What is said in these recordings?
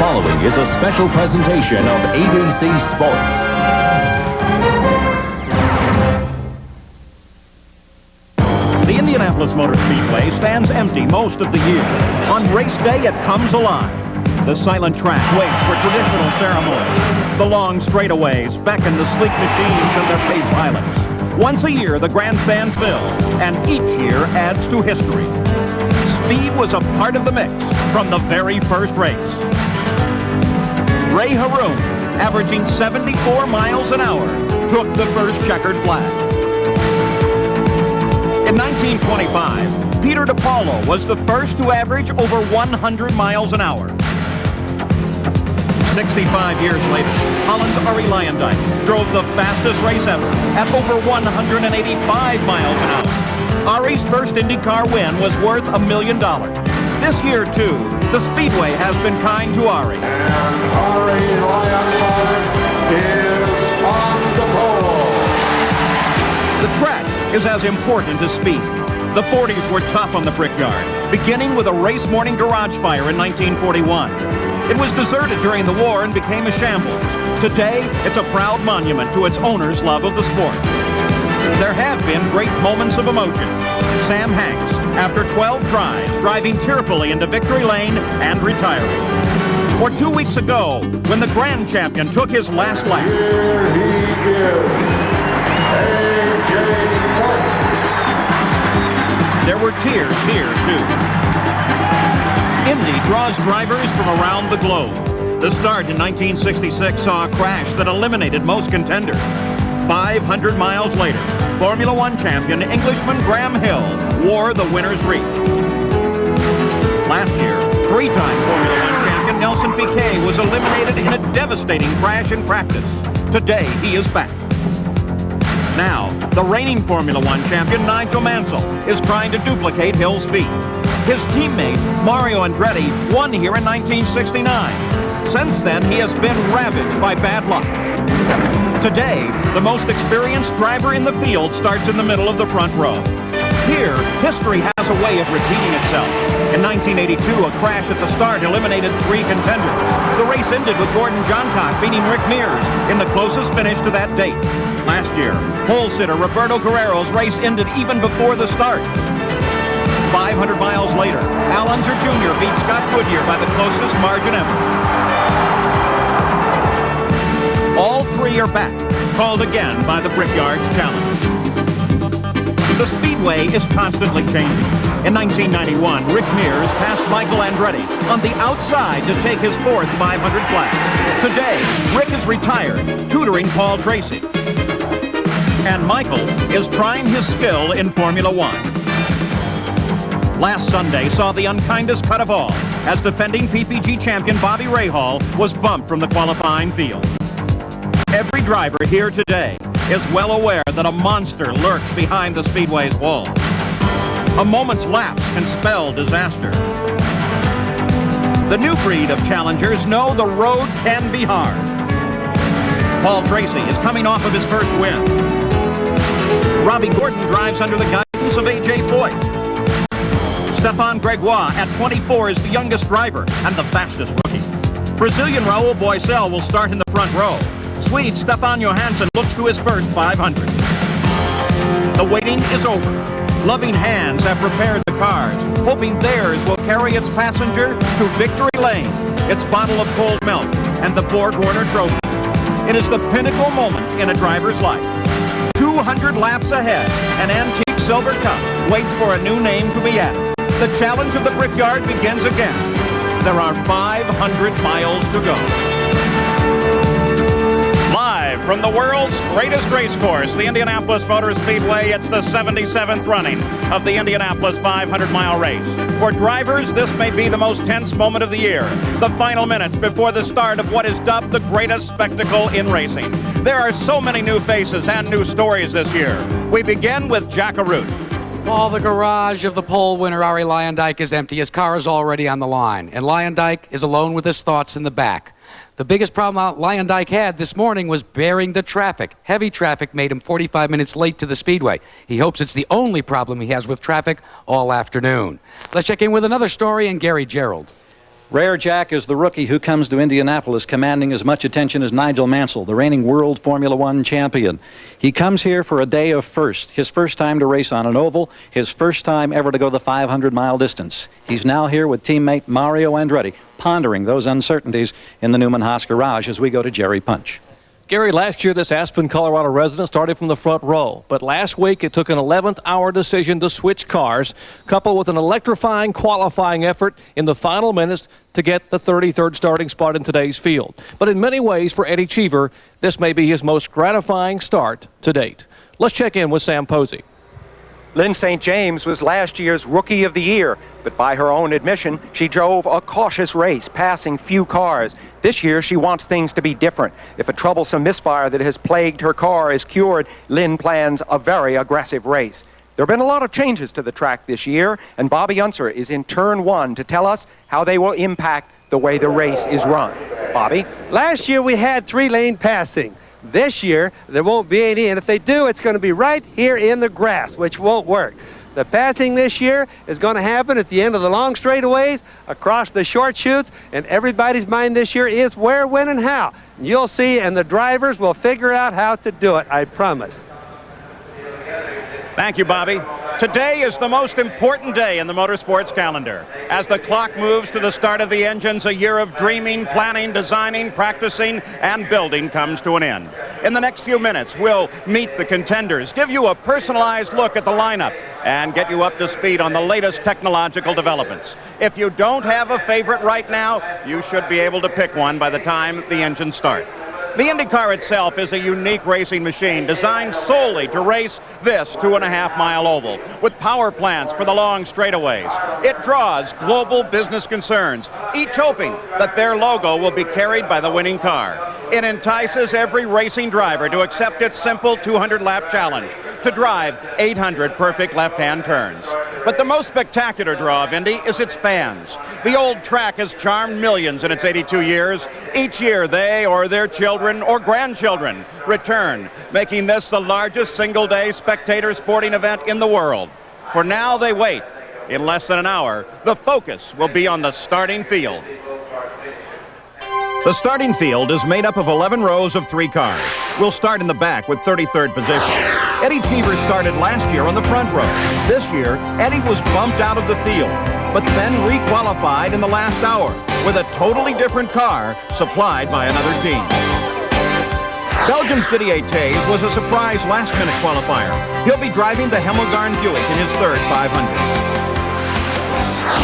following is a special presentation of ABC Sports. The Indianapolis Motor Speedway stands empty most of the year. On race day, it comes alive. The silent track waits for traditional ceremonies. The long straightaways beckon the sleek machines and their pace pilots. Once a year, the grandstand fills, and each year adds to history. Speed was a part of the mix from the very first race. Ray Haroon, averaging 74 miles an hour, took the first checkered flag. In 1925, Peter DePaulo was the first to average over 100 miles an hour. 65 years later, Holland's Arie Luyendyk drove the fastest race ever at over 185 miles an hour. Arie's first IndyCar win was worth $1 million. This year, too, the Speedway has been kind to Arie. And Arie Luyendyk is on the pole. The track is as important as speed. The 40s were tough on the Brickyard, beginning with a race morning garage fire in 1941. It was deserted during the war and became a shambles. Today, it's a proud monument to its owner's love of the sport. There have been great moments of emotion. Sam Hanks, after 12 tries, driving tearfully into victory lane and retiring. Or 2 weeks ago, when the grand champion took his last lap. Here he is, A.J. Foyt. There were tears here, too. Indy draws drivers from around the globe. The start in 1966 saw a crash that eliminated most contenders. 500 miles later, Formula One champion Englishman Graham Hill wore the winner's wreath. Last year, three-time Formula One champion Nelson Piquet was eliminated in a devastating crash in practice. Today, he is back. Now, the reigning Formula One champion Nigel Mansell is trying to duplicate Hill's feat. His teammate, Mario Andretti, won here in 1969. Since then, he has been ravaged by bad luck. Today, the most experienced driver in the field starts in the middle of the front row. Here, history has a way of repeating itself. In 1982, a crash at the start eliminated 3 contenders. The race ended with Gordon Johncock beating Rick Mears in the closest finish to that date. Last year, pole sitter Roberto Guerrero's race ended even before the start. 500 miles later, Al Unser Jr. beat Scott Goodyear by the closest margin ever. All 3 are back, called again by the Brickyard's challenge. The Speedway is constantly changing. In 1991, Rick Mears passed Michael Andretti on the outside to take his 4th 500 flag. Today, Rick is retired, tutoring Paul Tracy. And Michael is trying his skill in Formula One. Last Sunday saw the unkindest cut of all, as defending PPG champion Bobby Rahal was bumped from the qualifying field. Every driver here today is well aware that a monster lurks behind the Speedway's wall. A moment's lapse can spell disaster. The new breed of challengers know the road can be hard. Paul Tracy is coming off of his first win. Robbie Gordon drives under the guidance of A.J. Foyt. Stefan Gregoire at 24 is the youngest driver and the fastest rookie. Brazilian Raul Boisel will start in the front row. Swede Stefan Johansson looks to his first 500. The waiting is over. Loving hands have prepared the cars, hoping theirs will carry its passenger to victory lane, its bottle of cold milk, and the Borg Warner trophy. It is the pinnacle moment in a driver's life. 200 laps ahead, an antique silver cup waits for a new name to be added. The challenge of the Brickyard begins again. There are 500 miles to go. Live from the world's greatest race course, the Indianapolis Motor Speedway, it's the 77th running of the Indianapolis 500-mile race. For drivers, this may be the most tense moment of the year, the final minutes before the start of what is dubbed the greatest spectacle in racing. There are so many new faces and new stories this year. We begin with Jack Arute. Paul, the garage of the pole winner, Arie Luyendyk, is empty. His car is already on the line, and Luyendyk is alone with his thoughts in the back. The biggest problem Luyendyk had this morning was bearing the traffic. Heavy traffic made him 45 minutes late to the Speedway. He hopes it's the only problem he has with traffic all afternoon. Let's check in with another story and Gary Gerald. Rare Jack is the rookie who comes to Indianapolis commanding as much attention as Nigel Mansell, the reigning World Formula One champion. He comes here for a day of first, his first time to race on an oval, his first time ever to go the 500-mile distance. He's now here with teammate Mario Andretti, pondering those uncertainties in the Newman Haas garage as we go to Jerry Punch. Gary, last year this Aspen, Colorado resident started from the front row, but last week it took an 11th-hour decision to switch cars, coupled with an electrifying qualifying effort in the final minutes to get the 33rd starting spot in today's field. But in many ways for Eddie Cheever, this may be his most gratifying start to date. Let's check in with Sam Posey. Lynn St. James was last year's Rookie of the Year, but by her own admission, she drove a cautious race, passing few cars. This year, she wants things to be different. If a troublesome misfire that has plagued her car is cured, Lynn plans a very aggressive race. There have been a lot of changes to the track this year, and Bobby Unser is in turn one to tell us how they will impact the way the race is run. Bobby? Last year, we had 3-lane passing. This year, there won't be any, and if they do, it's going to be right here in the grass, which won't work. The passing this year is going to happen at the end of the long straightaways, across the short chutes, and everybody's mind this year is where, when, and how. You'll see, and the drivers will figure out how to do it, I promise. Thank you, Bobby. Today is the most important day in the motorsports calendar. As the clock moves to the start of the engines, a year of dreaming, planning, designing, practicing, and building comes to an end. In the next few minutes, we'll meet the contenders, give you a personalized look at the lineup, and get you up to speed on the latest technological developments. If you don't have a favorite right now, you should be able to pick one by the time the engines start. The IndyCar itself is a unique racing machine designed solely to race this 2.5-mile oval with power plants for the long straightaways. It draws global business concerns, each hoping that their logo will be carried by the winning car. It entices every racing driver to accept its simple 200-lap challenge to drive 800 perfect left-hand turns. But the most spectacular draw of Indy is its fans. The old track has charmed millions in its 82 years. Each year, they or their children or grandchildren return, making this the largest single-day spectator sporting event in the world. For now, they wait. In less than an hour, the focus will be on the starting field. The starting field is made up of 11 rows of 3 cars. We'll start in the back with 33rd position. Eddie Cheever started last year on the front row. This year, Eddie was bumped out of the field, but then re-qualified in the last hour with a totally different car supplied by another team. Belgium's Didier Taze was a surprise last-minute qualifier. He'll be driving the Hemmelgarn Buick in his third 500.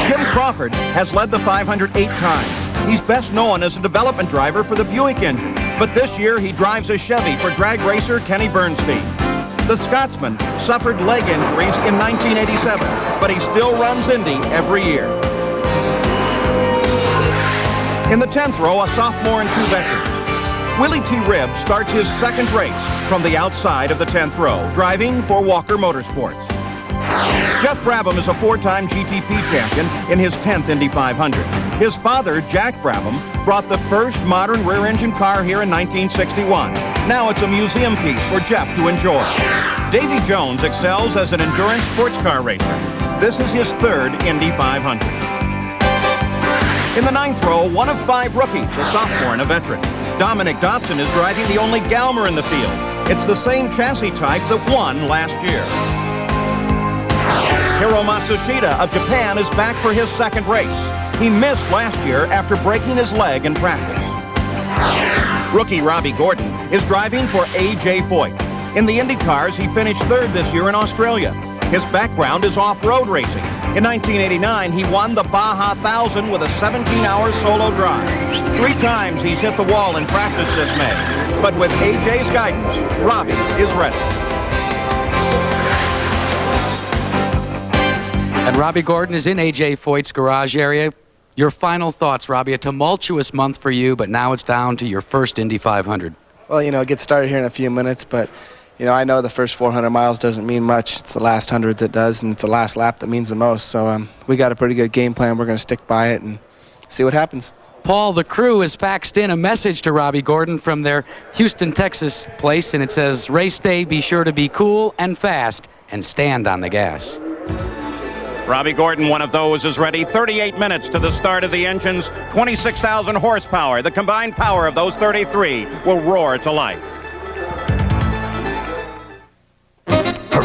Jim Crawford has led the 500 8 times. He's best known as a development driver for the Buick engine, but this year he drives a Chevy for drag racer Kenny Bernstein. The Scotsman suffered leg injuries in 1987, but he still runs Indy every year. In the 10th row, a sophomore and 2 veterans. Willie T. Ribb starts his second race from the outside of the 10th row, driving for Walker Motorsports. Jeff Brabham is a 4-time GTP champion in his 10th Indy 500. His father, Jack Brabham, brought the first modern rear-engine car here in 1961. Now it's a museum piece for Jeff to enjoy. Davy Jones excels as an endurance sports car racer. This is his third Indy 500. In the 9th row, one of 5 rookies, a sophomore and a veteran. Dominic Dobson is driving the only Galmer in the field. It's the same chassis type that won last year. Hiro Matsushita of Japan is back for his second race. He missed last year after breaking his leg in practice. Rookie Robbie Gordon is driving for A.J. Foyt. In the Indy cars, he finished third this year in Australia. His background is off-road racing. In 1989, he won the Baja 1000 with a 17-hour solo drive. 3 times he's hit the wall in practice this May. But with A.J.'s guidance, Robbie is ready. And Robbie Gordon is in A.J. Foyt's garage area. Your final thoughts, Robbie. A tumultuous month for you, but now it's down to your first Indy 500. Well, it gets started here in a few minutes, but, I know the first 400 miles doesn't mean much. It's the last 100 that does, and it's the last lap that means the most. So we got a pretty good game plan. We're going to stick by it and see what happens. Paul, the crew has faxed in a message to Robbie Gordon from their Houston, Texas place, and it says, race day, be sure to be cool and fast and stand on the gas. Robbie Gordon, one of those, is ready. 38 minutes to the start of the engines. 26,000 horsepower. The combined power of those 33 will roar to life.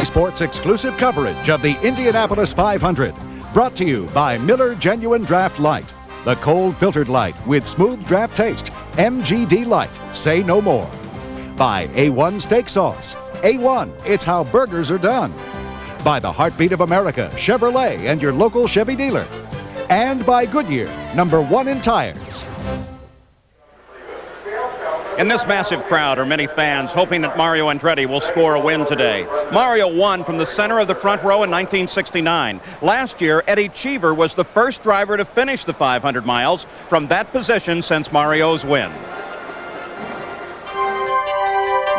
Sports exclusive coverage of the Indianapolis 500. Brought to you by Miller Genuine Draft Light. The cold filtered light with smooth draft taste. MGD Light. Say no more. By A1 Steak Sauce. A1, it's how burgers are done. By the Heartbeat of America, Chevrolet, and your local Chevy dealer. And by Goodyear, #1 in tires. In this massive crowd are many fans hoping that Mario Andretti will score a win today. Mario won from the center of the front row in 1969. Last year, Eddie Cheever was the first driver to finish the 500 miles from that position since Mario's win.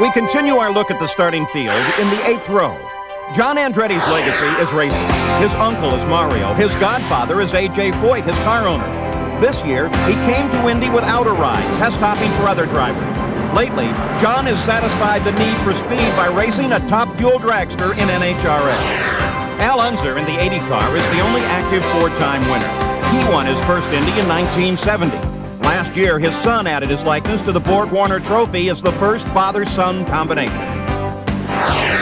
We continue our look at the starting field in the 8th row. John Andretti's legacy is racing. His uncle is Mario. His godfather is A.J. Foyt, his car owner. This year, he came to Indy without a ride, test hopping for other drivers. Lately, John has satisfied the need for speed by racing a top fuel dragster in NHRA. Al Unser in the 80 car is the only active four-time winner. He won his first Indy in 1970. Last year, his son added his likeness to the Borg-Warner Trophy as the first father-son combination.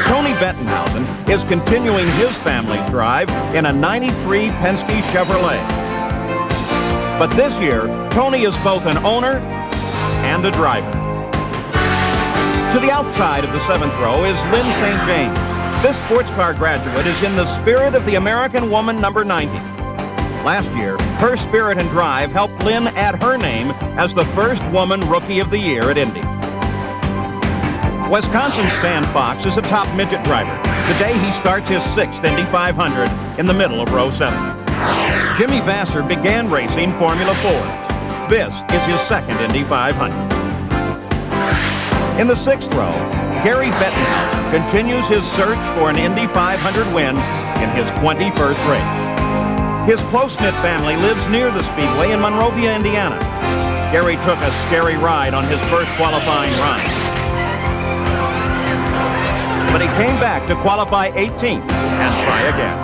Tony Bettenhausen is continuing his family's drive in a 93 Penske Chevrolet. But this year, Tony is both an owner and a driver. To the outside of the 7th row is Lynn St. James. This sports car graduate is in the spirit of the American woman number 90. Last year, her spirit and drive helped Lynn add her name as the first woman Rookie of the Year at Indy. Wisconsin's Stan Fox is a top midget driver. Today he starts his 6th Indy 500 in the middle of row 7. Jimmy Vasser began racing Formula 4. This is his 2nd Indy 500. In the 6th row, Gary Bettenhausen continues his search for an Indy 500 win in his 21st race. His close-knit family lives near the Speedway in Monrovia, Indiana. Gary took a scary ride on his first qualifying run. But he came back to qualify 18th and try again.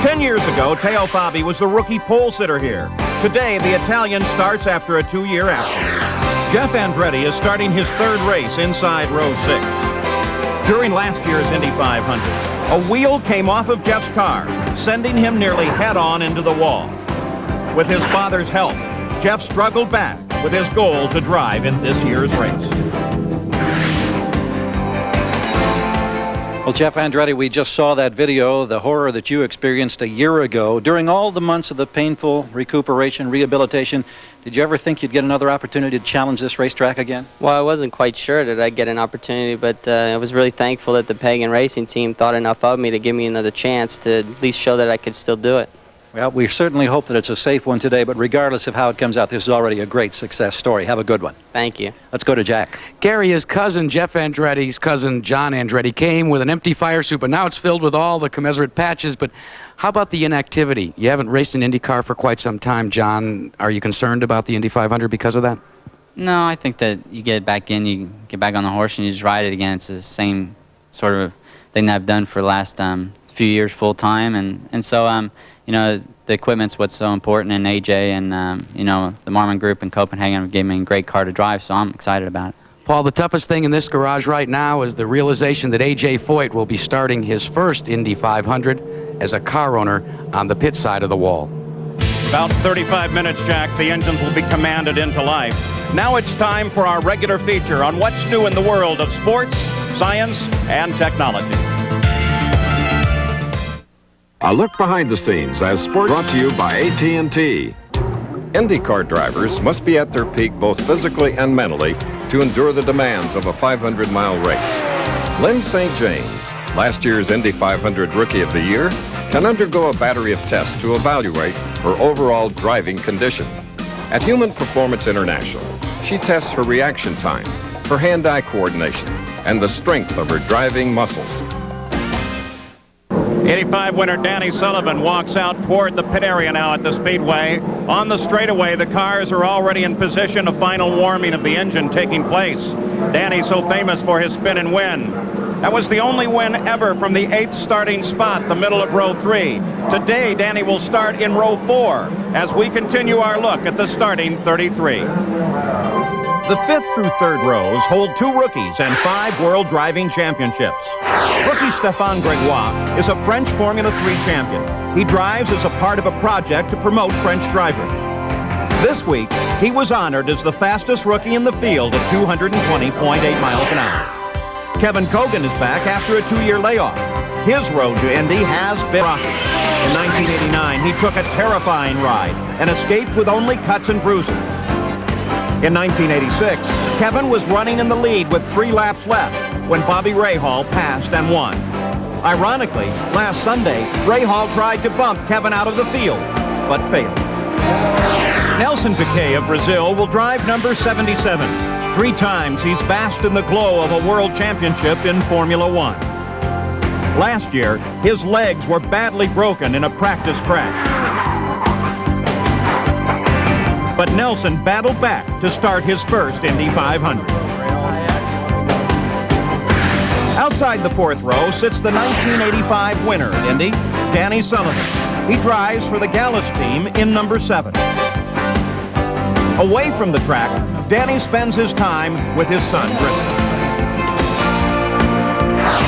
10 years ago, Teo Fabi was the rookie pole sitter here. Today, the Italian starts after a 2-year absence. Jeff Andretti is starting his 3rd race inside row 6. During last year's Indy 500, a wheel came off of Jeff's car, sending him nearly head-on into the wall. With his father's help, Jeff struggled back with his goal to drive in this year's race. Well, Jeff Andretti, we just saw that video, the horror that you experienced a year ago. During all the months of the painful recuperation, rehabilitation, did you ever think you'd get another opportunity to challenge this racetrack again? Well, I wasn't quite sure that I'd get an opportunity, but I was really thankful that the Pagan Racing team thought enough of me to give me another chance to at least show that I could still do it. Well, we certainly hope that it's a safe one today, but regardless of how it comes out, this is already a great success story. Have a good one. Thank you. Let's go to Jack. Gary, his cousin, Jeff Andretti's cousin, John Andretti, came with an empty fire suit, but now it's filled with all the commiserate patches. But how about the inactivity? You haven't raced an Indy car for quite some time, John. Are you concerned about the Indy 500 because of that? No, I think that you get back in, you get back on the horse, and you just ride it again. It's the same sort of thing that I've done for the last few years full time. And so, you know, the equipment's what's so important, and AJ and, you know, the Marmon Group in Copenhagen gave me a great car to drive, so I'm excited about it. Paul, the toughest thing in this garage right now is the realization that A.J. Foyt will be starting his first Indy 500 as a car owner on the pit side of the wall. About 35 minutes, Jack. The engines will be commanded into life. Now it's time for our regular feature on what's new in the world of sports, science, and technology. A look behind the scenes as sport brought to you by AT&T. IndyCar drivers must be at their peak both physically and mentally to endure the demands of a 500-mile race. Lynn St. James, last year's Indy 500 Rookie of the Year, can undergo a battery of tests to evaluate her overall driving condition. At Human Performance International, she tests her reaction time, her hand-eye coordination, and the strength of her driving muscles. 85 winner Danny Sullivan walks out toward the pit area now at the Speedway. On the straightaway, the cars are already in position, a final warming of the engine taking place. Danny so famous for his spin and win. That was the only win ever from the 8th starting spot, the middle of row 3. Today, Danny will start in row 4 as we continue our look at the starting 33. The 5th through 3rd rows hold 2 rookies and 5 World Driving Championships. Rookie Stéphane Grégoire is a French Formula 3 champion. He drives as a part of a project to promote French drivers. This week, he was honored as the fastest rookie in the field at 220.8 miles an hour. Kevin Cogan is back after a 2-year layoff. His road to Indy has been rocky. In 1989, he took a terrifying ride and escaped with only cuts and bruises. In 1986, Kevin was running in the lead with 3 laps left when Bobby Rahal passed and won. Ironically, last Sunday, Rahal tried to bump Kevin out of the field, but failed. Nelson Piquet of Brazil will drive number 77. 3 times he's basked in the glow of a world championship in Formula 1. Last year, his legs were badly broken in a practice crash. But Nelson battled back to start his first Indy 500. Outside the 4th row sits the 1985 winner at Indy, Danny Sullivan. He drives for the Gallus team in number 7. Away from the track, Danny spends his time with his son, Griffin.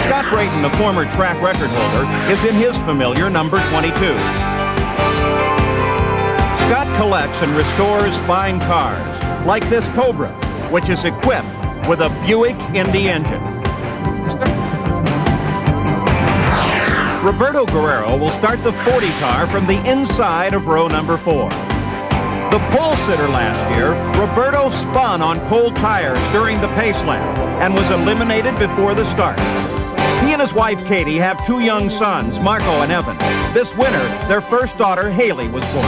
Scott Brayton, the former track record holder, is in his familiar number 22. Scott collects and restores fine cars, like this Cobra, which is equipped with a Buick Indy engine. Roberto Guerrero will start the 40 car from the inside of row number 4. The pole sitter last year, Roberto spun on cold tires during the pace lap and was eliminated before the start. He and his wife Katie have 2 young sons, Marco and Evan. This winter, their first daughter, Haley, was born.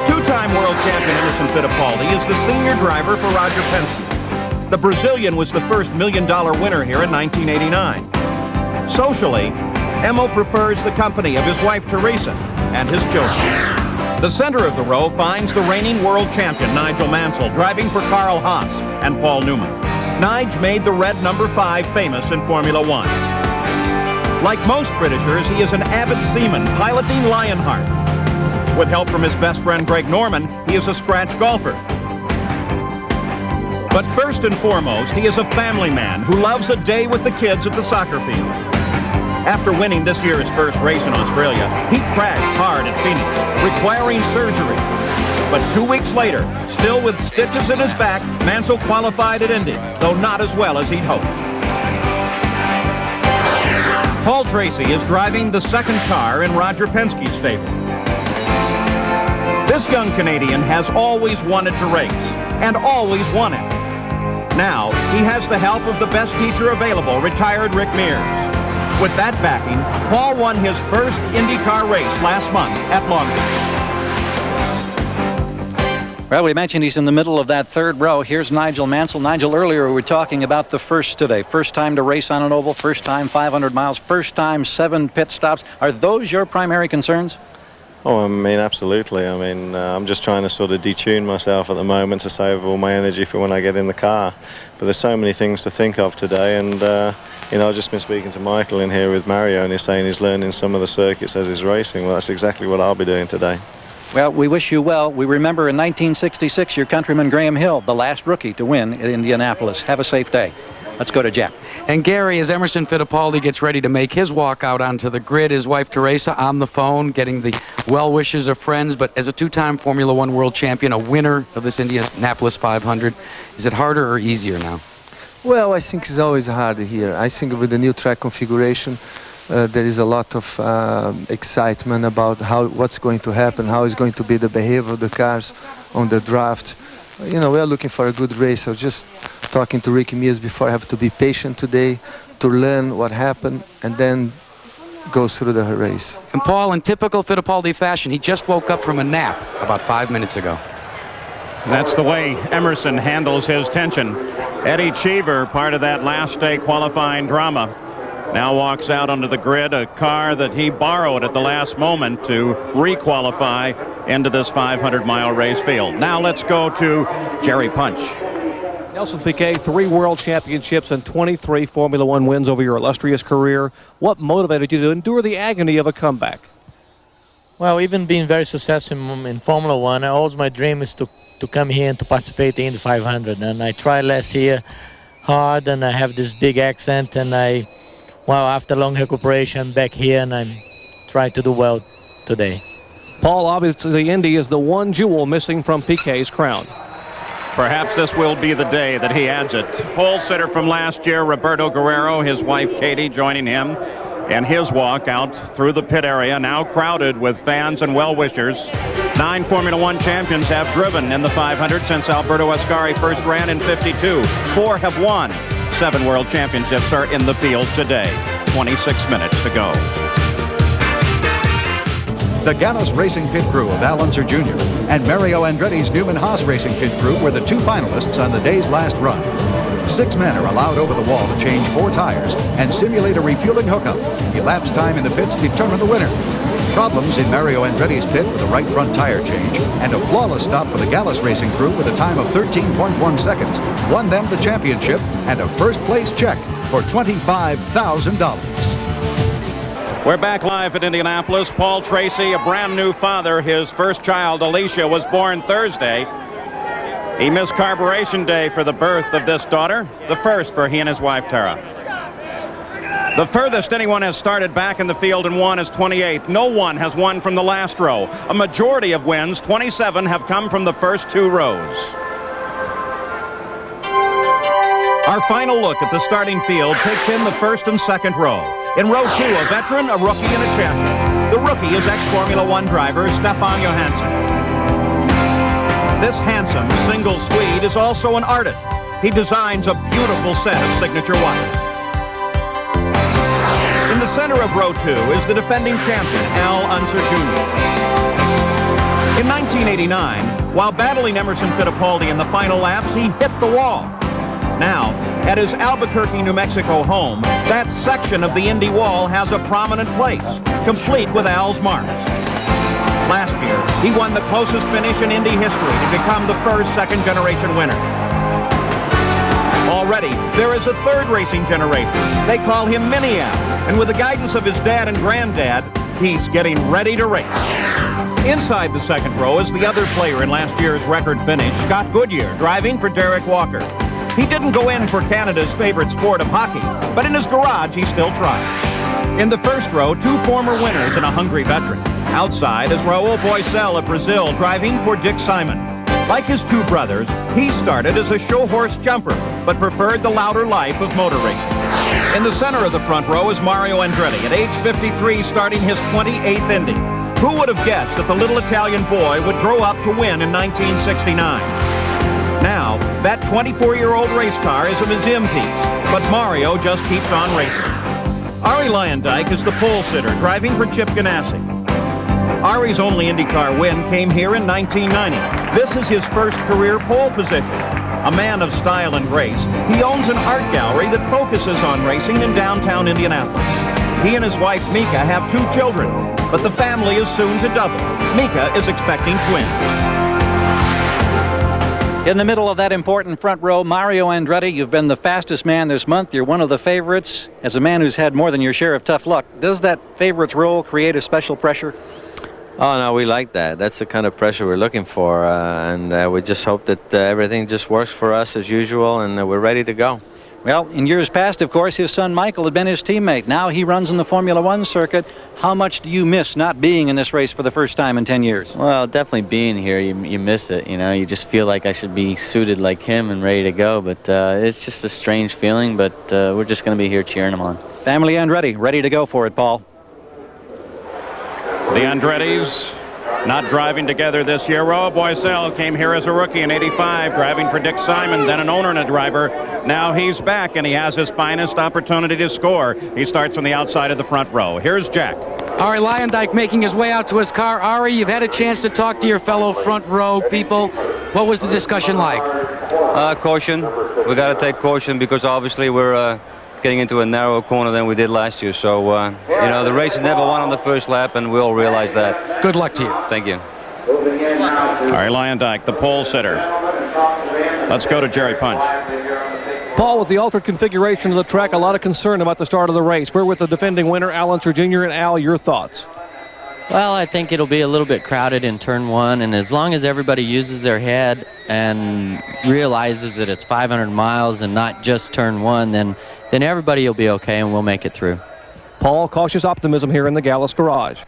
2-time world champion Emerson Fittipaldi is the senior driver for Roger Penske. The Brazilian was the first $1 million winner here in 1989. Socially, Emo prefers the company of his wife Teresa and his children. The center of the row finds the reigning world champion Nigel Mansell driving for Carl Haas and Paul Newman. Nige made the red number 5 famous in Formula 1. Like most Britishers, he is an avid seaman piloting Lionheart. With help from his best friend Greg Norman, he is a scratch golfer. But first and foremost, he is a family man who loves a day with the kids at the soccer field. After winning this year's first race in Australia, he crashed hard at Phoenix, requiring surgery. But 2 weeks later, still with stitches in his back, Mansell qualified at Indy, though not as well as he'd hoped. Paul Tracy is driving the 2nd car in Roger Penske's stable. This young Canadian has always wanted to race, and always won it. Now, he has the help of the best teacher available, retired Rick Mears. With that backing, Paul won his first IndyCar race last month at Long Beach. Well, we mentioned he's in the middle of that 3rd row. Here's Nigel Mansell. Nigel, earlier we were talking about the first today. First time to race on an oval, first time 500 miles, first time 7 pit stops. Are those your primary concerns? Oh, I mean, absolutely. I mean, I'm just trying to sort of detune myself at the moment to save all my energy for when I get in the car. But there's so many things to think of today, and you know, I've just been speaking to Michael in here with Mario, and he's saying he's learning some of the circuits as he's racing. Well, that's exactly what I'll be doing today. Well, we wish you well. We remember in 1966, your countryman Graham Hill, the last rookie to win at Indianapolis. Have a safe day. Let's go to Jeff. And Gary, as Emerson Fittipaldi gets ready to make his walk out onto the grid, his wife Teresa on the phone, getting the well wishes of friends. But as a 2-time Formula 1 world champion, a winner of this Indianapolis 500, is it harder or easier now? Well, I think it's always harder here. I think with the new track configuration, there is a lot of excitement about what's going to happen, how is going to be the behavior of the cars on the draft. You know, we are looking for a good race. I was just talking to Ricky Mears before. I have to be patient today to learn what happened and then go through the race. And Paul, in typical Fittipaldi fashion, he just woke up from a nap about 5 minutes ago. That's the way Emerson handles his tension. Eddie Cheever, part of that last day qualifying drama, now walks out onto the grid, a car that he borrowed at the last moment to re-qualify into this 500-mile race field. Now let's go to Jerry Punch. Nelson Piquet, 3 world championships and 23 Formula One wins over your illustrious career. What motivated you to endure the agony of a comeback? Well, even being very successful in Formula One, always my dream is to come here and to participate in the 500. And I tried last year hard, and I have this big accent, and after long recuperation, back here, and I'm trying to do well today. Paul, obviously the Indy is the one jewel missing from Piquet's crown. Perhaps this will be the day that he adds it. Pole sitter from last year, Roberto Guerrero, his wife Katie joining him, and his walk out through the pit area, now crowded with fans and well-wishers. 9 Formula One champions have driven in the 500 since Alberto Ascari first ran in '52. 4 have won. 7 world championships are in the field today. 26 minutes to go. The Gallus Racing Pit Crew of Al Unser Jr. and Mario Andretti's Newman Haas Racing Pit Crew were the 2 finalists on the day's last run. 6 men are allowed over the wall to change 4 tires and simulate a refueling hookup. Elapsed time in the pits determine the winner. Problems in Mario Andretti's pit with a right front tire change and a flawless stop for the Gallus Racing Crew with a time of 13.1 seconds won them the championship and a first-place check for $25,000. We're back live at Indianapolis. Paul Tracy, a brand new father. His first child, Alicia, was born Thursday. He missed Carburation Day for the birth of this daughter, the first for he and his wife, Tara. The furthest anyone has started back in the field and won is 28th. No one has won from the last row. A majority of wins, 27, have come from the first 2 rows. Our final look at the starting field takes in the first and second row. In row 2, a veteran, a rookie, and a champion. The rookie is ex-Formula One driver Stefan Johansson. This handsome single Swede is also an artist. He designs a beautiful set of signature watches. In the center of row 2 is the defending champion, Al Unser Jr. In 1989, while battling Emerson Fittipaldi in the final laps, he hit the wall. Now, at his Albuquerque, New Mexico home, that section of the Indy wall has a prominent place, complete with Al's mark. Last year, he won the closest finish in Indy history to become the first second-generation winner. Already, there is a third racing generation. They call him Mini Al, and with the guidance of his dad and granddad, he's getting ready to race. Inside the second row is the other player in last year's record finish, Scott Goodyear, driving for Derek Walker. He didn't go in for Canada's favorite sport of hockey, but in his garage he still tried. In the first row, 2 former winners and a hungry veteran. Outside is Raul Boisel of Brazil, driving for Dick Simon. Like his 2 brothers, he started as a show horse jumper, but preferred the louder life of motor racing. In the center of the front row is Mario Andretti, at age 53, starting his 28th Indy. Who would have guessed that the little Italian boy would grow up to win in 1969? Now, that 24-year-old race car is a museum piece, but Mario just keeps on racing. Arie Luyendyk is the pole sitter, driving for Chip Ganassi. Arie's only IndyCar win came here in 1990. This is his first career pole position. A man of style and grace, he owns an art gallery that focuses on racing in downtown Indianapolis. He and his wife, Mika, have 2 children, but the family is soon to double. Mika is expecting twins. In the middle of that important front row, Mario Andretti, you've been the fastest man this month. You're one of the favorites. As a man who's had more than your share of tough luck, does that favorites role create a special pressure? Oh, no, we like that. That's the kind of pressure we're looking for. And we just hope that everything just works for us as usual, and we're ready to go. Well, in years past, of course, his son Michael had been his teammate. Now he runs in the Formula One circuit. How much do you miss not being in this race for the first time in 10 years? Well, definitely being here, you miss it. You know, you just feel like I should be suited like him and ready to go. But it's just a strange feeling, but we're just going to be here cheering him on. Family Andretti, ready to go for it, Paul. The Andrettis not driving together this year. Raul Boisel came here as a rookie in '85, driving for Dick Simon, then an owner and a driver. Now he's back, and he has his finest opportunity to score. He starts from the outside of the front row. Here's Jack. Arie Luyendyk making his way out to his car. Arie, you've had a chance to talk to your fellow front row people. What was the discussion like? Caution. We got to take caution because obviously we're getting into a narrower corner than we did last year. So, you know, the race is never won on the first lap, and we all realize that. Good luck to you. Thank you. Arie Luyendyk, the pole sitter. Let's go to Jerry Punch. Paul, with the altered configuration of the track, a lot of concern about the start of the race. We're with the defending winner, Al Unser Jr. And Al, your thoughts? Well, I think it'll be a little bit crowded in turn one, and as long as everybody uses their head and realizes that it's 500 miles and not just turn one, then everybody will be okay and we'll make it through. Paul, cautious optimism here in the Gallus garage.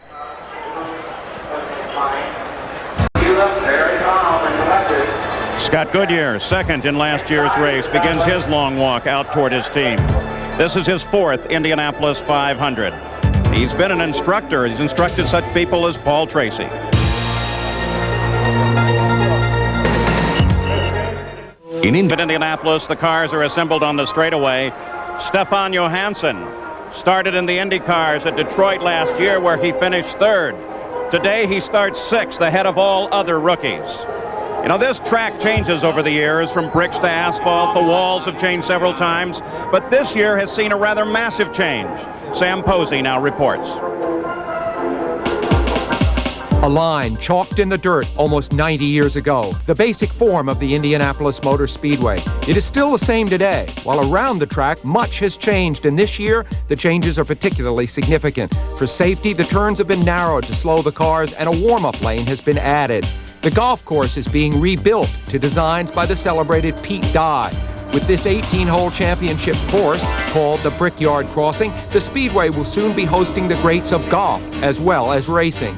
Scott Goodyear, second in last year's race, begins his long walk out toward his team. This is his 4th Indianapolis 500. He's been an instructor. He's instructed such people as Paul Tracy. In Indianapolis, the cars are assembled on the straightaway. Stefan Johansson started in the Indy cars at Detroit last year, where he finished 3rd. Today, he starts 6th, ahead of all other rookies. You know, this track changes over the years from bricks to asphalt. The walls have changed several times, but this year has seen a rather massive change. Sam Posey now reports. A line chalked in the dirt almost 90 years ago, the basic form of the Indianapolis Motor Speedway. It is still the same today. While around the track, much has changed, and this year, the changes are particularly significant. For safety, the turns have been narrowed to slow the cars, and a warm-up lane has been added. The golf course is being rebuilt to designs by the celebrated Pete Dye. With this 18-hole championship course, called the Brickyard Crossing, the Speedway will soon be hosting the greats of golf as well as racing.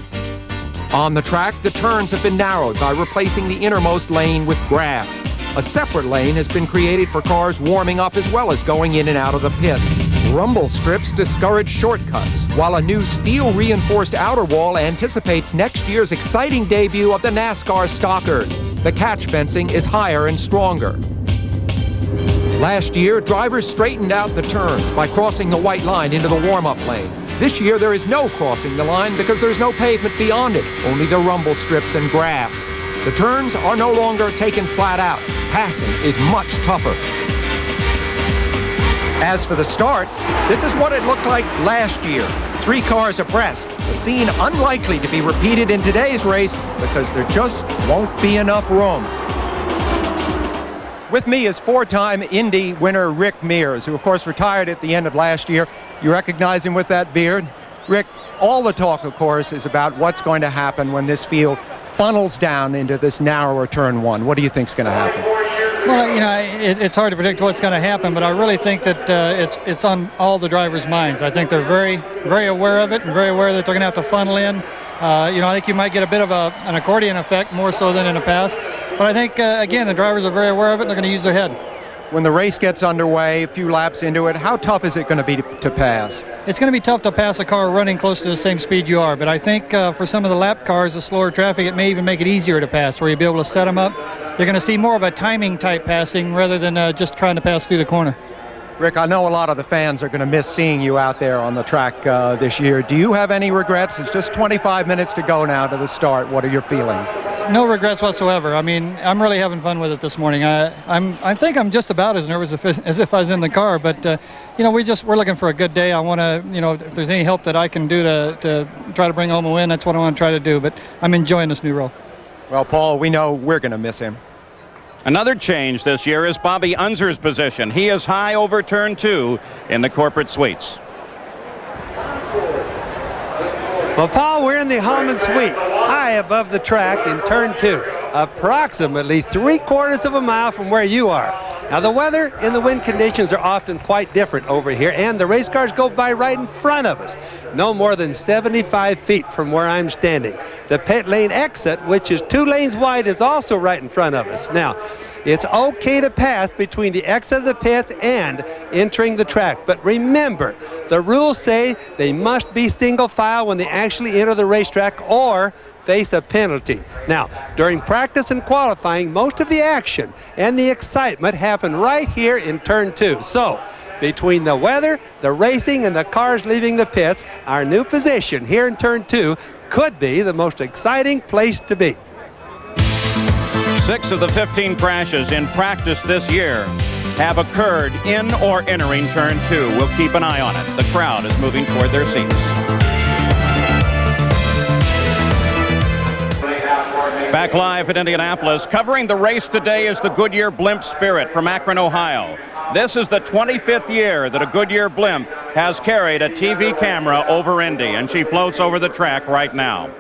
On the track, the turns have been narrowed by replacing the innermost lane with grass. A separate lane has been created for cars warming up as well as going in and out of the pits. Rumble strips discourage shortcuts, while a new steel-reinforced outer wall anticipates next year's exciting debut of the NASCAR Stockers. The catch fencing is higher and stronger. Last year, drivers straightened out the turns by crossing the white line into the warm-up lane. This year, there is no crossing the line because there's no pavement beyond it, only the rumble strips and grass. The turns are no longer taken flat out. Passing is much tougher. As for the start, this is what it looked like last year. 3 cars abreast, a scene unlikely to be repeated in today's race because there just won't be enough room. With me is 4-time Indy winner Rick Mears, who of course retired at the end of last year. You recognize him with that beard? Rick, all the talk, of course, is about what's going to happen when this field funnels down into this narrower turn one. What do you think is going to happen? Well, you know, it's hard to predict what's going to happen, but I really think that it's on all the drivers' minds. I think they're very, very aware of it and very aware that they're going to have to funnel in. You know, I think you might get a bit of an accordion effect more so than in the past. But I think, again, the drivers are very aware of it and they're going to use their head. When the race gets underway, a few laps into it, how tough is it going to be to pass? It's going to be tough to pass a car running close to the same speed you are, but I think for some of the lap cars, the slower traffic, it may even make it easier to pass, where you'll be able to set them up. You're going to see more of a timing type passing rather than just trying to pass through the corner. Rick, I know a lot of the fans are going to miss seeing you out there on the track this year. Do you have any regrets? It's just 25 minutes to go now to the start. What are your feelings? No regrets whatsoever. I mean, I'm really having fun with it this morning. I think I'm just about as nervous as if I was in the car, but you know, we're looking for a good day. I want to, you know, if there's any help that I can do to try to bring home a win, that's what I want to try to do, but I'm enjoying this new role. Well, Paul, we know we're going to miss him. Another change this year is Bobby Unser's position. He is high over turn 2 in the corporate suites. Well, Paul, we're in the Hallman Suite, high above the track in turn 2, approximately 3/4 of a mile from where you are. Now, the weather and the wind conditions are often quite different over here, and the race cars go by right in front of us, no more than 75 feet from where I'm standing. The pit lane exit, which is 2 lanes wide, is also right in front of us. Now, it's okay to pass between the exit of the pits and entering the track. But remember, the rules say they must be single file when they actually enter the racetrack or face a penalty. Now, during practice and qualifying, most of the action and the excitement happen right here in turn 2. So, between the weather, the racing, and the cars leaving the pits, our new position here in turn 2 could be the most exciting place to be. 6 of the 15 crashes in practice this year have occurred in or entering turn 2. We'll keep an eye on it. The crowd is moving toward their seats. Back live at Indianapolis, covering the race today is the Goodyear Blimp Spirit from Akron, Ohio. This is the 25th year that a Goodyear blimp has carried a TV camera over Indy, and she floats over the track right now.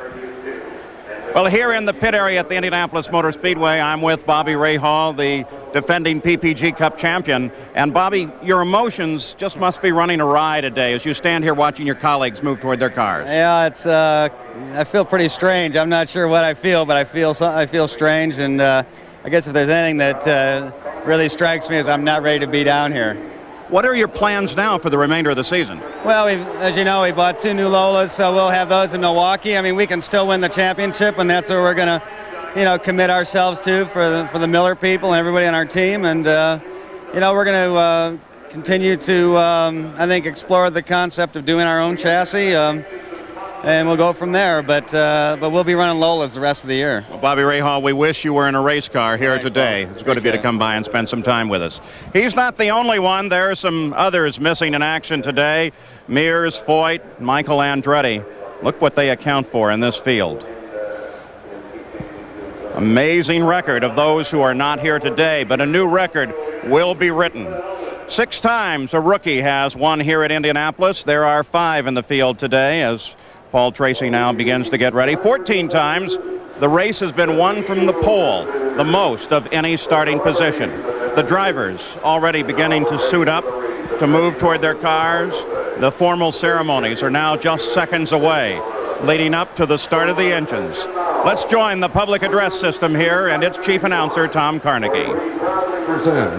Well, here in the pit area at the Indianapolis Motor Speedway, I'm with Bobby Rahal, the defending PPG Cup champion. And Bobby, your emotions just must be running awry today as you stand here watching your colleagues move toward their cars. Yeah, it's I feel pretty strange. I'm not sure what I feel, but I feel strange. And I guess if there's anything that really strikes me is I'm not ready to be down here. What are your plans now for the remainder of the season? Well, as you know, we bought 2 new Lolas, so we'll have those in Milwaukee. I mean, we can still win the championship, and that's where we're going to, commit ourselves to for the Miller people and everybody on our team. And, we're going to continue to, I think, explore the concept of doing our own chassis, and we'll go from there. But we'll be running Lolas the rest of the year. Well, Bobby Rahal, we wish you were in a race car here today. It's good of you to come by and spend some time with us. He's not the only one. There are some others missing in action today. Mears, Foyt, Michael Andretti. Look what they account for in this field. Amazing record of those who are not here today, but a new record will be written. 6 times a rookie has won here at Indianapolis. There are 5 in the field today as Paul Tracy now begins to get ready. 14 times the race has been won from the pole, the most of any starting position. The drivers already beginning to suit up to move toward their cars. The formal ceremonies are now just seconds away, leading up to the start of the engines. Let's join the public address system here and its chief announcer, Tom Carnegie.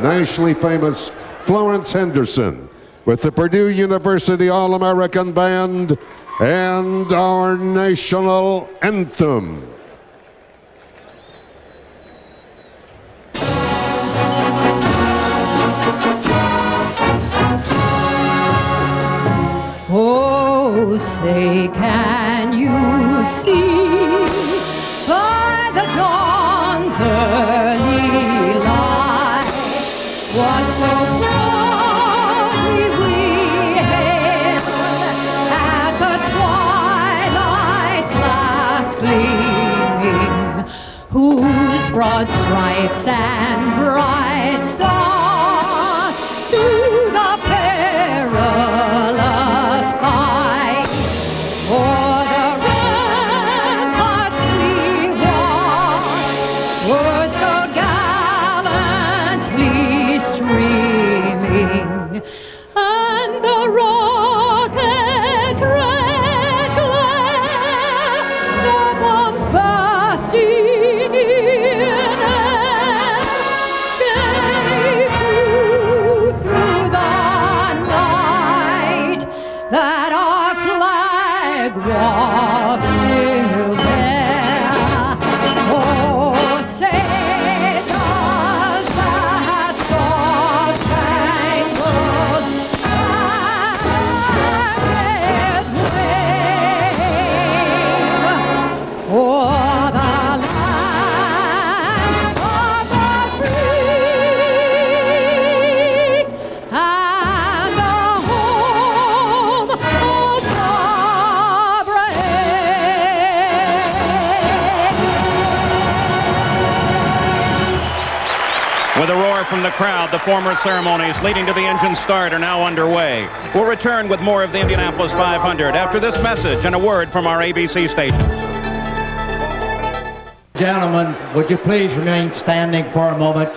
Nationally famous Florence Henderson with the Purdue University All-American Band and our national anthem. Oh, say can you see by the dawn's early light what so proudly we hailed at the twilight's last gleaming, whose broad stripes and bright stars through the perilous fight for the ramparts we watched were so gallantly streaming, and the rocket's red glare, the bombs bursting in and gave proof through the night that our flag was still there. Oh, say does that star-spangled banner wave o'er the land of the free and the home of the brave. With a roar from the crowd, the formal ceremonies leading to the engine start are now underway. We'll return with more of the Indianapolis 500 after this message and a word from our ABC stations. Gentlemen, would you please remain standing for a moment?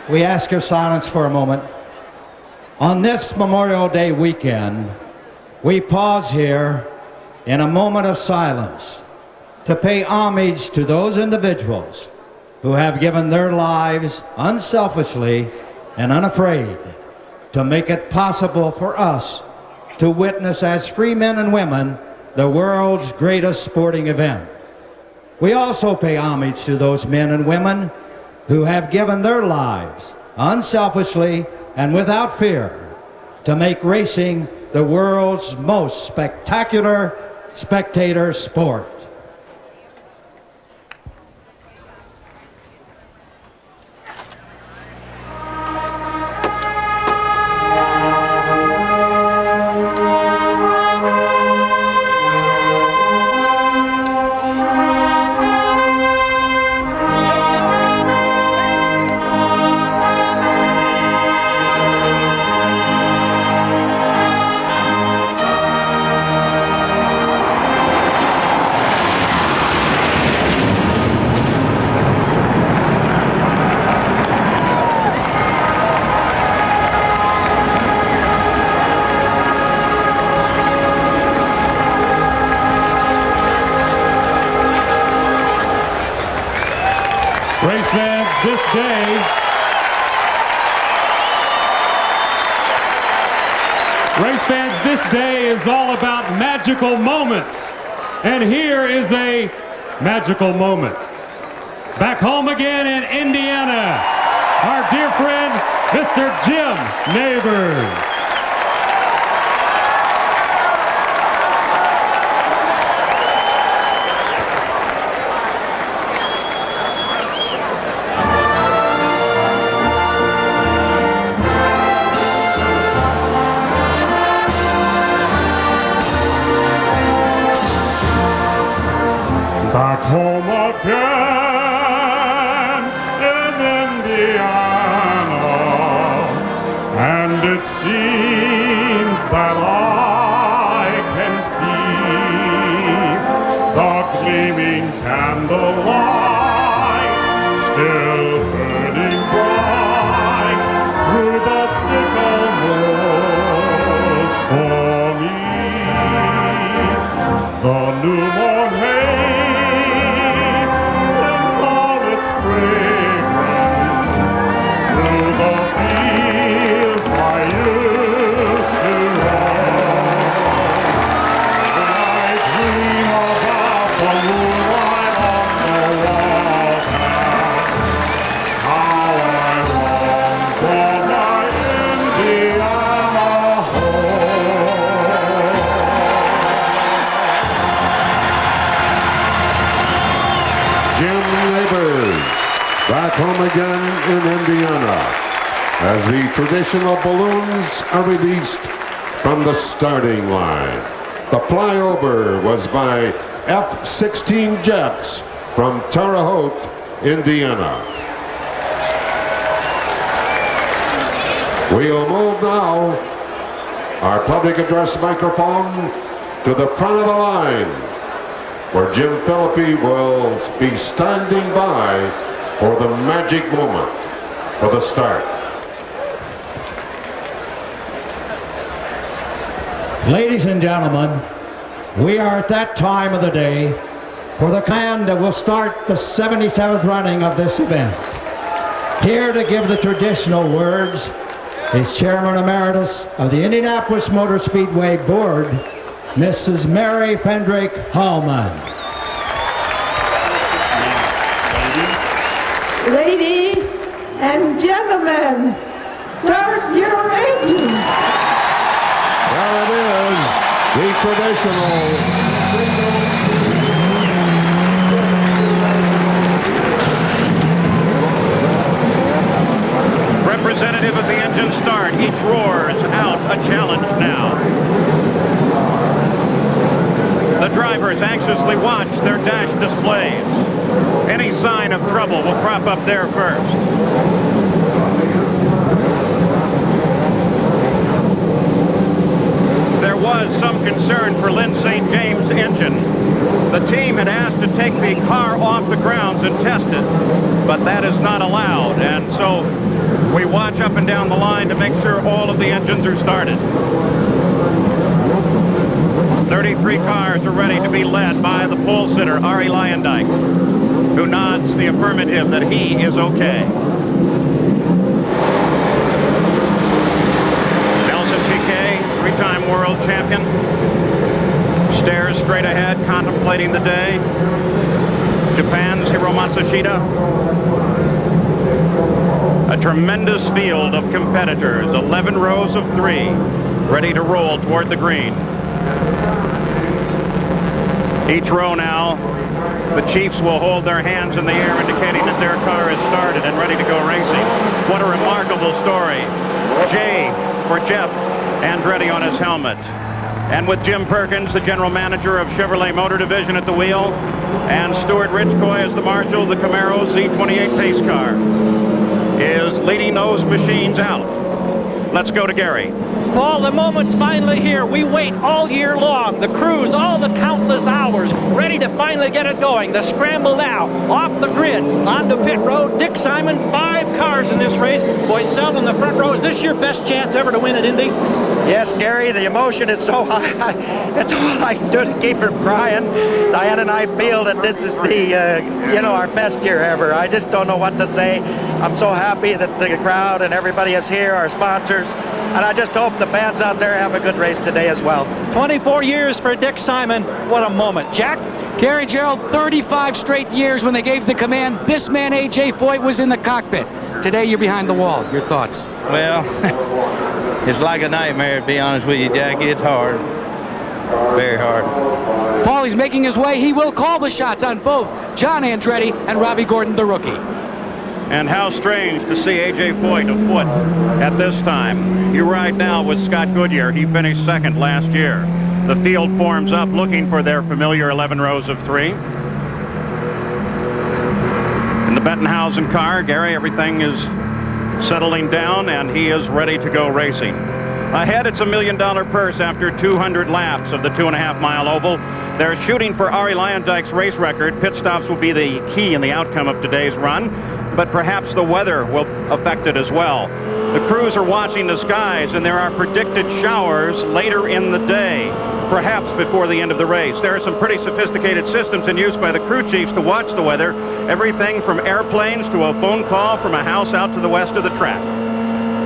We ask your silence for a moment. On this Memorial Day weekend, we pause here in a moment of silence to pay homage to those individuals who have given their lives unselfishly and unafraid to make it possible for us to witness as free men and women the world's greatest sporting event. We also pay homage to those men and women who have given their lives unselfishly and without fear to make racing the world's most spectacular spectator sport. Race fans, this day is all about magical moments. And here is a magical moment. Back home again in Indiana, our dear friend, Mr. Jim Neighbors. Back home again in Indiana, and it seems that I can see the gleaming candlelight still burning bright through the sycamores for me. The new morn back home again in Indiana as the traditional balloons are released from the starting line. The flyover was by F-16 jets from Terre Haute, Indiana. We'll move now our public address microphone to the front of the line, where Jim Philippi will be standing by for the magic moment for the start. Ladies and gentlemen, we are at that time of the day for the band that will start the 77th running of this event. Here to give the traditional words is Chairman Emeritus of the Indianapolis Motor Speedway Board, Mrs. Mary Fendrick Hallman. Ladies and gentlemen, start your engine. There it is, the traditional representative of the engine start. Each roars out a challenge now. The drivers anxiously watch their dash displays. Any sign of trouble will crop up there first. There was some concern for Lynn St. James' engine. The team had asked to take the car off the grounds and test it, but that is not allowed, and so we watch up and down the line to make sure all of the engines are started. 33 cars are ready to be led by the pole sitter, Arie Luyendyk, who nods the affirmative that he is okay. Nelson Piquet, three-time world champion, stares straight ahead, contemplating the day. Japan's Hiro Matsushita. A tremendous field of competitors, 11 rows of 3, ready to roll toward the green. Each row now, the Chiefs will hold their hands in the air, indicating that their car is started and ready to go racing. What a remarkable story. J for Jeff Andretti on his helmet. And with Jim Perkins, the general manager of Chevrolet Motor Division, at the wheel, and Stuart Richcoy as the marshal of the Camaro Z28 pace car, is leading those machines out. Let's go to Gary. Paul, the moment's finally here. We wait all year long. The crews, all the countless hours, ready to finally get it going. The scramble now, off the grid, onto pit road. Dick Simon, 5 cars in this race. Boycell in the front row. Is this your best chance ever to win at Indy? Yes, Gary, the emotion is so high. It's all I can do to keep from crying. Diane and I feel that this is the, our best year ever. I just don't know what to say. I'm so happy that the crowd and everybody is here, our sponsors, and I just hope the fans out there have a good race today as well. 24 years for Dick Simon. What a moment. Jack? Gary Gerald, 35 straight years when they gave the command. This man, A.J. Foyt, was in the cockpit. Today, you're behind the wall. Your thoughts? Well, it's like a nightmare, to be honest with you, Jackie. It's hard. Very hard. Paul, he's making his way. He will call the shots on both John Andretti and Robbie Gordon, the rookie. And how strange to see A.J. Foyt afoot at this time. You ride now with Scott Goodyear. He finished second last year. The field forms up looking for their familiar 11 rows of 3. In the Bettenhausen car, Gary, everything is settling down and he is ready to go racing. Ahead, it's $1 million purse after 200 laps of the 2.5-mile oval. They're shooting for Arie Luyendyk's race record. Pit stops will be the key in the outcome of today's run, but perhaps the weather will affect it as well. The crews are watching the skies, and there are predicted showers later in the day, perhaps before the end of the race. There are some pretty sophisticated systems in use by the crew chiefs to watch the weather, everything from airplanes to a phone call from a house out to the west of the track.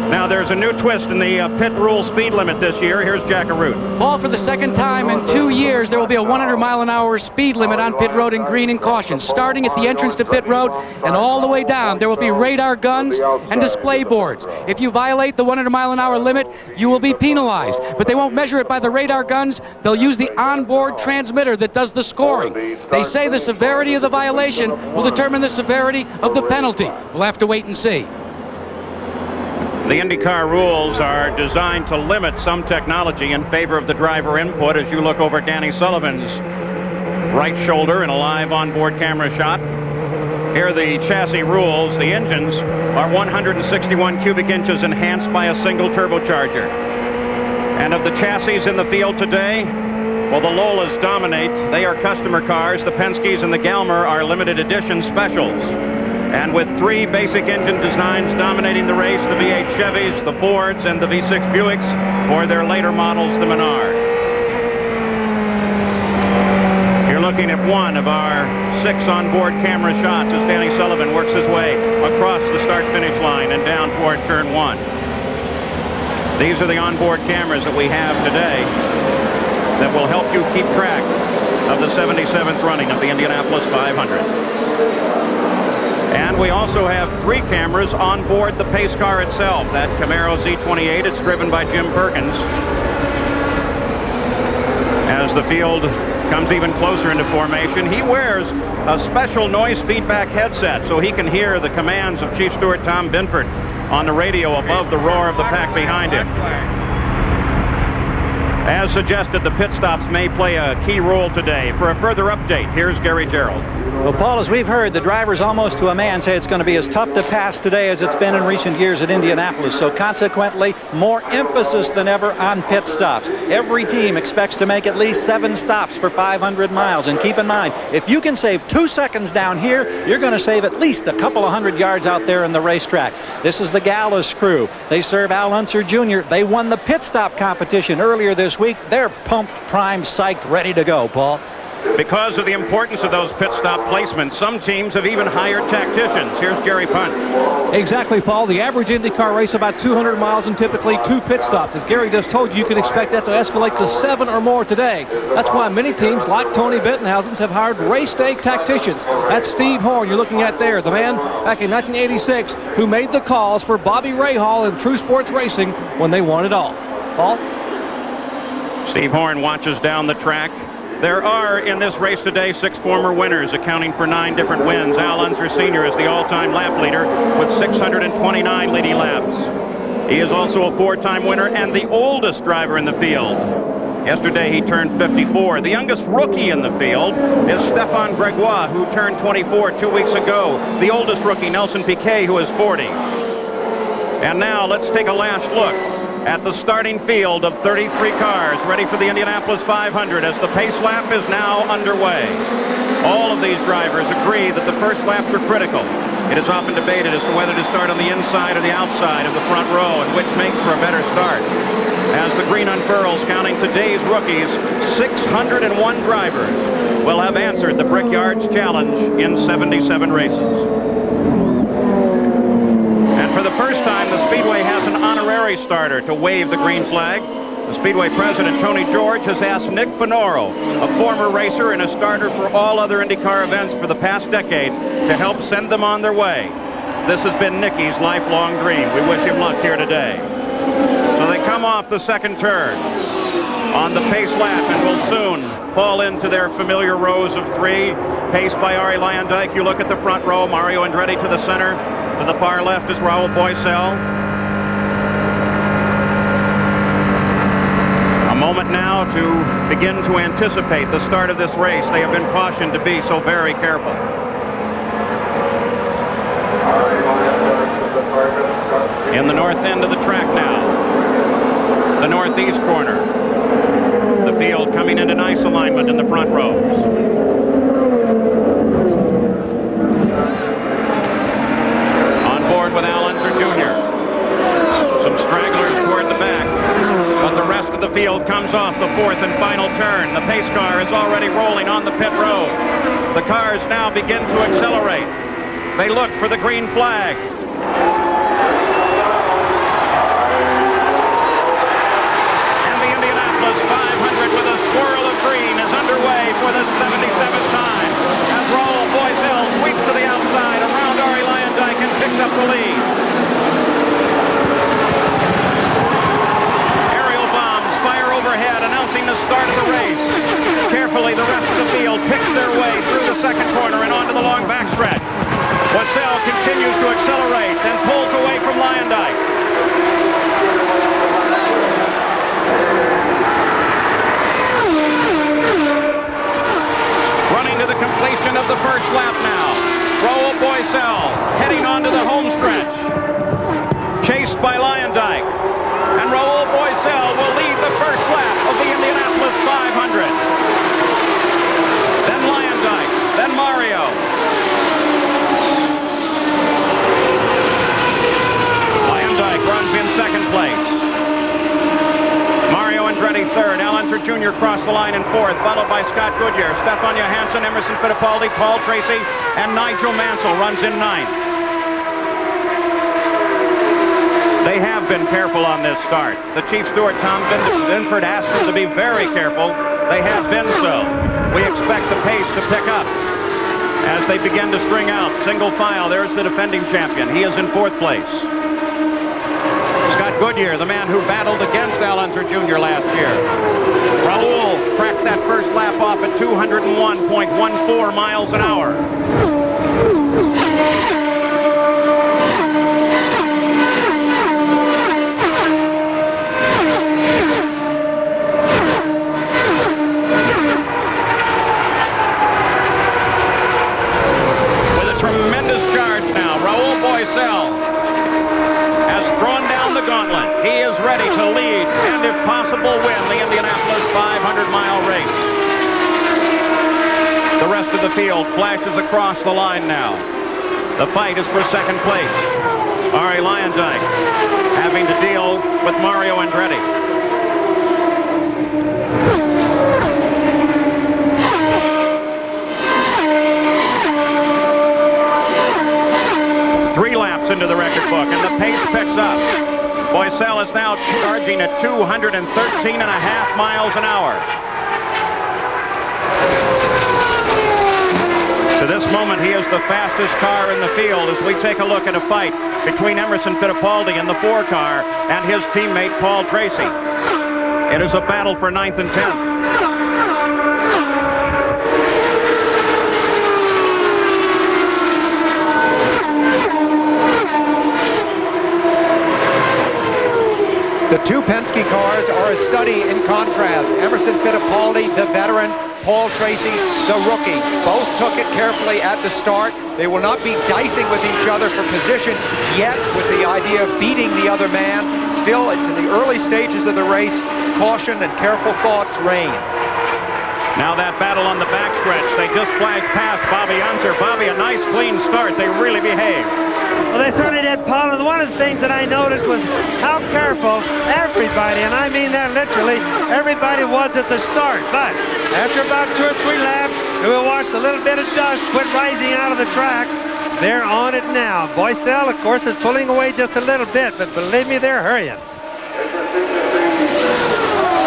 Now, there's a new twist in the pit rule speed limit this year. Here's Jack Arute. Paul, for the second time in 2 years, there will be a 100-mile-an-hour speed limit on pit road in green and caution. Starting at the entrance to pit road and all the way down, there will be radar guns and display boards. If you violate the 100-mile-an-hour limit, you will be penalized. But they won't measure it by the radar guns. They'll use the onboard transmitter that does the scoring. They say the severity of the violation will determine the severity of the penalty. We'll have to wait and see. The IndyCar rules are designed to limit some technology in favor of the driver input. As you look over Danny Sullivan's right shoulder in a live onboard camera shot, here are the chassis rules. The engines are 161 cubic inches enhanced by a single turbocharger. And of the chassis in the field today, well, the Lolas dominate. They are customer cars. The Penske's and the Galmer are limited edition specials. And with 3 basic engine designs dominating the race, the V8 Chevys, the Fords, and the V6 Buicks, or their later models, the Menard. You're looking at one of our 6 onboard camera shots as Danny Sullivan works his way across the start-finish line and down toward turn 1. These are the onboard cameras that we have today that will help you keep track of the 77th running of the Indianapolis 500. And we also have 3 cameras on board the pace car itself. That Camaro Z28, it's driven by Jim Perkins. As the field comes even closer into formation, he wears a special noise feedback headset so he can hear the commands of Chief Steward Tom Binford on the radio above the roar of the pack behind him. As suggested, the pit stops may play a key role today. For a further update, here's Gary Gerald. Well, Paul, as we've heard, the drivers almost to a man say it's going to be as tough to pass today as it's been in recent years at Indianapolis. So consequently, more emphasis than ever on pit stops. Every team expects to make at least 7 stops for 500 miles. And keep in mind, if you can save 2 seconds down here, you're going to save at least a couple of hundred yards out there in the racetrack. This is the Gallus crew. They serve Al Unser Jr. They won the pit stop competition earlier this week. They're pumped, primed, psyched, ready to go, Paul. Because of the importance of those pit stop placements, some teams have even hired tacticians. Here's Jerry Punt. Exactly, Paul. The average IndyCar race about 200 miles and typically 2 pit stops. As Gary just told you, you can expect that to escalate to 7 or more today. That's why many teams like Tony Bettenhausen's have hired race day tacticians. That's Steve Horn you're looking at there, the man back in 1986 who made the calls for Bobby Rahal and True Sports Racing when they won it all. Paul? Steve Horn watches down the track. There are, in this race today, 6 former winners, accounting for 9 different wins. Al Unser Sr. is the all-time lap leader with 629 leading laps. He is also a 4-time winner and the oldest driver in the field. Yesterday, he turned 54. The youngest rookie in the field is Stefan Gregoire, who turned 24 2 weeks ago. The oldest rookie, Nelson Piquet, who is 40. And now, let's take a last look at the starting field of 33 cars ready for the Indianapolis 500 as the pace lap is now underway. All of these drivers agree that the first laps are critical. It is often debated as to whether to start on the inside or the outside of the front row and which makes for a better start. As the green unfurls, counting today's rookies, 601 drivers will have answered the Brickyard's challenge in 77 races. And for the first time, the Speedway has an honorary starter to wave the green flag. The Speedway president, Tony George, has asked Nick Finoro, a former racer and a starter for all other IndyCar events for the past decade, to help send them on their way. This has been Nicky's lifelong dream. We wish him luck here today. So they come off the second turn on the pace lap and will soon fall into their familiar rows of three, paced by Arie Luyendyk. You look at the front row, Mario Andretti to the center. To the far left is Raul Boesel. A moment now to begin to anticipate the start of this race. They have been cautioned to be so very careful. In the north end of the track now, the northeast corner. The field coming into nice alignment in the front rows. On board with Al Unser Jr. Some stragglers toward the back, but the rest of the field comes off the fourth and final turn. The pace car is already rolling on the pit road. The cars now begin to accelerate. They look for the green flag. With a swirl of green is underway for the 77th time as Raul Boesel sweeps to the outside around Arie Luyendyk and picks up the lead. Aerial bombs fire overhead announcing the start of the race. Carefully the rest of the field picks their way through the second corner and onto the long backstretch. Boesel continues to accelerate and pulls away from Luyendyk. To the completion of the first lap now. Raul Boesel heading onto the home stretch. Chased by Luyendyk. And Raul Boesel will lead the first lap of the Indianapolis 500. Then Luyendyk. Then Mario. Luyendyk runs in second place. Mario Andretti third. Al Unser Jr. crossed the line in fourth, followed by Scott Goodyear, Stefan Johansson, Emerson Fittipaldi, Paul Tracy, and Nigel Mansell runs in ninth. They have been careful on this start. The chief steward, Tom Binford, asked them to be very careful. They have been so. We expect the pace to pick up as they begin to string out. Single file, there's the defending champion. He is in fourth place. Scott Goodyear, the man who battled against Al Unser Jr. last year. Raul cracked that first lap off at 201.14 miles an hour. With a tremendous charge now, Raul Boesel has thrown down the gauntlet. He is ready to lead and, if possible, win the Indianapolis 500-mile race. The rest of the field flashes across the line now. The fight is for second place. Arie Luyendyk having to deal with Mario Andretti. Three laps into the record book, and the pace picks up. Boesel is now charging at 213.5 miles an hour. To this moment, he is the fastest car in the field as we take a look at a fight between Emerson Fittipaldi in the 4 car and his teammate Paul Tracy. It is a battle for 9th and 10th. The two Penske cars are a study in contrast. Emerson Fittipaldi, the veteran, Paul Tracy, the rookie. Both took it carefully at the start. They will not be dicing with each other for position yet with the idea of beating the other man. Still, it's in the early stages of the race. Caution and careful thoughts reign. Now that battle on the backstretch. They just flashed past Bobby Unser. Bobby, a nice clean start. start. They really behaved. Well, they certainly did, Paul, and one of the things that I noticed was how careful everybody, and I mean that literally, everybody was at the start. But after about 2 or 3 laps, we watched a little bit of dust quit rising out of the track. They're on it now. Boycell, of course, is pulling away just a little bit, but believe me, they're hurrying.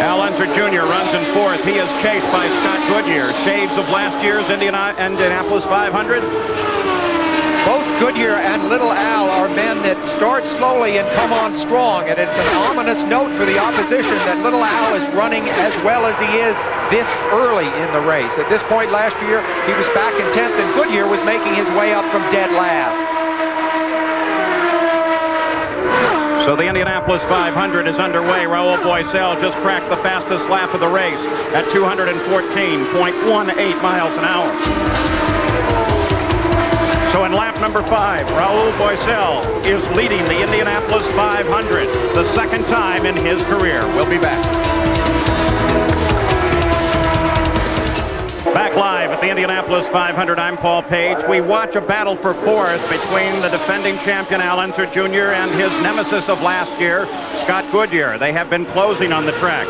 Al Unser Jr. runs in 4th. He is chased by Scott Goodyear. Shades of last year's Indianapolis 500. Both Goodyear and Little Al are men that start slowly and come on strong, and it's an ominous note for the opposition that Little Al is running as well as he is this early in the race. At this point last year, he was back in 10th, and Goodyear was making his way up from dead last. So the Indianapolis 500 is underway. Raul Boycell just cracked the fastest lap of the race at 214.18 miles an hour. So in lap number 5, Raul Boycell is leading the Indianapolis 500, the second time in his career. We'll be back. Back live at the Indianapolis 500, I'm Paul Page. We watch a battle for 4th between the defending champion Al Unser Jr. and his nemesis of last year, Scott Goodyear. They have been closing on the track.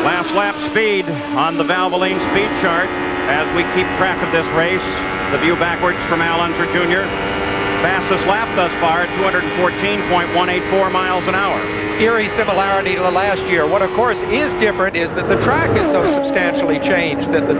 Last lap speed on the Valvoline speed chart as we keep track of this race. The view backwards from Al Unser Jr. Fastest lap thus far at 214.184 miles an hour. Eerie similarity to the last year. What, of course, is different is that the track is so substantially changed that the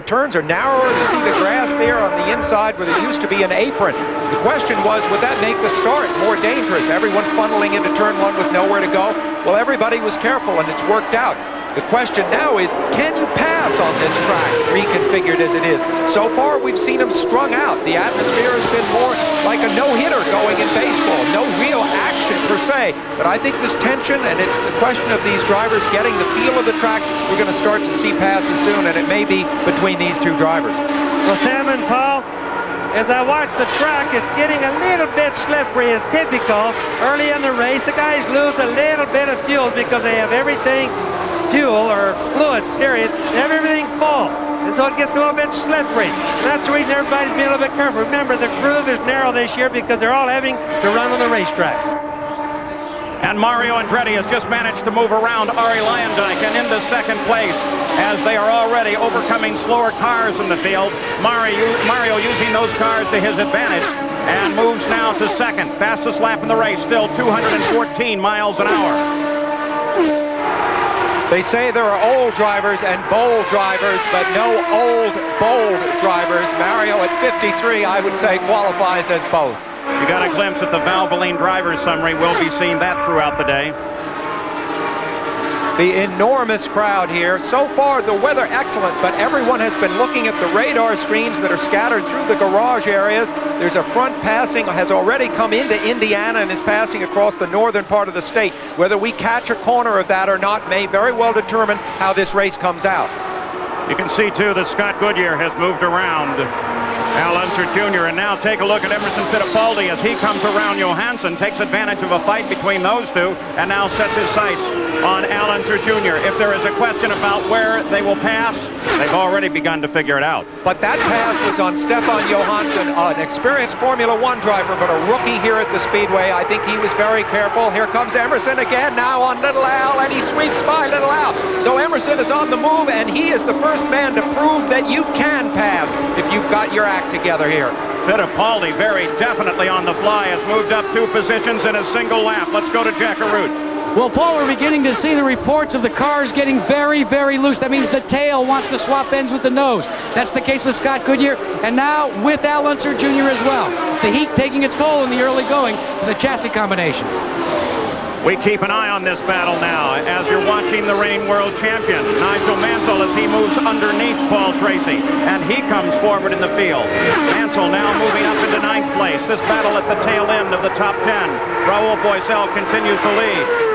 turns are narrower. You see the grass there on the inside where there used to be an apron. The question was, would that make the start more dangerous? Everyone funneling into turn 1 with nowhere to go. Well, everybody was careful, and it's worked out. The question now is, can you pass on this track, reconfigured as it is? So far, we've seen them strung out. The atmosphere has been more like a no-hitter going in baseball. No real action per se. But I think this tension, and it's a question of these drivers getting the feel of the track, we're going to start to see passes soon, and it may be between these two drivers. Well, Sam and Paul, as I watch the track, it's getting a little bit slippery as typical. Early in the race, the guys lose a little bit of fuel because they have everything fuel or fluid, period, they have everything full. And so it gets a little bit slippery. And that's the reason everybody's being a little bit careful. Remember, the groove is narrow this year because they're all having to run on the racetrack. And Mario Andretti has just managed to move around Arie Luyendyk and into second place as they are already overcoming slower cars in the field. Mario using those cars to his advantage and moves now to second. Fastest lap in the race, still 214 miles an hour. They say there are old drivers and bold drivers, but no old, bold drivers. Mario at 53, I would say, qualifies as both. You got a glimpse at the Valvoline driver's summary. We'll be seeing that throughout the day. The enormous crowd here. So far, the weather excellent, but everyone has been looking at the radar screens that are scattered through the garage areas. There's a front passing, has already come into Indiana and is passing across the northern part of the state. Whether we catch a corner of that or not may very well determine how this race comes out. You can see, too, that Scott Goodyear has moved around Al Unser Jr. And now take a look at Emerson Fittipaldi as he comes around Johansson, takes advantage of a fight between those two, and now sets his sights on Al Unser Jr. If there is a question about where they will pass, they've already begun to figure it out. But that pass was on Stefan Johansson, an experienced Formula One driver, but a rookie here at the Speedway. I think he was very careful. Here comes Emerson again now on Little Al, and he sweeps by Little Al. So Emerson is on the move, and he is the first man to prove that you can pass if you've got your act together here. Fittipaldi, very definitely on the fly, has moved up 2 positions in a single lap. Let's go to Jack Arute. Well, Paul, we're beginning to see the reports of the cars getting very, very loose. That means the tail wants to swap ends with the nose. That's the case with Scott Goodyear, and now with Al Unser Jr. as well. The heat taking its toll in the early going to the chassis combinations. We keep an eye on this battle now as you're watching the reigning world champion, Nigel Mansell, as he moves underneath Paul Tracy, and he comes forward in the field. Mansell now moving up into 9th place. This battle at the tail end of the top 10. Raul Boycell continues to lead.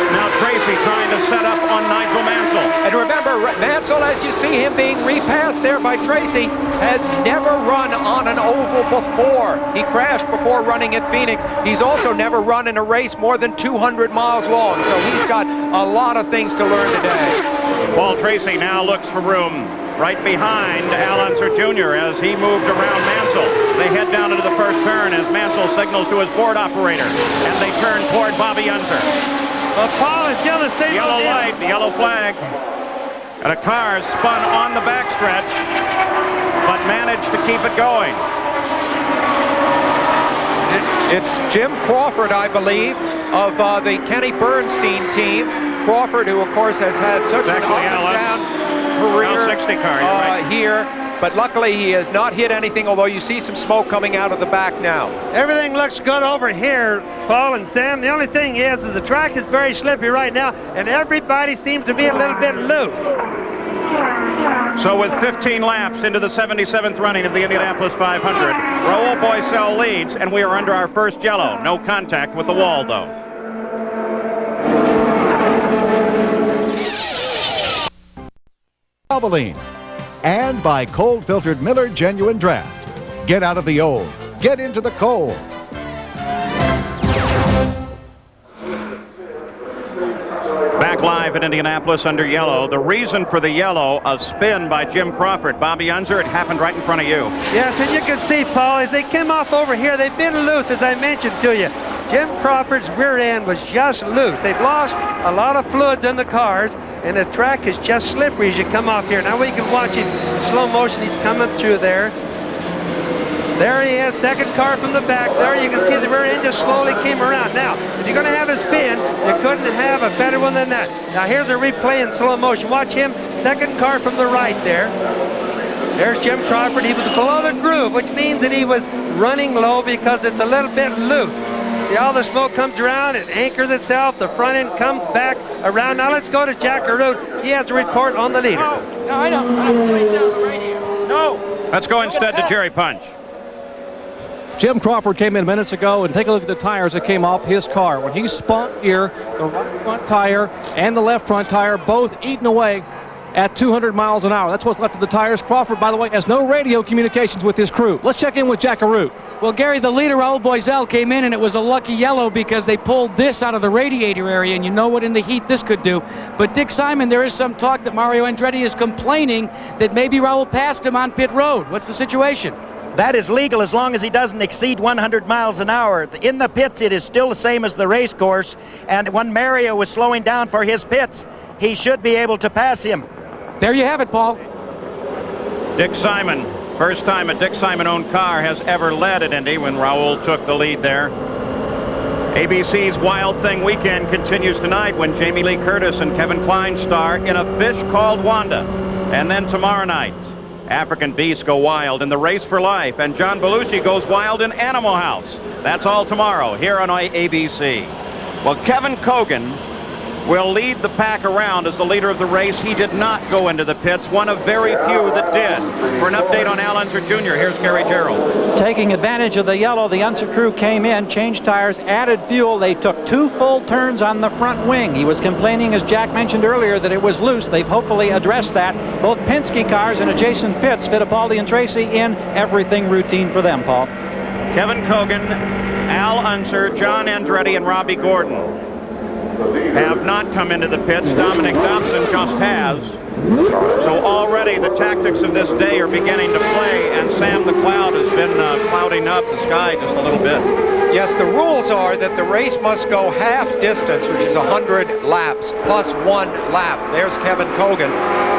Now Tracy trying to set up on Nigel Mansell. And remember, Mansell, as you see him being repassed there by Tracy, has never run on an oval before. He crashed before running at Phoenix. He's also never run in a race more than 200 miles long, so he's got a lot of things to learn today. Paul Tracy now looks for room right behind Al Unser Jr. as he moved around Mansell. They head down into the first turn as Mansell signals to his board operator, and they turn toward Bobby Unser. Well, Paul is still the same. Yellow light, the yellow flag. And a car spun on the backstretch, but managed to keep it going. It's Jim Crawford, I believe, of the Kenny Bernstein team. Crawford, who of course has had such an up-and-down career 60 car, right. here, but luckily he has not hit anything, although you see some smoke coming out of the back now. Everything looks good over here, Paul and Sam. The only thing is the track is very slippy right now, and everybody seems to be a little bit loose. So with 15 laps into the 77th running of the Indianapolis 500, Raul Boesel leads, and we are under our first yellow. No contact with the wall, though. Valvoline, and by cold filtered Miller Genuine Draft. Get out of the old, get into the cold. Back live at Indianapolis under yellow. The reason for the yellow, a spin by Jim Crawford. Bobby Unser, it happened right in front of you. Yes, and you can see, Paul, as they came off over here, they've been loose, as I mentioned to you. Jim Crawford's rear end was just loose. They've lost a lot of fluids in the cars, and the track is just slippery as you come off here. Now we can watch him in slow motion. He's coming through there. There he is, second car from the back. There you can see the rear end just slowly came around. Now, if you're going to have a spin, you couldn't have a better one than that. Now here's a replay in slow motion. Watch him, second car from the right there. There's Jim Crawford. He was below the groove, which means that he was running low because it's a little bit loose. See, all the smoke comes around, it anchors itself, the front end comes back around. Now let's go to Jack Arute. He has a report on the leader. No, I don't. Right down the radio. No. Let's go instead to Jerry Punch. Jim Crawford came in minutes ago, and take a look at the tires that came off his car. When he spun here, the right front tire and the left front tire both eaten away at 200 miles an hour. That's what's left of the tires. Crawford, by the way, has no radio communications with his crew. Let's check in with Jack Arute. Well, Gary, the leader, Raul Boesel, came in, and it was a lucky yellow because they pulled this out of the radiator area, and you know what in the heat this could do. But Dick Simon, there is some talk that Mario Andretti is complaining that maybe Raul passed him on pit road. What's the situation? That is legal as long as he doesn't exceed 100 miles an hour. In the pits, it is still the same as the race course, and when Mario was slowing down for his pits, he should be able to pass him. There you have it, Paul. Dick Simon, first time a Dick Simon-owned car has ever led at Indy when Raul took the lead there. ABC's Wild Thing Weekend continues tonight when Jamie Lee Curtis and Kevin Kline star in A Fish Called Wanda. And then tomorrow night, African Beasts go wild in The Race for Life, and John Belushi goes wild in Animal House. That's all tomorrow here on ABC. Well, Kevin Cogan will lead the pack around as the leader of the race. He did not go into the pits, one of very few that did. For an update on Al Unser Jr., here's Gary Gerald. Taking advantage of the yellow, the Unser crew came in, changed tires, added fuel. They took 2 full turns on the front wing. He was complaining, as Jack mentioned earlier, that it was loose. They've hopefully addressed that. Both Penske cars in adjacent pits, Fittipaldi and Tracy in, everything routine for them, Paul. Kevin Cogan, Al Unser, John Andretti, and Robbie Gordon have not come into the pits. Dominic Dobson just has. So already the tactics of this day are beginning to play, and Sam the Cloud has been clouding up the sky just a little bit. Yes, the rules are that the race must go half distance, which is 100 laps, plus 1 lap. There's Kevin Cogan.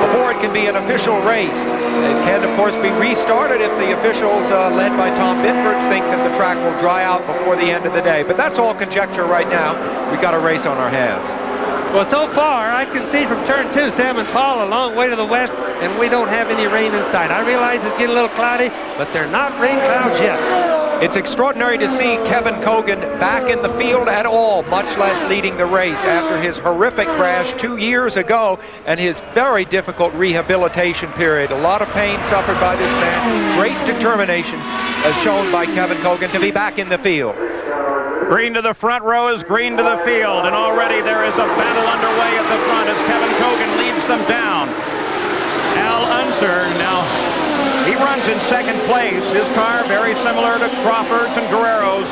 Before it can be an official race. It can, of course, be restarted if the officials, led by Tom Binford, think that the track will dry out before the end of the day. But that's all conjecture right now. We've got a race on our hands. Well, so far, I can see from turn 2, Sam and Paul, a long way to the west, and we don't have any rain in sight. I realize it's getting a little cloudy, but they're not rain clouds yet. It's extraordinary to see Kevin Cogan back in the field at all, much less leading the race after his horrific crash 2 years ago and his very difficult rehabilitation period. A lot of pain suffered by this man. Great determination as shown by Kevin Cogan to be back in the field. Green to the front row is green to the field, and already there is a battle underway at the front as Kevin Cogan leads them down. Al Unser now, he runs in second place. His car very similar to Crawford's and Guerrero's.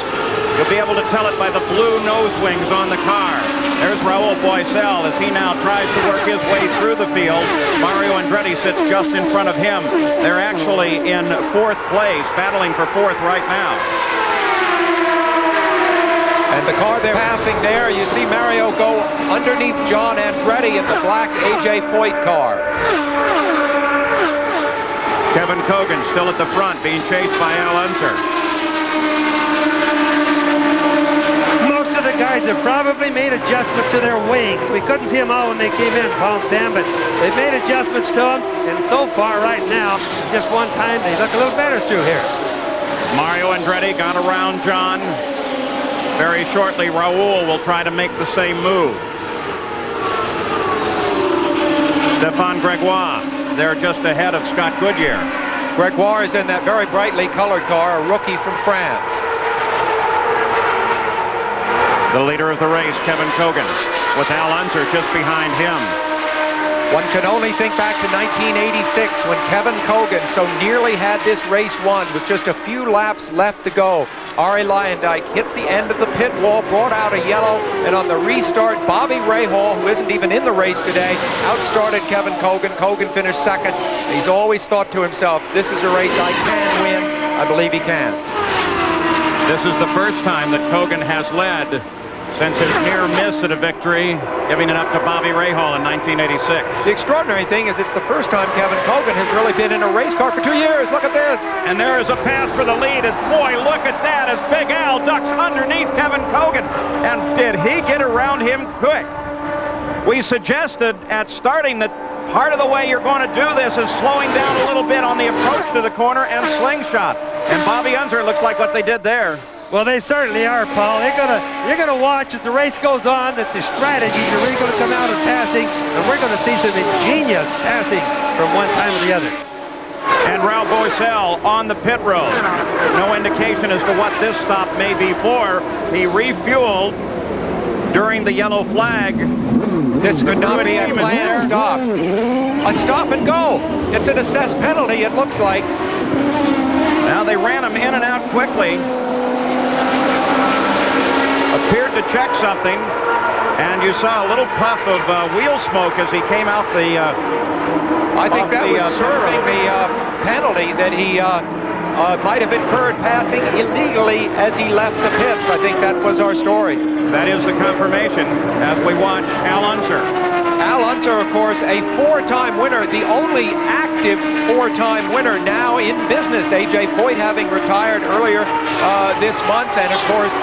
You'll be able to tell it by the blue nose wings on the car. There's Raul Boisel as he now tries to work his way through the field. Mario Andretti sits just in front of him. They're actually in 4th place, battling for 4th right now. And the car they're passing there, you see Mario go underneath John Andretti in the black A.J. Foyt car. Kevin Kogan still at the front, being chased by Al Unser. Most of the guys have probably made adjustments to their wings. We couldn't see them all when they came in, Paul and Sam, but they've made adjustments to them, and so far right now, just one time, they look a little better through here. Mario Andretti got around John. Very shortly, Raul will try to make the same move. Stefan Gregoire, they're just ahead of Scott Goodyear. Gregoire is in that very brightly colored car, a rookie from France. The leader of the race, Kevin Kogan, with Al Unser just behind him. One can only think back to 1986 when Kevin Kogan so nearly had this race won with just a few laps left to go. Arie Luyendyk hit the end of the pit wall, brought out a yellow, and on the restart, Bobby Rahal, who isn't even in the race today, outstarted Kevin Kogan. Kogan finished second. He's always thought to himself, this is a race I can win. I believe he can. This is the first time that Kogan has led since his near miss at a victory, giving it up to Bobby Rahal in 1986. The extraordinary thing is it's the first time Kevin Kogan has really been in a race car for 2 years. Look at this. And there is a pass for the lead. And boy, look at that as Big Al ducks underneath Kevin Kogan. And did he get around him quick? We suggested at starting that part of the way you're going to do this is slowing down a little bit on the approach to the corner and slingshot. And Bobby Unser looked like what they did there. Well, they certainly are, Paul. You're gonna watch as the race goes on that the strategies are really going to come out in passing, and we're going to see some ingenious passing from one time to the other. And Raul Boisel on the pit road. No indication as to what this stop may be for. He refueled during the yellow flag. This could not be a planned stop. A stop and go. It's an assessed penalty, it looks like. Now they ran him in and out quickly. Appeared to check something, and you saw a little puff of wheel smoke as he came out the I think that was serving the penalty that he might have incurred passing illegally as he left the pits. I think that was our story. That is the confirmation as we watch Al Unser. Al Unser, of course, a 4-time winner, the only active 4-time winner now in business. A.J. Foyt having retired earlier this month, and of course,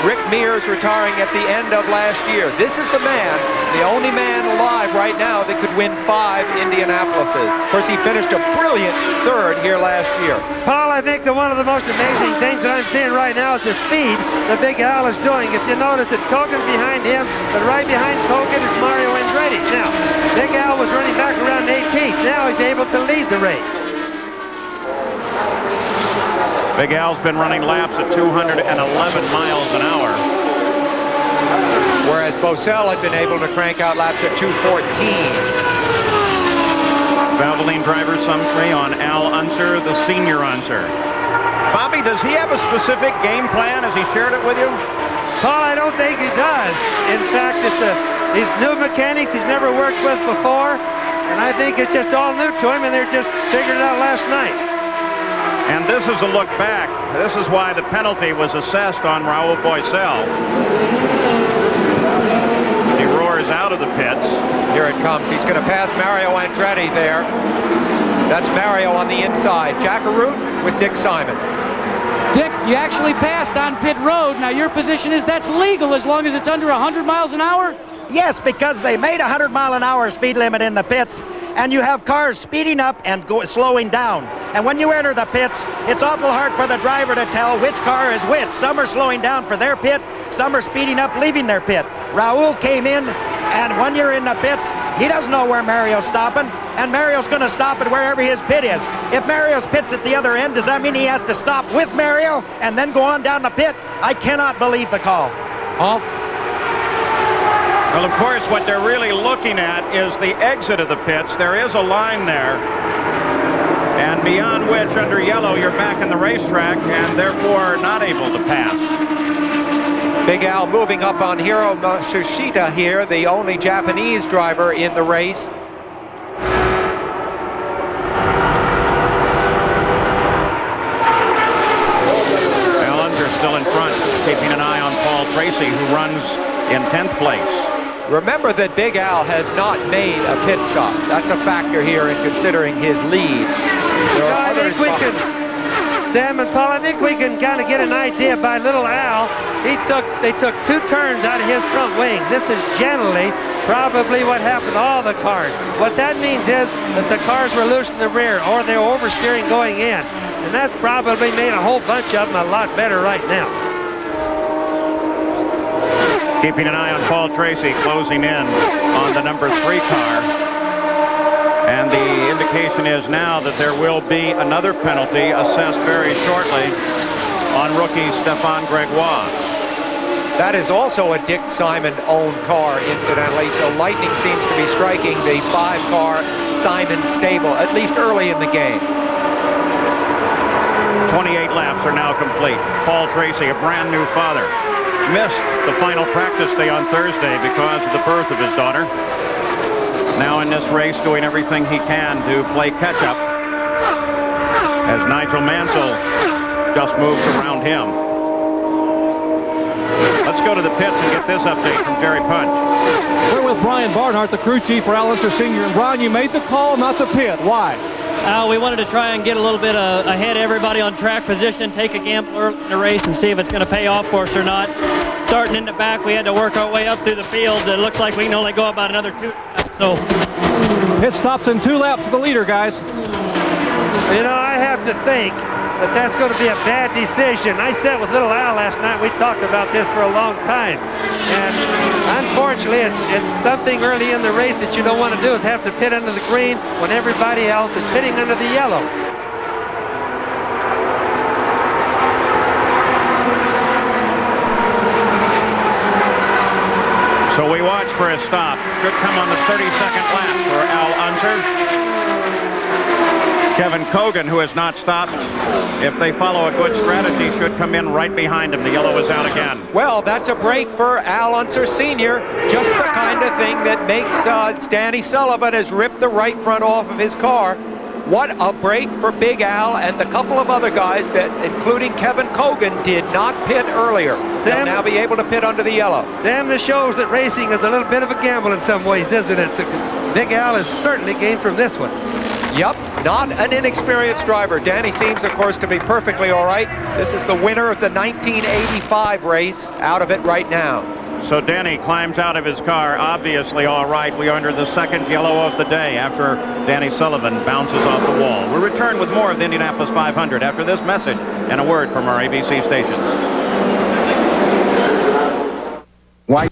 Rick Mears retiring at the end of last year. This is the man, the only man alive right now that could win 5 Indianapolises. Of course, he finished a brilliant 3rd here last year. Paul, I think that one of the most amazing things that I'm seeing right now is the speed that Big Al is doing. If you notice that Kogan's behind him, but right behind Kogan is Mario Andretti. Now, Big Al was running back around 18th. Now he's able to lead the race. Big Al's been running laps at 211 miles an hour. Whereas Boisel had been able to crank out laps at 214. Valvoline driver summary on Al Unser, the senior Unser. Bobby, does he have a specific game plan? Has he shared it with you? Paul, I don't think he does. In fact, these new mechanics he's never worked with before, and I think it's just all new to him, and they're just figuring it out last night. And this is a look back. This is why the penalty was assessed on Raul Boisel. He roars out of the pits. Here it comes. He's going to pass Mario Andretti there. That's Mario on the inside. Jack Arute with Dick Simon. Dick, you actually passed on pit road. Now your position is that's legal as long as it's under 100 miles an hour? Yes, because they made a 100-mile-an-hour speed limit in the pits, and you have cars speeding up and slowing down. And when you enter the pits, it's awful hard for the driver to tell which car is which. Some are slowing down for their pit, some are speeding up, leaving their pit. Raul came in, and when you're in the pits, he doesn't know where Mario's stopping, and Mario's going to stop at wherever his pit is. If Mario's pit's at the other end, does that mean he has to stop with Mario and then go on down the pit? I cannot believe the call. Paul? Well, of course, what they're really looking at is the exit of the pits. There is a line there, and beyond which, under yellow, you're back in the racetrack and therefore not able to pass. Big Al moving up on Hiro Matsushita here, the only Japanese driver in the race. Al Unser still in front, keeping an eye on Paul Tracy, who runs in 10th place. Remember that Big Al has not made a pit stop. That's a factor here in considering his lead. I think we can, Sam and Paul, I think we can kind of get an idea by little Al. They took 2 turns out of his front wing. This is generally probably what happened to all the cars. What that means is that the cars were loose in the rear, or they were oversteering going in. And that's probably made a whole bunch of them a lot better right now. Keeping an eye on Paul Tracy, closing in on the number 3 car. And the indication is now that there will be another penalty assessed very shortly on rookie Stefan Gregoire. That is also a Dick Simon-owned car, incidentally, so lightning seems to be striking the 5-car Simon stable, at least early in the game. 28 laps are now complete. Paul Tracy, a brand new father, missed the final practice day on Thursday because of the birth of his daughter. Now in this race, doing everything he can to play catch-up as Nigel Mansell just moves around him. Let's go to the pits and get this update from Jerry Punch. We're with Brian Barnhart, the crew chief for Al Unser Sr. And Brian, you made the call not to pit. Why? We wanted to try and get a little bit ahead of everybody on track position, take a gamble early in the race and see if it's going to pay off for us or not. Starting in the back, we had to work our way up through the field. It looks like we can only go about another 2 laps. So pit stops in 2 laps for the leader, guys. You know, I have to think that that's going to be a bad decision. I sat with little Al last night. We talked about this for a long time. And unfortunately, it's something early in the race that you don't want to do, is have to pit under the green when everybody else is pitting under the yellow. So we watch for a stop. Should come on the 32nd lap for Al Unser. Kevin Kogan, who has not stopped, if they follow a good strategy, should come in right behind him. The yellow is out again. Well, that's a break for Al Unser Sr. Just the kind of thing that makes Danny Sullivan has ripped the right front off of his car. What a break for Big Al and the couple of other guys that, including Kevin Kogan, did not pit earlier. They'll now be able to pit under the yellow. Sam, this shows that racing is a little bit of a gamble in some ways, isn't it? So Big Al has certainly gained from this one. Yep, not an inexperienced driver. Danny seems, of course, to be perfectly all right. This is the winner of the 1985 race, out of it right now. So Danny climbs out of his car, obviously all right. We are under the 2nd yellow of the day after Danny Sullivan bounces off the wall. We'll return with more of the Indianapolis 500 after this message and a word from our ABC stations. Why?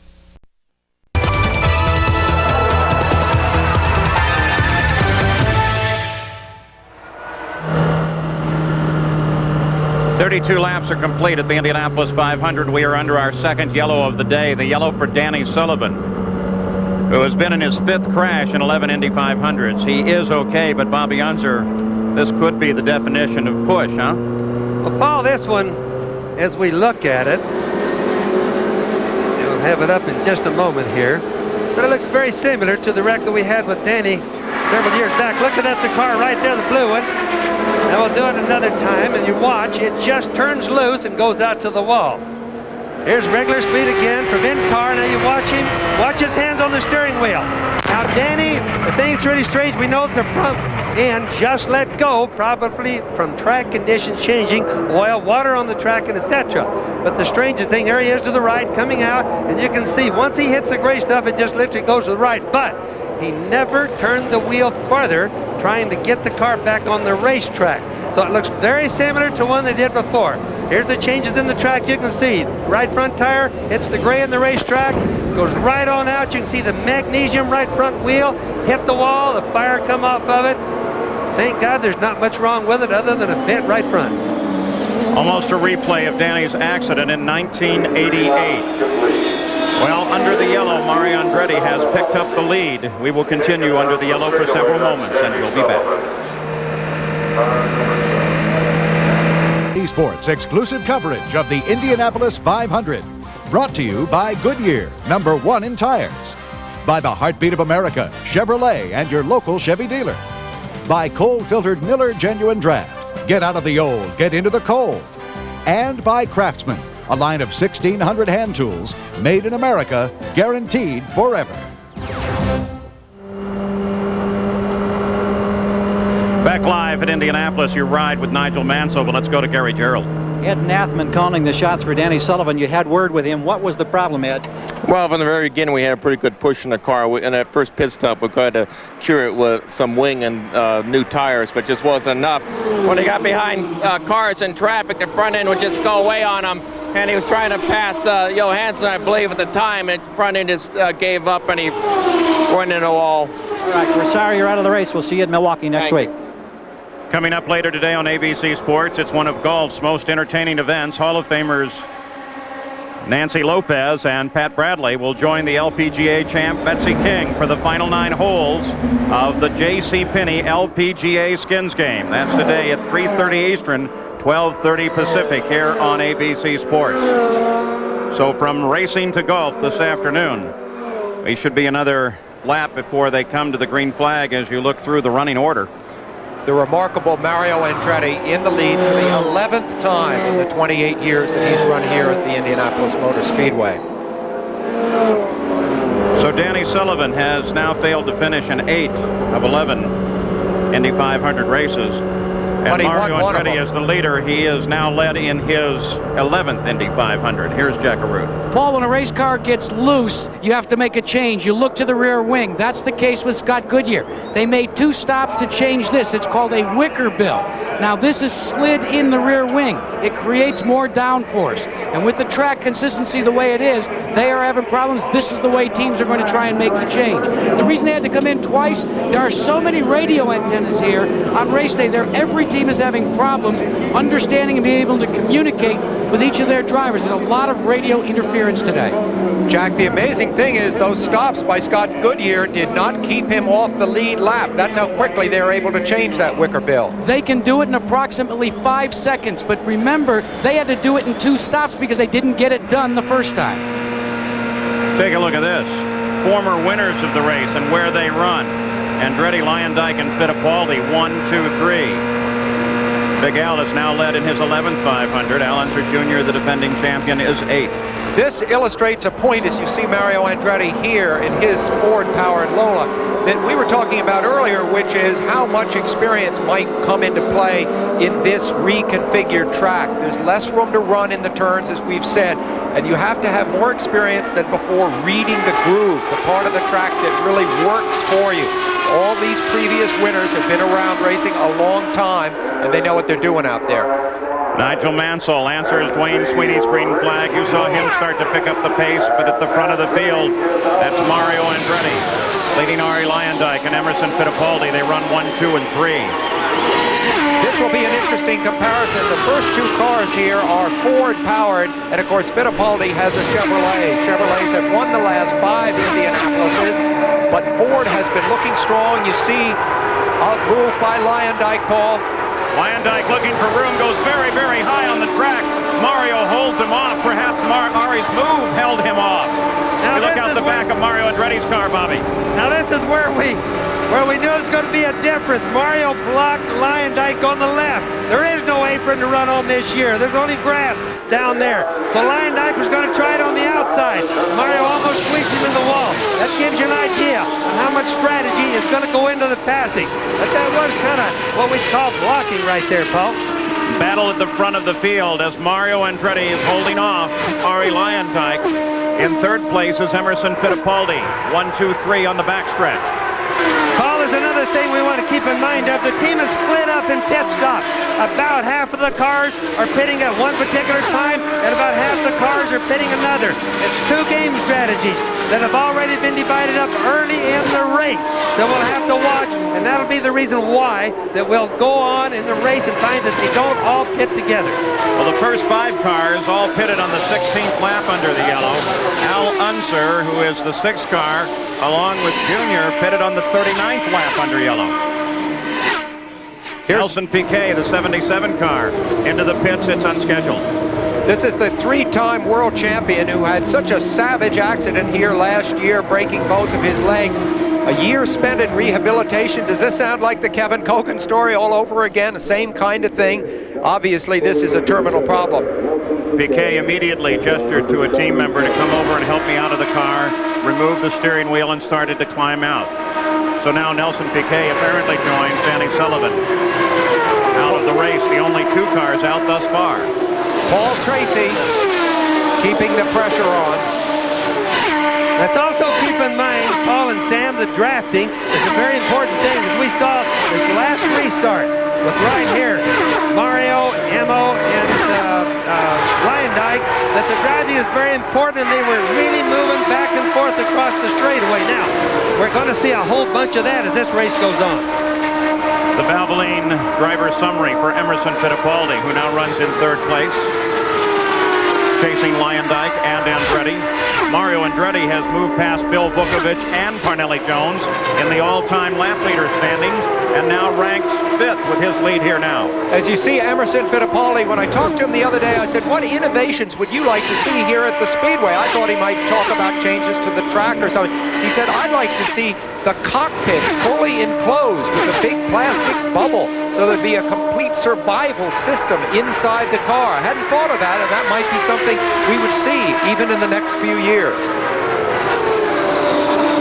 Two laps are complete at the Indianapolis 500. We are under our 2nd yellow of the day, the yellow for Danny Sullivan, who has been in his 5th crash in 11 Indy 500s. He is okay, but Bobby Unser, this could be the definition of push, huh? Well, Paul, this one, as we look at it, we'll have it up in just a moment here, but it looks very similar to the wreck that we had with Danny several years back. Look at that, the car right there, the blue one. Now we'll do it another time, and you watch, it just turns loose and goes out to the wall. Here's regular speed again from in-car. Now you watch him, watch his hands on the steering wheel. Now Danny, the thing's really strange. We know that the front end just let go, probably from track conditions changing, oil, water on the track, and etc. But the strangest thing, there he is to the right, coming out, and you can see once he hits the gray stuff, it just literally goes to the right. But he never turned the wheel further, trying to get the car back on the racetrack. So it looks very similar to one they did before. Here's the changes in the track. You can see right front tire hits the gray in the racetrack, goes right on out. You can see the magnesium right front wheel hit the wall, the fire come off of it. Thank God there's not much wrong with it other than a bent right front. Almost a replay of Danny's accident in 1988. Well, under the yellow, Mari Andretti has picked up the lead. We will continue under the yellow for several moments, and we'll be back. Esports exclusive coverage of the Indianapolis 500. Brought to you by Goodyear, #1 in tires. By the Heartbeat of America, Chevrolet, and your local Chevy dealer. By cold-filtered Miller Genuine Draft. Get out of the old, get into the cold. And by Craftsman, a line of 1,600 hand tools made in America, guaranteed forever. Back live at Indianapolis, your ride with Nigel Mansell, but let's go to Gary Gerald. Ed Nathman calling the shots for Danny Sullivan. You had word with him. What was the problem, Ed? Well, from the very beginning, we had a pretty good push in the car. In that first pit stop, we tried to cure it with some wing and new tires, but just wasn't enough. When he got behind cars and traffic, the front end would just go away on him, and he was trying to pass Johansson, I believe, at the time, and front end just gave up, and he went into the wall. All right, we're sorry you're out of the race. We'll see you at Milwaukee next week. Coming up later today on ABC Sports, it's one of golf's most entertaining events. Hall of Famers Nancy Lopez and Pat Bradley will join the LPGA champ Betsy King for the final 9 holes of the J.C. Penney LPGA Skins game. That's today at 3:30 Eastern, 12:30 Pacific here on ABC Sports. So from racing to golf this afternoon, we should be another lap before they come to the green flag as you look through the running order. The remarkable Mario Andretti in the lead for the 11th time in the 28 years that he's run here at the Indianapolis Motor Speedway. So Danny Sullivan has now failed to finish in 8 of 11 Indy 500 races. And But he Mario won one of Andretti them. is the leader. He is now led in his 11th Indy 500. Here's Jack Arute. Paul, when a race car gets loose, you have to make a change. You look to the rear wing. That's the case with Scott Goodyear. They made 2 stops to change this. It's called a wicker bill. Now, this is slid in the rear wing. It creates more downforce. And with the track consistency the way it is, they are having problems. This is the way teams are going to try and make the change. The reason they had to come in twice, there are so many radio antennas here on race day. Every team is having problems understanding and being able to communicate with each of their drivers. There's a lot of radio interference today. Jack, the amazing thing is those stops by Scott Goodyear did not keep him off the lead lap. That's how quickly they were able to change that wicker bill. They can do it in approximately 5 seconds, but remember, they had to do it in 2 stops because they didn't get it done the first time. Take a look at this. Former winners of the race and where they run. Andretti, Lyondike, and Fittipaldi, 1, 2, 3. Big Al is now led in his 11th 500. Al Unser Jr., the defending champion, is 8th. This illustrates a point as you see Mario Andretti here in his Ford-powered Lola that we were talking about earlier, which is how much experience might come into play in this reconfigured track. There's less room to run in the turns, as we've said, and you have to have more experience than before reading the groove, the part of the track that really works for you. All these previous winners have been around racing a long time, and they know what they're doing out there. Nigel Mansell answers Dwayne Sweeney's green flag. You saw him start to pick up the pace, but at the front of the field, that's Mario Andretti. Leading Ari Lyondike and Emerson Fittipaldi. They run 1, 2, and 3. This will be an interesting comparison. The first 2 cars here are Ford-powered, and of course Fittipaldi has a Chevrolet. Chevrolets have won the last 5 Indianapolises, but Ford has been looking strong. You see a move by Lyondike, Paul. Lyondike looking for room, goes very, very high on the track. Mario holds him off. Perhaps Ari's move held him off. Now you look out the back of Mario Andretti's car, Bobby. Now this is where we knew it's going to be a difference. Mario blocked Lyondike on the left. There is no apron to run on this year. There's only grass down there. So Lyondike was going to try it on the outside. Mario almost squeezed him in the wall. That gives you an idea of how much strategy is going to go into the passing. But that was kind of what we call blocking right there, Paul. Battle at the front of the field as Mario Andretti is holding off Ari Lyondike. In 3rd place is Emerson Fittipaldi. 1, 2, 3 on the backstretch. Paul, is another thing we want to keep in mind of. The team is split up in pit stop. About half of the cars are pitting at one particular time, and about half the cars are pitting another. It's 2 game strategies that have already been divided up early in the race that we'll have to watch, and that'll be the reason why that we'll go on in the race and find that they don't all pit together. Well, the first 5 cars all pitted on the 16th lap under the yellow. Al Unser, who is the 6th car, along with Junior, pitted on the 39th lap under yellow. Nelson Piquet, the 77 car, into the pits. It's unscheduled. This is the three-time world champion who had such a savage accident here last year, breaking both of his legs. A year spent in rehabilitation. Does this sound like the Kevin Kogan story all over again? The same kind of thing? Obviously, this is a terminal problem. Piquet immediately gestured to a team member to come over and help me out of the car, removed the steering wheel, and started to climb out. So now Nelson Piquet apparently joins Danny Sullivan out of the race, the only two cars out thus far. Paul Tracy keeping the pressure on. Let's also keep in mind, Paul and Sam, the drafting is a very important thing, as we saw this last restart with right here, Mario, Emo, and Lyondike, that the driving is very important, and they were really moving back and forth across the straightaway. Now, we're going to see a whole bunch of that as this race goes on. The Valvoline driver summary for Emerson Fittipaldi, who now runs in third place, chasing Lyondike and Andretti. Mario Andretti has moved past Bill Vukovich and Parnelli Jones in the all-time lap leader standings, and now ranks fifth with his lead here now. As you see, Emerson Fittipaldi, when I talked to him the other day, I said, what innovations would you like to see here at the Speedway? I thought he might talk about changes to the track or something. He said, I'd like to see the cockpit fully enclosed with a big plastic bubble, so there'd be a complete survival system inside the car. I hadn't thought of that, and that might be something we would see even in the next few years.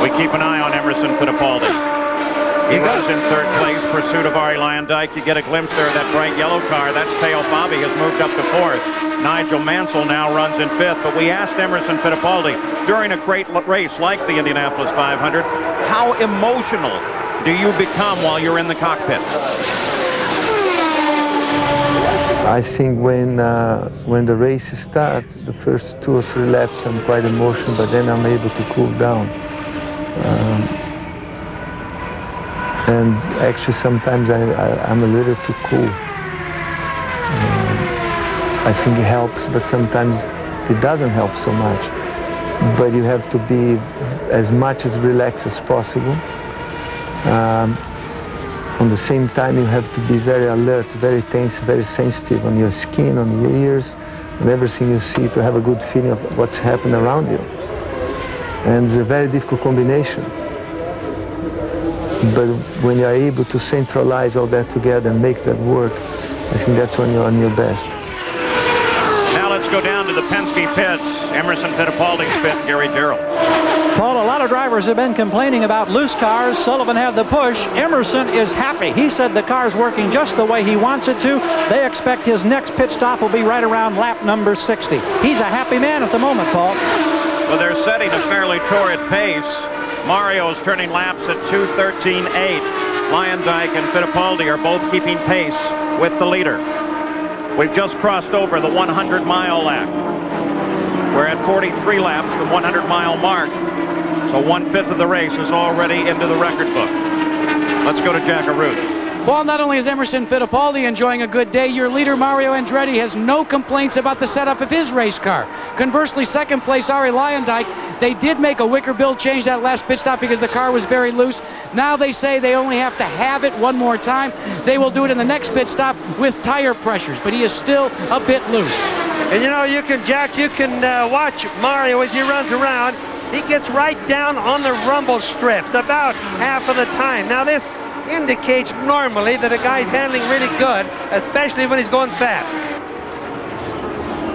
We keep an eye on Emerson Fittipaldi. He was in third place, pursuit of Arie Luyendyk. You get a glimpse there of that bright yellow car. That's Teo Fabi has moved up to fourth. Nigel Mansell now runs in fifth. But we asked Emerson Fittipaldi during a great race like the Indianapolis 500, how emotional do you become while you're in the cockpit? I think when the race starts, the first 2 or 3 laps I'm quite emotional, but then I'm able to cool down. And actually sometimes I'm a little too cool. I think it helps, but sometimes it doesn't help so much. But you have to be as much as relaxed as possible. On the same time, you have to be very alert, very tense, very sensitive on your skin, on your ears, and everything you see, to have a good feeling of what's happening around you. And it's a very difficult combination. But when you're able to centralize all that together and make that work, I think that's when you're on your best. Now let's go down to the Penske pits. Emerson Fittipaldi's pit, Gary Gerald. Paul, a lot of drivers have been complaining about loose cars. Sullivan had the push. Emerson is happy. He said the car's working just the way he wants it to. They expect his next pit stop will be right around lap number 60. He's a happy man at the moment, Paul. Well, they're setting a fairly torrid pace. Mario's turning laps at 2:13.8. Luyendyk and Fittipaldi are both keeping pace with the leader. We've just crossed over the 100-mile lap. We're at 43 laps, the 100-mile mark. So 1/5 of the race is already into the record book. Let's go to Jack Arute. Well, not only is Emerson Fittipaldi enjoying a good day, your leader Mario Andretti has no complaints about the setup of his race car. Conversely, second place Arie Luyendyk, they did make a wicker build change that last pit stop because the car was very loose. Now they say they only have to have it one more time. They will do it in the next pit stop with tire pressures, but he is still a bit loose. And you know, Jack, you can watch Mario as he runs around. He gets right down on the rumble strips about half of the time. Now this indicates normally that a guy's handling really good, especially when he's going fast.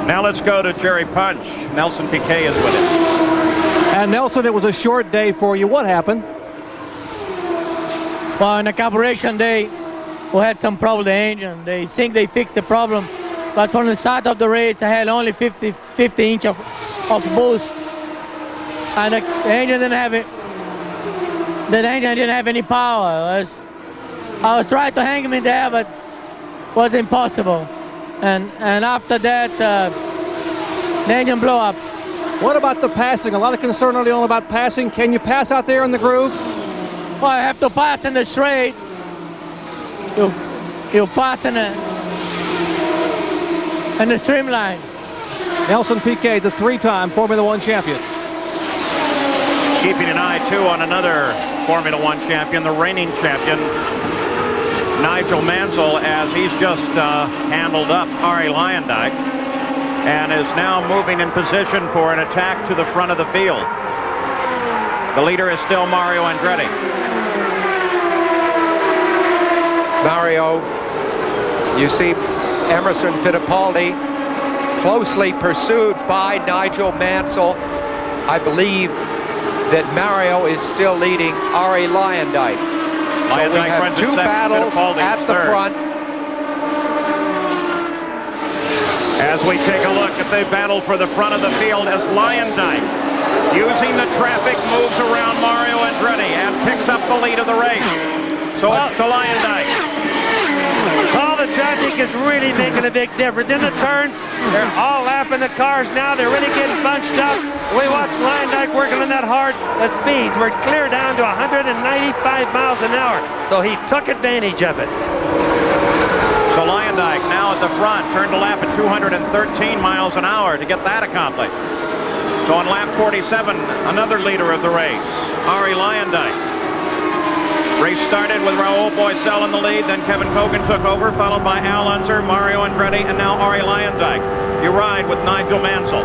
Now let's go to Jerry Punch. Nelson Piquet is with him. And Nelson, it was a short day for you. What happened? Well, in the carburation day, we had some problem with the engine. They think they fixed the problem, but from the start of the race, I had only 50 inch of boost. And the engine didn't have it. The engine didn't have any power. I was trying to hang him in there, but it was impossible. And after that, the engine blew up. What about the passing? A lot of concern early on about passing. Can you pass out there in the groove? Well, I have to pass in the straight. You pass in the streamline. Nelson Piquet, the 3-time Formula One champion. Keeping an eye, too, on another Formula One champion, the reigning champion, Nigel Mansell, as he's just handled up Arie Luyendyk. and is now moving in position for an attack to the front of the field. The leader is still Mario Andretti. Mario, you see Emerson Fittipaldi closely pursued by Nigel Mansell. I believe that Mario is still leading Ari Luyendyk. So we have two battles at the front. As we take a look at the battle for the front of the field as Luyendyk, using the traffic, moves around Mario Andretti and picks up the lead of the race. So it's to Luyendyk. All the traffic is really making a big difference. In the turn, they're all lapping the cars now. They're really getting bunched up. We watched Luyendyk working on that hard speeds. We're clear down to 195 miles an hour. So he took advantage of it. So Luyendyk now at the front, turned a lap at 213 miles an hour to get that accomplished. So on lap 47, another leader of the race, Ari Luyendyk. Race started with Raoul Boisel in the lead, then Kevin Kogan took over, followed by Al Unser, Mario Andretti, and now Ari Luyendyk. You ride with Nigel Mansell.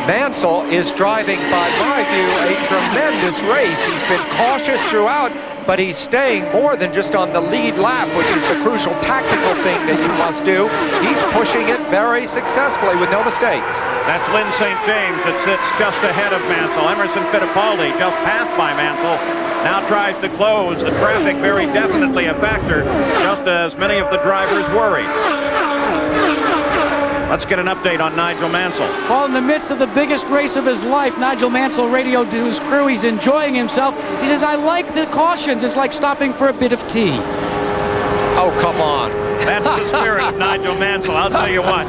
Mansell is driving, by my view, a tremendous race. He's been cautious throughout, but he's staying more than just on the lead lap, which is a crucial tactical thing that you must do. He's pushing it very successfully with no mistakes. That's Lynn St. James that sits just ahead of Mansell. Emerson Fittipaldi, just passed by Mansell, now tries to close. The traffic very definitely a factor, just as many of the drivers worried. Let's get an update on Nigel Mansell. Well, in the midst of the biggest race of his life, Nigel Mansell radioed to his crew. He's enjoying himself. He says, I like the cautions. It's like stopping for a bit of tea. Oh, come on. That's the spirit of Nigel Mansell. I'll tell you what.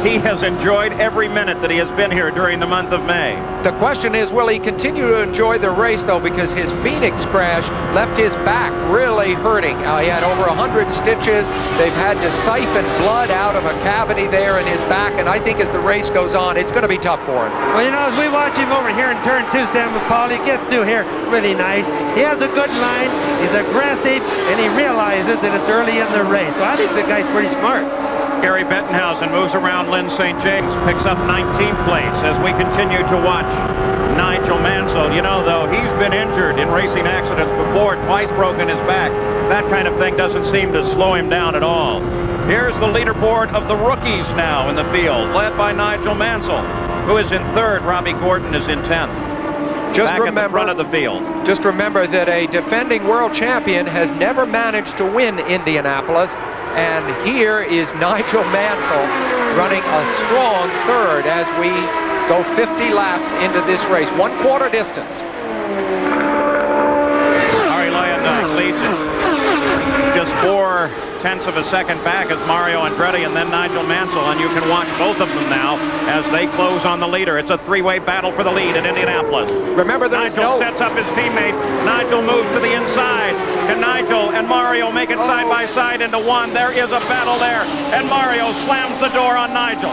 He has enjoyed every minute that he has been here during the month of May. The question is, will he continue to enjoy the race, though, because his Phoenix crash left his back really hurting. He had over 100 stitches. They've had to siphon blood out of a cavity there in his back, and I think as the race goes on, it's going to be tough for him. Well, you know, as we watch him over here in turn 2, Sam McCauley, get through here really nice. He has a good line, he's aggressive, and he realizes that it's early in the race. So I think the guy's pretty smart. Gary Bettenhausen moves around Lynn St. James, picks up 19th place as we continue to watch Nigel Mansell. You know, though, he's been injured in racing accidents before, twice broken his back. That kind of thing doesn't seem to slow him down at all. Here's the leaderboard of the rookies now in the field, led by Nigel Mansell, who is in 3rd. Robbie Gordon is in 10th. Just back remember, at the front of the field. Just remember that a defending world champion has never managed to win Indianapolis. And here is Nigel Mansell running a strong 3rd as we go 50 laps into this race. 1/4 distance. Ari Luyendyk leads it. Just 0.4 of a second back as Mario Andretti and then Nigel Mansell. And you can watch both of them now as they close on the leader. It's a 3-way battle for the lead in Indianapolis. Remember, Nigel sets up his teammate. Nigel moves to the inside. Can Nigel and Mario make it side by side into one? There is a battle there. And Mario slams the door on Nigel.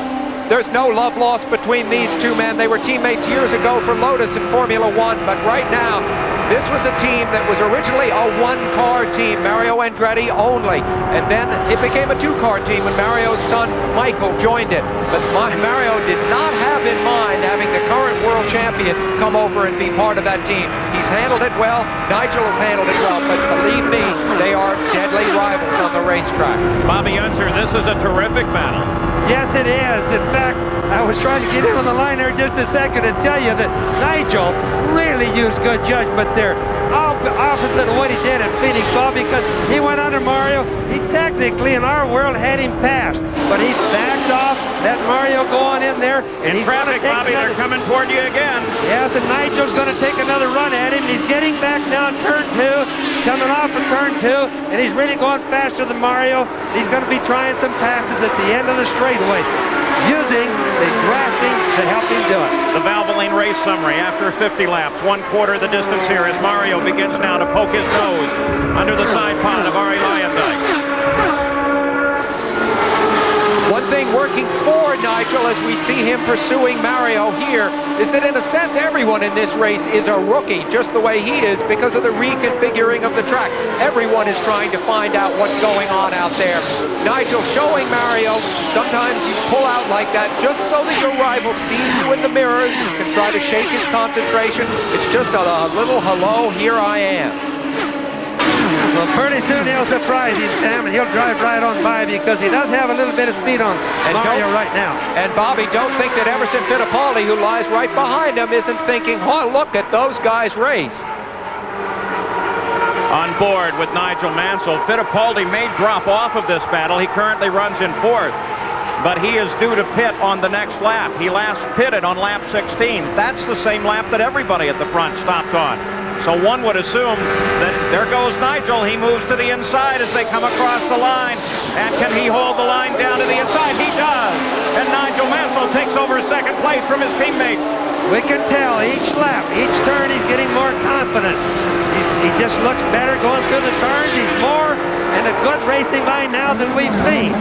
There's no love lost between these two men. They were teammates years ago for Lotus in Formula One, but right now, this was a team that was originally a one-car team, Mario Andretti only, and then it became a two-car team when Mario's son, Michael, joined it. But Mario did not have in mind having the current world champion come over and be part of that team. He's handled it well, Nigel has handled it well, but believe me, they are deadly rivals on the racetrack. Bobby Unser, this is a terrific battle. Yes, it is. In fact, I was trying to get in on the line there just a second and tell you that Nigel really used good judgment there. Opposite of what he did at Phoenix, Bob, because he went under Mario. He technically, in our world, had him passed, but he backed off, let Mario go on in there. And in traffic, Bobby, they're coming toward you again. Yes, and Nigel's going to take another run at him. He's getting back now in turn 2, coming off of turn 2, and he's really going faster than Mario. He's going to be trying some passes at the end of the straightaway, using the drafting to help him do it. The Valvoline race summary after 50 laps, 1/4 of the distance here as Mario begins now to poke his nose under the side pod of Ari Luyendyk. One thing thing working for Nigel as we see him pursuing Mario here is that in a sense everyone in this race is a rookie, just the way he is because of the reconfiguring of the track. Everyone is trying to find out what's going on out there. Nigel showing Mario, sometimes you pull out like that just so that your rival sees you in the mirrors. You can try to shake his concentration. It's just a little hello, here I am. Well, pretty soon he'll surprise him, Sam, and he'll drive right on by because he does have a little bit of speed on Mario right now. And Bobby, don't think that Emerson Fittipaldi, who lies right behind him, isn't thinking, oh, look at those guys race. On board with Nigel Mansell. Fittipaldi may drop off of this battle. He currently runs in fourth, but he is due to pit on the next lap. He last pitted on lap 16. That's the same lap that everybody at the front stopped on. So one would assume that there goes Nigel. He moves to the inside as they come across the line. And can he hold the line down to the inside? He does. And Nigel Mansell takes over second place from his teammates. We can tell each lap, each turn, he's getting more confidence. He just looks better going through the turns. He's more in a good racing line now than we've seen.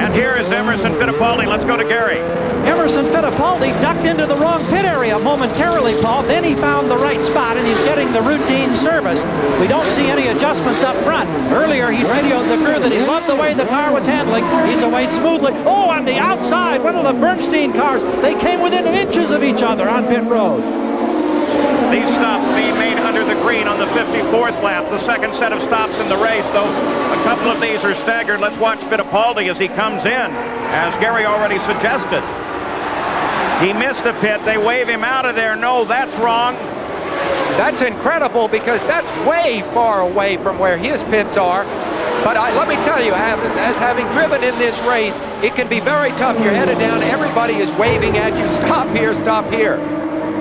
And here is Emerson Fittipaldi. Let's go to Gary. Emerson Fittipaldi ducked into the wrong pit area momentarily, Paul. Then he found the right spot, and he's getting the routine service. We don't see any adjustments up front. Earlier, he radioed the crew that he loved the way the car was handling. He's away smoothly. Oh, on the outside, one of the Bernstein cars. They came within inches of each other on pit road. These stops being made under the green on the 54th lap, the second set of stops in the race, though a couple of these are staggered. Let's watch Fittipaldi as he comes in, as Gary already suggested. He missed a pit. They wave him out of there. No, that's wrong. That's incredible because that's way far away from where his pits are. But let me tell you, as having driven in this race, it can be very tough. You're headed down. Everybody is waving at you. Stop here, stop here.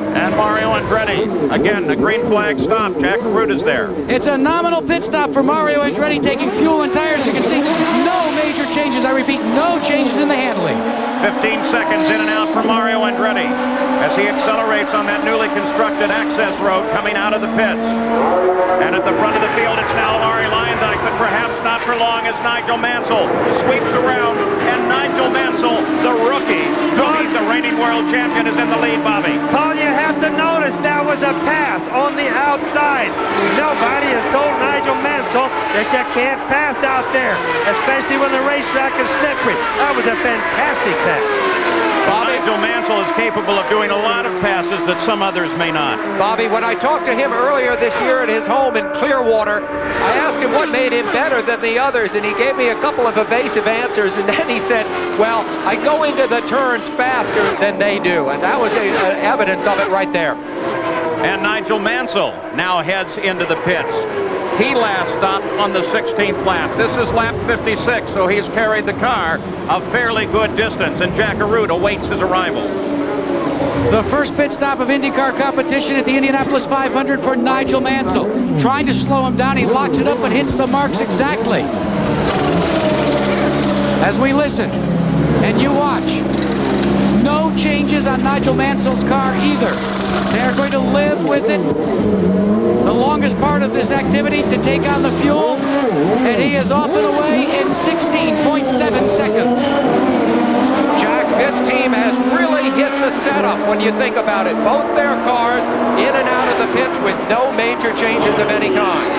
And Mario Andretti, again, a green flag stop. Jack Root is there. It's a nominal pit stop for Mario Andretti, taking fuel and tires. You can see no major changes. I repeat, no changes in the handling. 15 seconds in and out for Mario Andretti as he accelerates on that newly constructed access road coming out of the pits. And at the front of the field, it's now Arie Luyendyk, but perhaps not for long as Nigel Mansell sweeps around. And Nigel Mansell, the rookie, who he's the reigning world champion, is in the lead, Bobby. Paul, you have to notice that was a pass on the outside. Nobody has told Nigel Mansell that you can't pass out there, especially when the racetrack is slippery. That was a fantastic pass. Nigel Mansell is capable of doing a lot of passes that some others may not. Bobby, when I talked to him earlier this year at his home in Clearwater, I asked him what made him better than the others, and he gave me a couple of evasive answers, and then he said, well, I go into the turns faster than they do, and that was evidence of it right there. And Nigel Mansell now heads into the pits. He last stopped on the 16th lap. This is lap 56, so he's carried the car a fairly good distance, and Jack Root awaits his arrival. The first pit stop of IndyCar competition at the Indianapolis 500 for Nigel Mansell. Trying to slow him down, he locks it up and hits the marks exactly. As we listen, and you watch, no changes on Nigel Mansell's car either. They're going to live with it the longest part of this activity to take on the fuel, and he is off and away in 16.7 seconds. Jack, this team has really hit the setup when you think about it. Both their cars in and out of the pits with no major changes of any kind.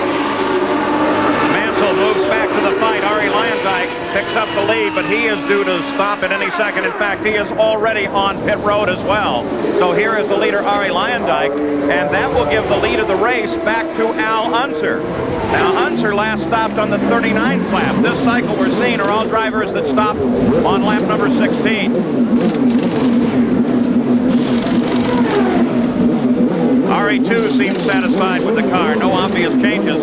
Mansell moves back to the fight. Arie Luyendyk picks up the lead, but he is due to stop at any second. In fact, he is already on pit road as well. So here is the leader, Arie Luyendyk, and that will give the lead of the race back to Al Unser. Now, Unser last stopped on the 39th lap. This cycle we're seeing are all drivers that stopped on lap number 16. Arie, too, seems satisfied with the car. No obvious changes.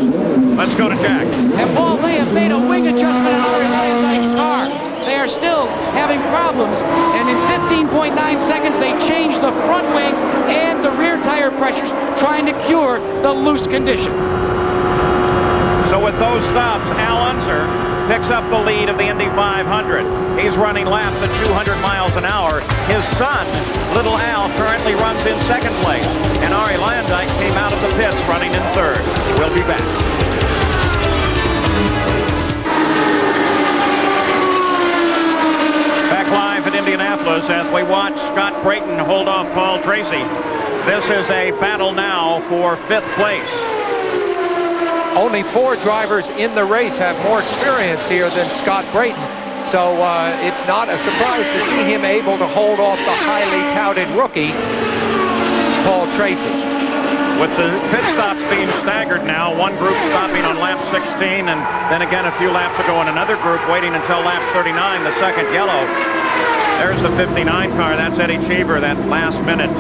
Let's go to Jack. And Paul may have made a wing adjustment on Arie Luyendyk's car. They are still having problems, and in 15.9 seconds, they changed the front wing and the rear tire pressures, trying to cure the loose condition. So with those stops, Al Unser picks up the lead of the Indy 500. He's running laps at 200 miles an hour. His son, little Al, currently runs in second place. And Arie Luyendyk came out of the pits running in third. We'll be back. Indianapolis as we watch Scott Brayton hold off Paul Tracy. This is a battle now for 5th place. Only 4 drivers in the race have more experience here than Scott Brayton. So it's not a surprise to see him able to hold off the highly touted rookie, Paul Tracy. With the pit stops being staggered now, one group stopping on lap 16, and then again a few laps ago in another group waiting until lap 39, the second yellow. There's the 59 car. That's Eddie Cheever, that last-minute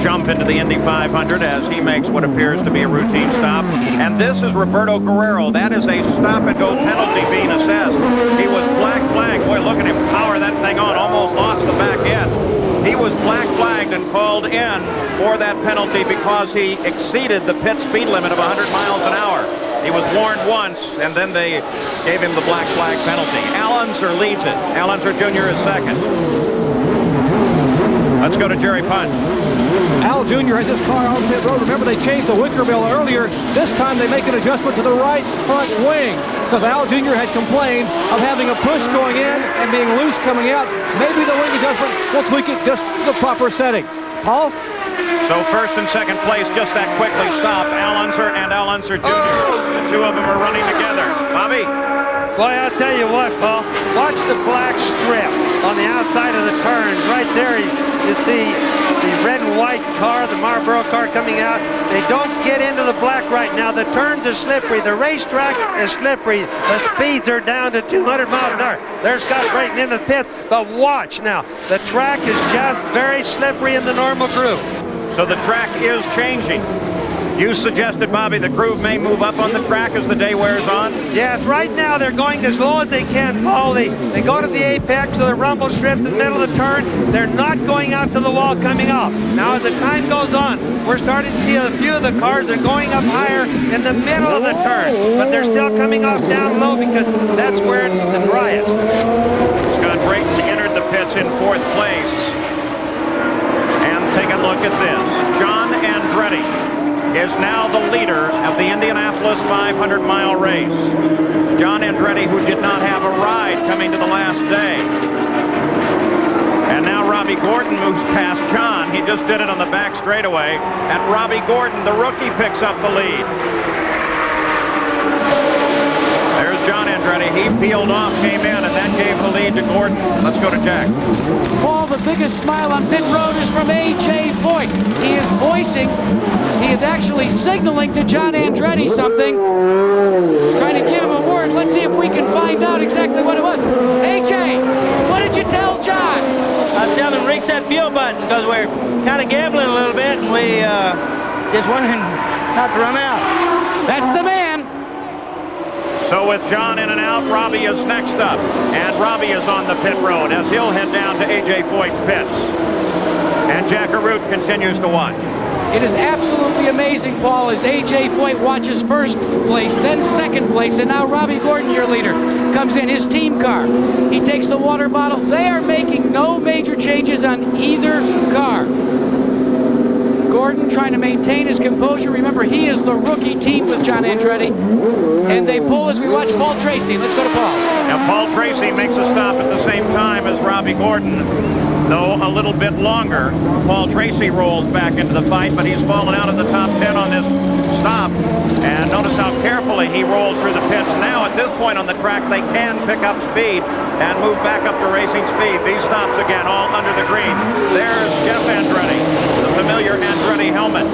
jump into the Indy 500 as he makes what appears to be a routine stop. And this is Roberto Guerrero. That is a stop-and-go penalty being assessed. He was black flagged. Boy, look at him power that thing on. Almost lost the back end. He was black flagged and called in for that penalty because he exceeded the pit speed limit of 100 miles an hour. He was warned once, and then they gave him the black flag penalty. Al Unser leads it. Al Unser Jr. is second. Let's go to Jerry Punt. Al Jr. has his car on pit road. Remember, they changed the Wickerbill earlier. This time they make an adjustment to the right front wing because Al Jr. had complained of having a push going in and being loose coming out. Maybe the wing adjustment will tweak it just to the proper setting. Paul? So first and second place, just that quickly stop. Al Unser and Al Unser Jr. The two of them are running together. Bobby? Boy, I'll tell you what, Paul. Watch the black strip on the outside of the turns. Right there, you see the red and white car, the Marlboro car coming out. They don't get into the black right now. The turns are slippery. The racetrack is slippery. The speeds are down to 200 miles an hour. There's Scott Brayton in the pits. But watch now. The track is just very slippery in the normal groove. So the track is changing. You suggested, Bobby, the groove may move up on the track as the day wears on? Yes, right now they're going as low as they can, Paul. They go to the apex of the rumble strip in the middle of the turn. They're not going out to the wall coming off. Now as the time goes on, we're starting to see a few of the cars are going up higher in the middle of the turn. But they're still coming off down low because that's where it's the driest. Scott Brayton entered the pits in 4th place. And take a look at this. John Andretti is now the leader of the Indianapolis 500-mile race. John Andretti, who did not have a ride coming to the last day. And now Robbie Gordon moves past John. He just did it on the back straightaway. And Robbie Gordon, the rookie, picks up the lead. There's John Andretti. He peeled off, came in, and that gave the lead to Gordon. Let's go to Jack. Paul, the biggest smile on pit road is from A.J. Foyt. He is voicing, he is actually signaling to John Andretti something, trying to give him a word. Let's see if we can find out exactly what it was. A.J., what did you tell John? I was telling him reset fuel button because we're kind of gambling a little bit and we just wanted not to run out. That's the man. So with John in and out, Robbie is next up. And Robbie is on the pit road as he'll head down to A.J. Foyt's pits. And Jack Arute continues to watch. It is absolutely amazing, Paul, as A.J. Foyt watches first place, then second place, and now Robbie Gordon, your leader, comes in, his team car. He takes the water bottle. They are making no major changes on either car. Gordon trying to maintain his composure. Remember, he is the rookie team with John Andretti. And they pull as we watch Paul Tracy. Let's go to Paul. Now, Paul Tracy makes a stop at the same time as Robbie Gordon, though a little bit longer. Paul Tracy rolls back into the fight, but he's fallen out of the top 10 on this stop. And notice how carefully he rolls through the pits. Now, at this point on the track, they can pick up speed and move back up to racing speed. These stops, again, all under the green. There's Jeff Andretti, the familiar Andretti helmet.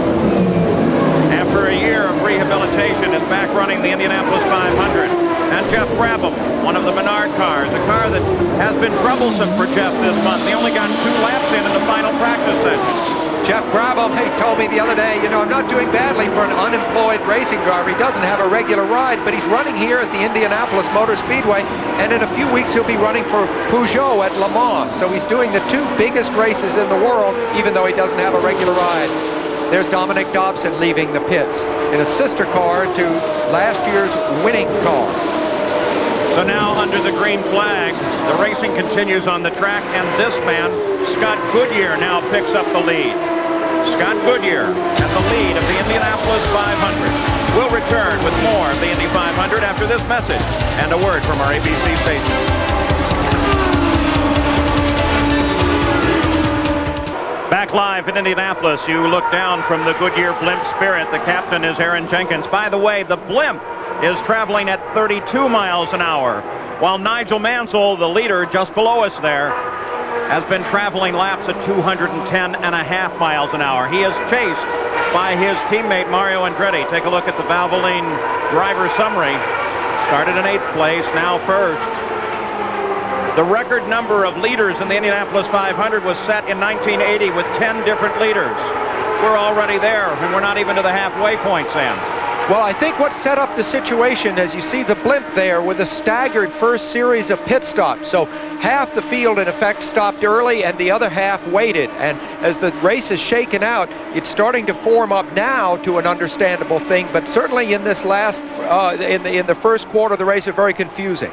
After a year of rehabilitation, is back running the Indianapolis 500. And Jeff Brabham, one of the Menard cars, a car that has been troublesome for Jeff this month. He only got 2 laps in the final practice session. Jeff Brabham, he told me the other day, you know, I'm not doing badly for an unemployed racing driver. He doesn't have a regular ride, but he's running here at the Indianapolis Motor Speedway, and in a few weeks he'll be running for Peugeot at Le Mans. So he's doing the 2 biggest races in the world, even though he doesn't have a regular ride. There's Dominic Dobson leaving the pits in a sister car to last year's winning car. So now under the green flag, the racing continues on the track, and this man, Scott Goodyear, now picks up the lead. Scott Goodyear at the lead of the Indianapolis 500. We'll return with more of the Indy 500 after this message and a word from our ABC station. Back live in Indianapolis, you look down from the Goodyear Blimp Spirit. The captain is Aaron Jenkins. By the way, the Blimp is traveling at 32 miles an hour, while Nigel Mansell, the leader just below us there, has been traveling laps at 210.5 miles an hour. He is chased by his teammate Mario Andretti. Take a look at the Valvoline driver summary. Started in 8th place, now 1st. The record number of leaders in the Indianapolis 500 was set in 1980 with 10 different leaders. We're already there, and we're not even to the halfway point, Sam. Well, I think what set up the situation, as you see the Blimp there, with a staggered first series of pit stops. So half the field, in effect, stopped early, and the other half waited. And as the race is shaken out, it's starting to form up now to an understandable thing. But certainly in this last, in the first quarter of the race, it's very confusing.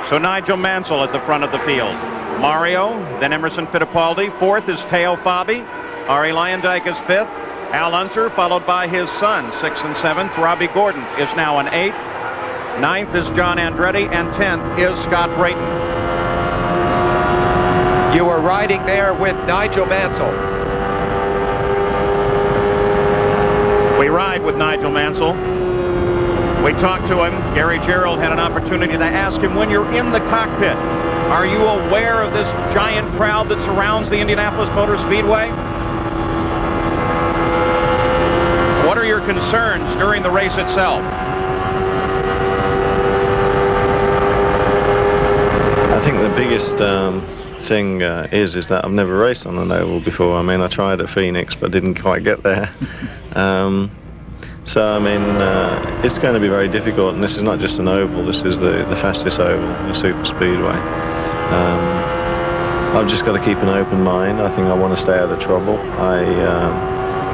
So Nigel Mansell at the front of the field. Mario, then Emerson Fittipaldi. 4th is Teo Fabi. Arie Luyendyk is 5th. Al Unser, followed by his son. 6th and 7th, Robbie Gordon is now in 8th. 9th is John Andretti, and 10th is Scott Brayton. You are riding there with Nigel Mansell. We ride with Nigel Mansell. We talked to him. Gary Gerald had an opportunity to ask him, when you're in the cockpit, are you aware of this giant crowd that surrounds the Indianapolis Motor Speedway? What are your concerns during the race itself? I think the biggest thing is that I've never raced on an oval before. I mean, I tried at Phoenix, but didn't quite get there. So, I mean, it's going to be very difficult, and this is not just an oval, this is the fastest oval, the super speedway. I've just got to keep an open mind. I think I want to stay out of trouble. I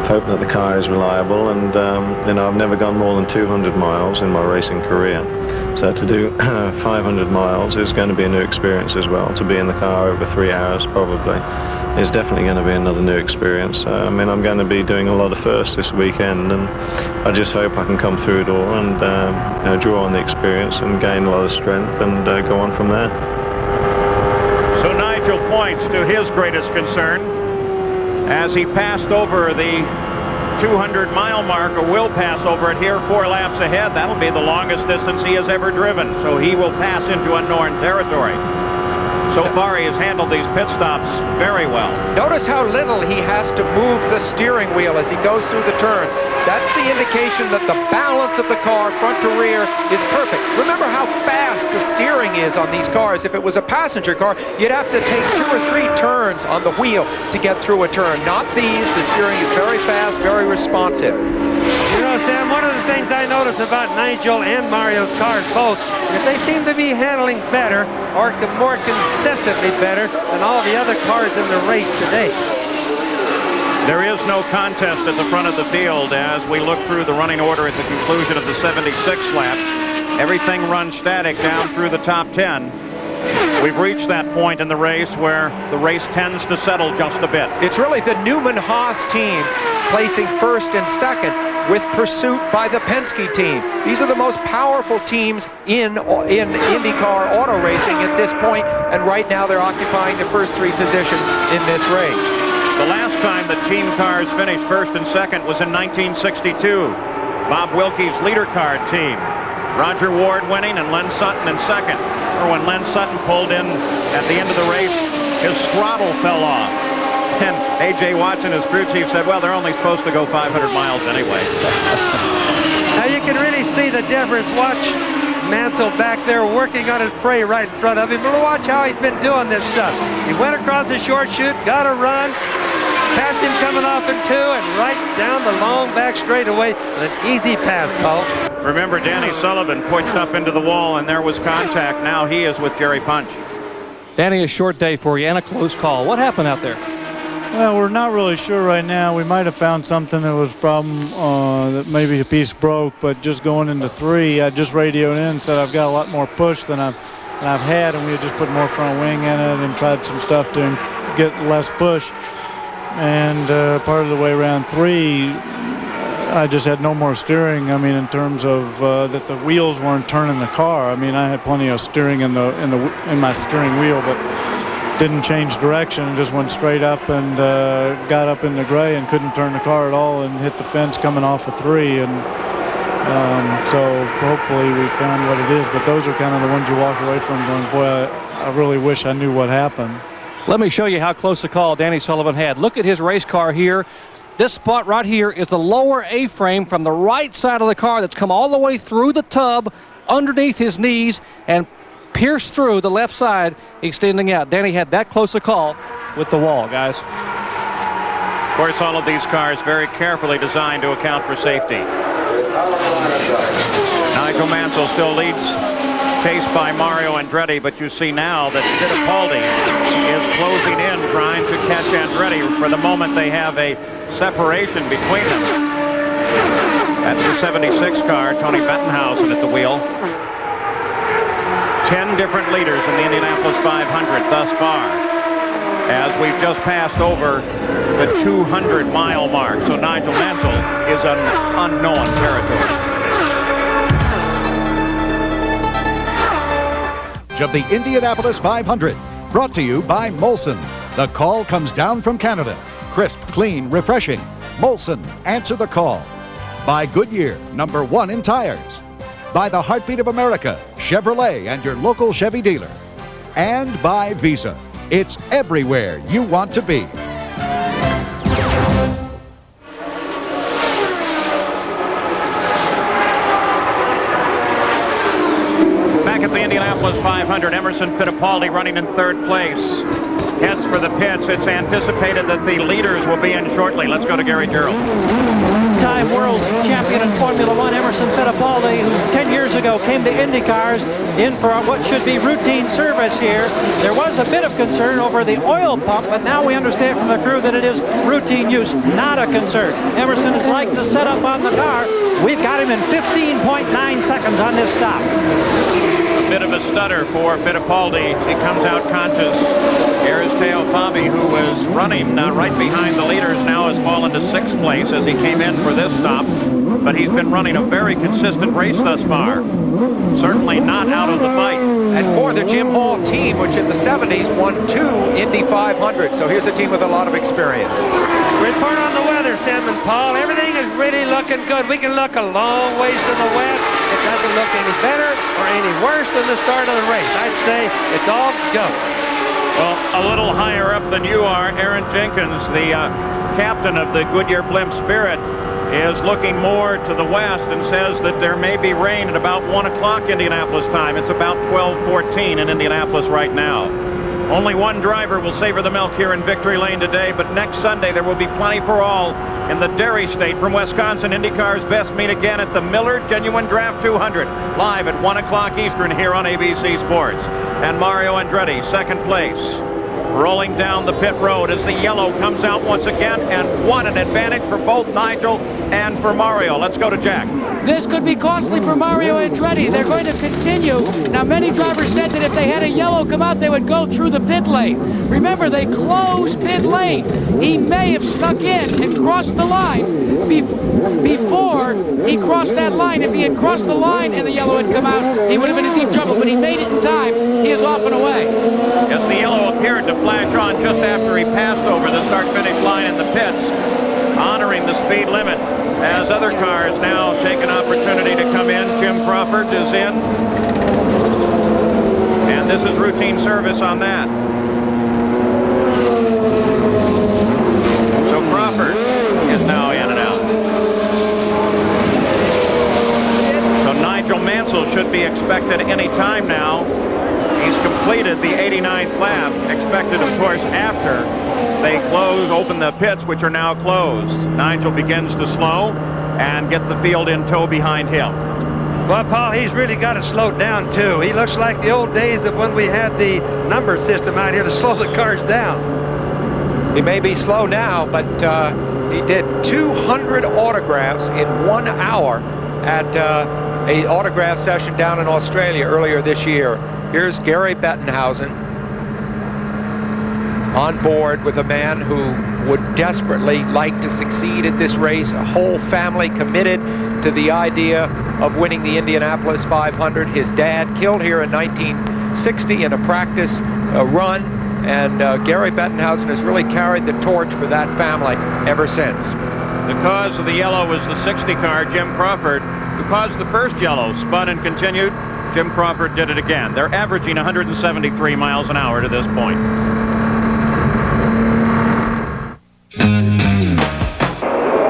hope that the car is reliable, and you know, I've never gone more than 200 miles in my racing career. So to do 500 miles is going to be a new experience as well. To be in the car over 3 hours probably is definitely going to be another new experience. I mean, I'm going to be doing a lot of firsts this weekend, and I just hope I can come through it all and you know, draw on the experience and gain a lot of strength and go on from there. So Nigel points to his greatest concern as he passed over the 200-mile mark, or will pass over it here 4 laps ahead. That'll be the longest distance he has ever driven, so he will pass into unknown territory. So far, he has handled these pit stops very well. Notice how little he has to move the steering wheel as he goes through the turns. That's the indication that the balance of the car, front to rear, is perfect. Remember how fast the steering is on these cars. If it was a passenger car, you'd have to take 2 or 3 turns on the wheel to get through a turn. Not these. The steering is very fast, very responsive. You know, Sam, one of the things I noticed about Nigel and Mario's cars both is they seem to be handling better, or more consistently better, than all the other cars in the race today. There is no contest at the front of the field as we look through the running order at the conclusion of the 76th lap. Everything runs static down through the top 10. We've reached that point in the race where the race tends to settle just a bit. It's really the Newman-Haas team placing 1st and 2nd with pursuit by the Penske team. These are the most powerful teams in IndyCar auto racing at this point, and right now they're occupying the first 3 positions in this race. The last time that team cars finished 1st and 2nd was in 1962. Bob Wilkie's leader car team. Roger Ward winning and Len Sutton in 2nd. Or when Len Sutton pulled in at the end of the race, his throttle fell off. And A.J. Watson, his crew chief, said, well, they're only supposed to go 500 miles anyway. Now you can really see the difference. Watch Mansell back there working on his prey right in front of him. But watch how he's been doing this stuff. He went across the short chute, got a run, passed him coming off in 2, and right down the long back straightaway with an easy pass, Paul. Remember, Danny Sullivan pushed up into the wall, and there was contact. Now he is with Jerry Punch. Danny, a short day for you and a close call. What happened out there? Well, we're not really sure right now. We might have found something that was a problem, that maybe a piece broke, but just going into 3, I just radioed in and said I've got a lot more push than I've had, and we had just put more front wing in it and tried some stuff to get less push. And part of the way around 3, I just had no more steering. I mean, in terms of that the wheels weren't turning the car. I mean, I had plenty of steering in my steering wheel, but didn't change direction and just went straight up and got up in the gray and couldn't turn the car at all and hit the fence coming off a 3. And so hopefully we found what it is. But those are kind of the ones you walk away from going, boy, I really wish I knew what happened. Let me show you how close a call Danny Sullivan had. Look at his race car here. This spot right here is the lower A-frame from the right side of the car that's come all the way through the tub, underneath his knees, and pierced through the left side, extending out. Danny had that close a call with the wall, guys. Of course, all of these cars very carefully designed to account for safety. Nigel Mansell still leads, chased by Mario Andretti, but you see now that Fittipaldi is closing in, trying to catch Andretti. For the moment, they have a separation between them. That's the 76 car, Tony Bettenhausen at the wheel. 10 different leaders in the Indianapolis 500 thus far, as we've just passed over the 200-mile mark. So Nigel Mansell is an unknown territory. Of the Indianapolis 500, brought to you by Molson. The call comes down from Canada. Crisp, clean, refreshing. Molson, answer the call. By Goodyear, #1 in tires. By the Heartbeat of America, Chevrolet and your local Chevy dealer. And by Visa. It's everywhere you want to be. Back at the Indianapolis 500, Emerson Fittipaldi running in 3rd place. Heads for the pits. It's anticipated that the leaders will be in shortly. Let's go to Gary Gerald. Time world champion in Formula One, Emerson Fittipaldi, who 10 years ago came to IndyCars in for what should be routine service here. There was a bit of concern over the oil pump, but now we understand from the crew that it is routine use, not a concern. Emerson is like the setup on the car. We've got him in 15.9 seconds on this stop. A bit of a stutter for Fittipaldi. He comes out conscious. Here's Teo Fabi, who was running right behind the leaders, now has fallen to 6th place as he came in for this stop. But he's been running a very consistent race thus far. Certainly not out of the fight. And for the Jim Hall team, which in the 70s won 2 Indy 500. So here's a team with a lot of experience. Report on the weather, Sam and Paul. Everything is really looking good. We can look a long ways to the west. It doesn't look any better or any worse than the start of the race. I'd say it's all go. Well, a little higher up than you are, Aaron Jenkins, the captain of the Goodyear Blimp Spirit, is looking more to the west and says that there may be rain at about 1 o'clock Indianapolis time. It's about 12:14 in Indianapolis right now. Only one driver will savor the milk here in Victory Lane today, but next Sunday there will be plenty for all in the Dairy State from Wisconsin. IndyCar's best meet again at the Miller Genuine Draft 200, live at 1 o'clock Eastern here on ABC Sports. And Mario Andretti, 2nd place, rolling down the pit road as the yellow comes out once again, and what an advantage for both Nigel and for Mario. Let's go to Jack. This could be costly for Mario Andretti. They're going to continue. Now, many drivers said that if they had a yellow come out, they would go through the pit lane. Remember, they closed pit lane. He may have snuck in and crossed the line before he crossed that line. If he had crossed the line and the yellow had come out, he would have been in deep trouble, but he made it in time. He is off and away. Yes, the yellow appeared to flash on just after he passed over the start-finish line in the pits, honoring the speed limit. As other cars now take an opportunity to come in. Jim Crawford is in. And this is routine service on that. So Crawford is now in and out. So Nigel Mansell should be expected any time now. He's completed the 89th lap, expected, of course, after they open the pits, which are now closed. Nigel begins to slow and get the field in tow behind him. Well, Paul, he's really got to slow down, too. He looks like the old days of when we had the number system out here to slow the cars down. He may be slow now, but he did 200 autographs in 1 hour at a autograph session down in Australia earlier this year. Here's Gary Bettenhausen on board with a man who would desperately like to succeed at this race, a whole family committed to the idea of winning the Indianapolis 500. His dad killed here in 1960 in a practice run. And Gary Bettenhausen has really carried the torch for that family ever since. The cause of the yellow was the 60 car, Jim Crawford, who caused the first yellow. Spun and continued. Jim Crawford did it again. They're averaging 173 miles an hour to this point.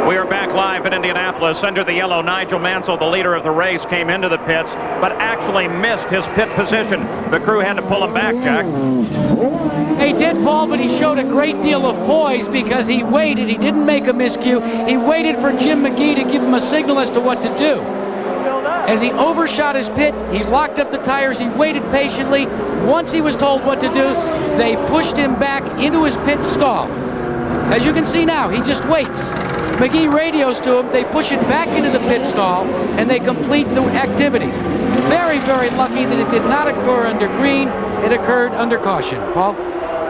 We are back live at Indianapolis. Under the yellow, Nigel Mansell, the leader of the race, came into the pits, but actually missed his pit position. The crew had to pull him back, Jack. He did, Paul, but he showed a great deal of poise because he waited. He didn't make a miscue. He waited for Jim McGee to give him a signal as to what to do. As he overshot his pit, he locked up the tires. He waited patiently. Once he was told what to do, they pushed him back into his pit stall. As you can see now, he just waits. McGee radios to him. They push it back into the pit stall, and they complete the activities. Very, very lucky that it did not occur under green. It occurred under caution. Paul?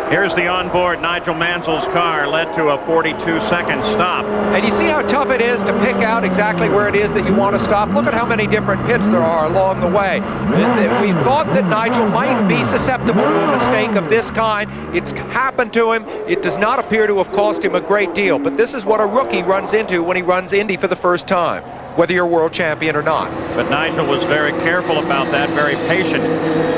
Here's the onboard Nigel Mansell's car, led to a 42-second stop. And you see how tough it is to pick out exactly where it is that you want to stop. Look at how many different pits there are along the way. We thought that Nigel might be susceptible to a mistake of this kind. It's happened to him. It does not appear to have cost him a great deal. But this is what a rookie runs into when he runs Indy for the first time, whether you're world champion or not. But Nigel was very careful about that, very patient.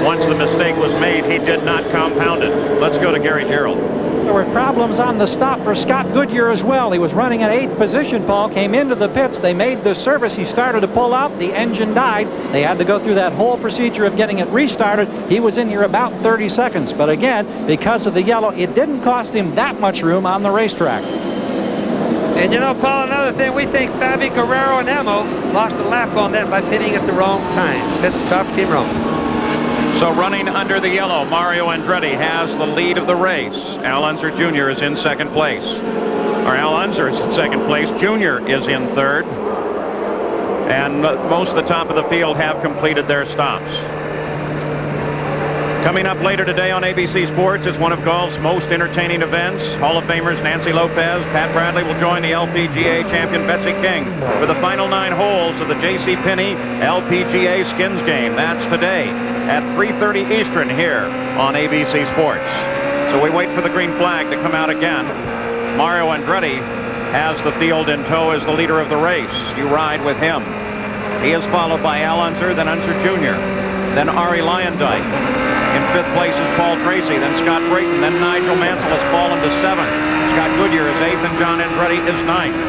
Once the mistake was made, he did not compound it. Let's go to Gary Gerald. There were problems on the stop for Scott Goodyear as well. He was running in 8th position, Paul, came into the pits. They made the service. He started to pull out. The engine died. They had to go through that whole procedure of getting it restarted. He was in here about 30 seconds. But again, because of the yellow, it didn't cost him that much room on the racetrack. And you know, Paul, another thing, we think Fabi Guerrero and Emo lost a lap on that by pitting at the wrong time. Pit stop came wrong. So running under the yellow, Mario Andretti has the lead of the race. Al Unser Jr. is in second place. Or Al Unser is in second place. Jr. is in third. And most of the top of the field have completed their stops. Coming up later today on ABC Sports is one of golf's most entertaining events. Hall of Famers Nancy Lopez, Pat Bradley will join the LPGA champion Betsy King for the final 9 holes of the J.C. Penney LPGA Skins game. That's today at 3:30 Eastern here on ABC Sports. So we wait for the green flag to come out again. Mario Andretti has the field in tow as the leader of the race. You ride with him. He is followed by Al Unser, then Unser Jr., then Arie Luyendyk. In 5th place is Paul Tracy, then Scott Brayton, then Nigel Mansell has fallen to 7th. Scott Goodyear is 8th, and John Andretti is 9th.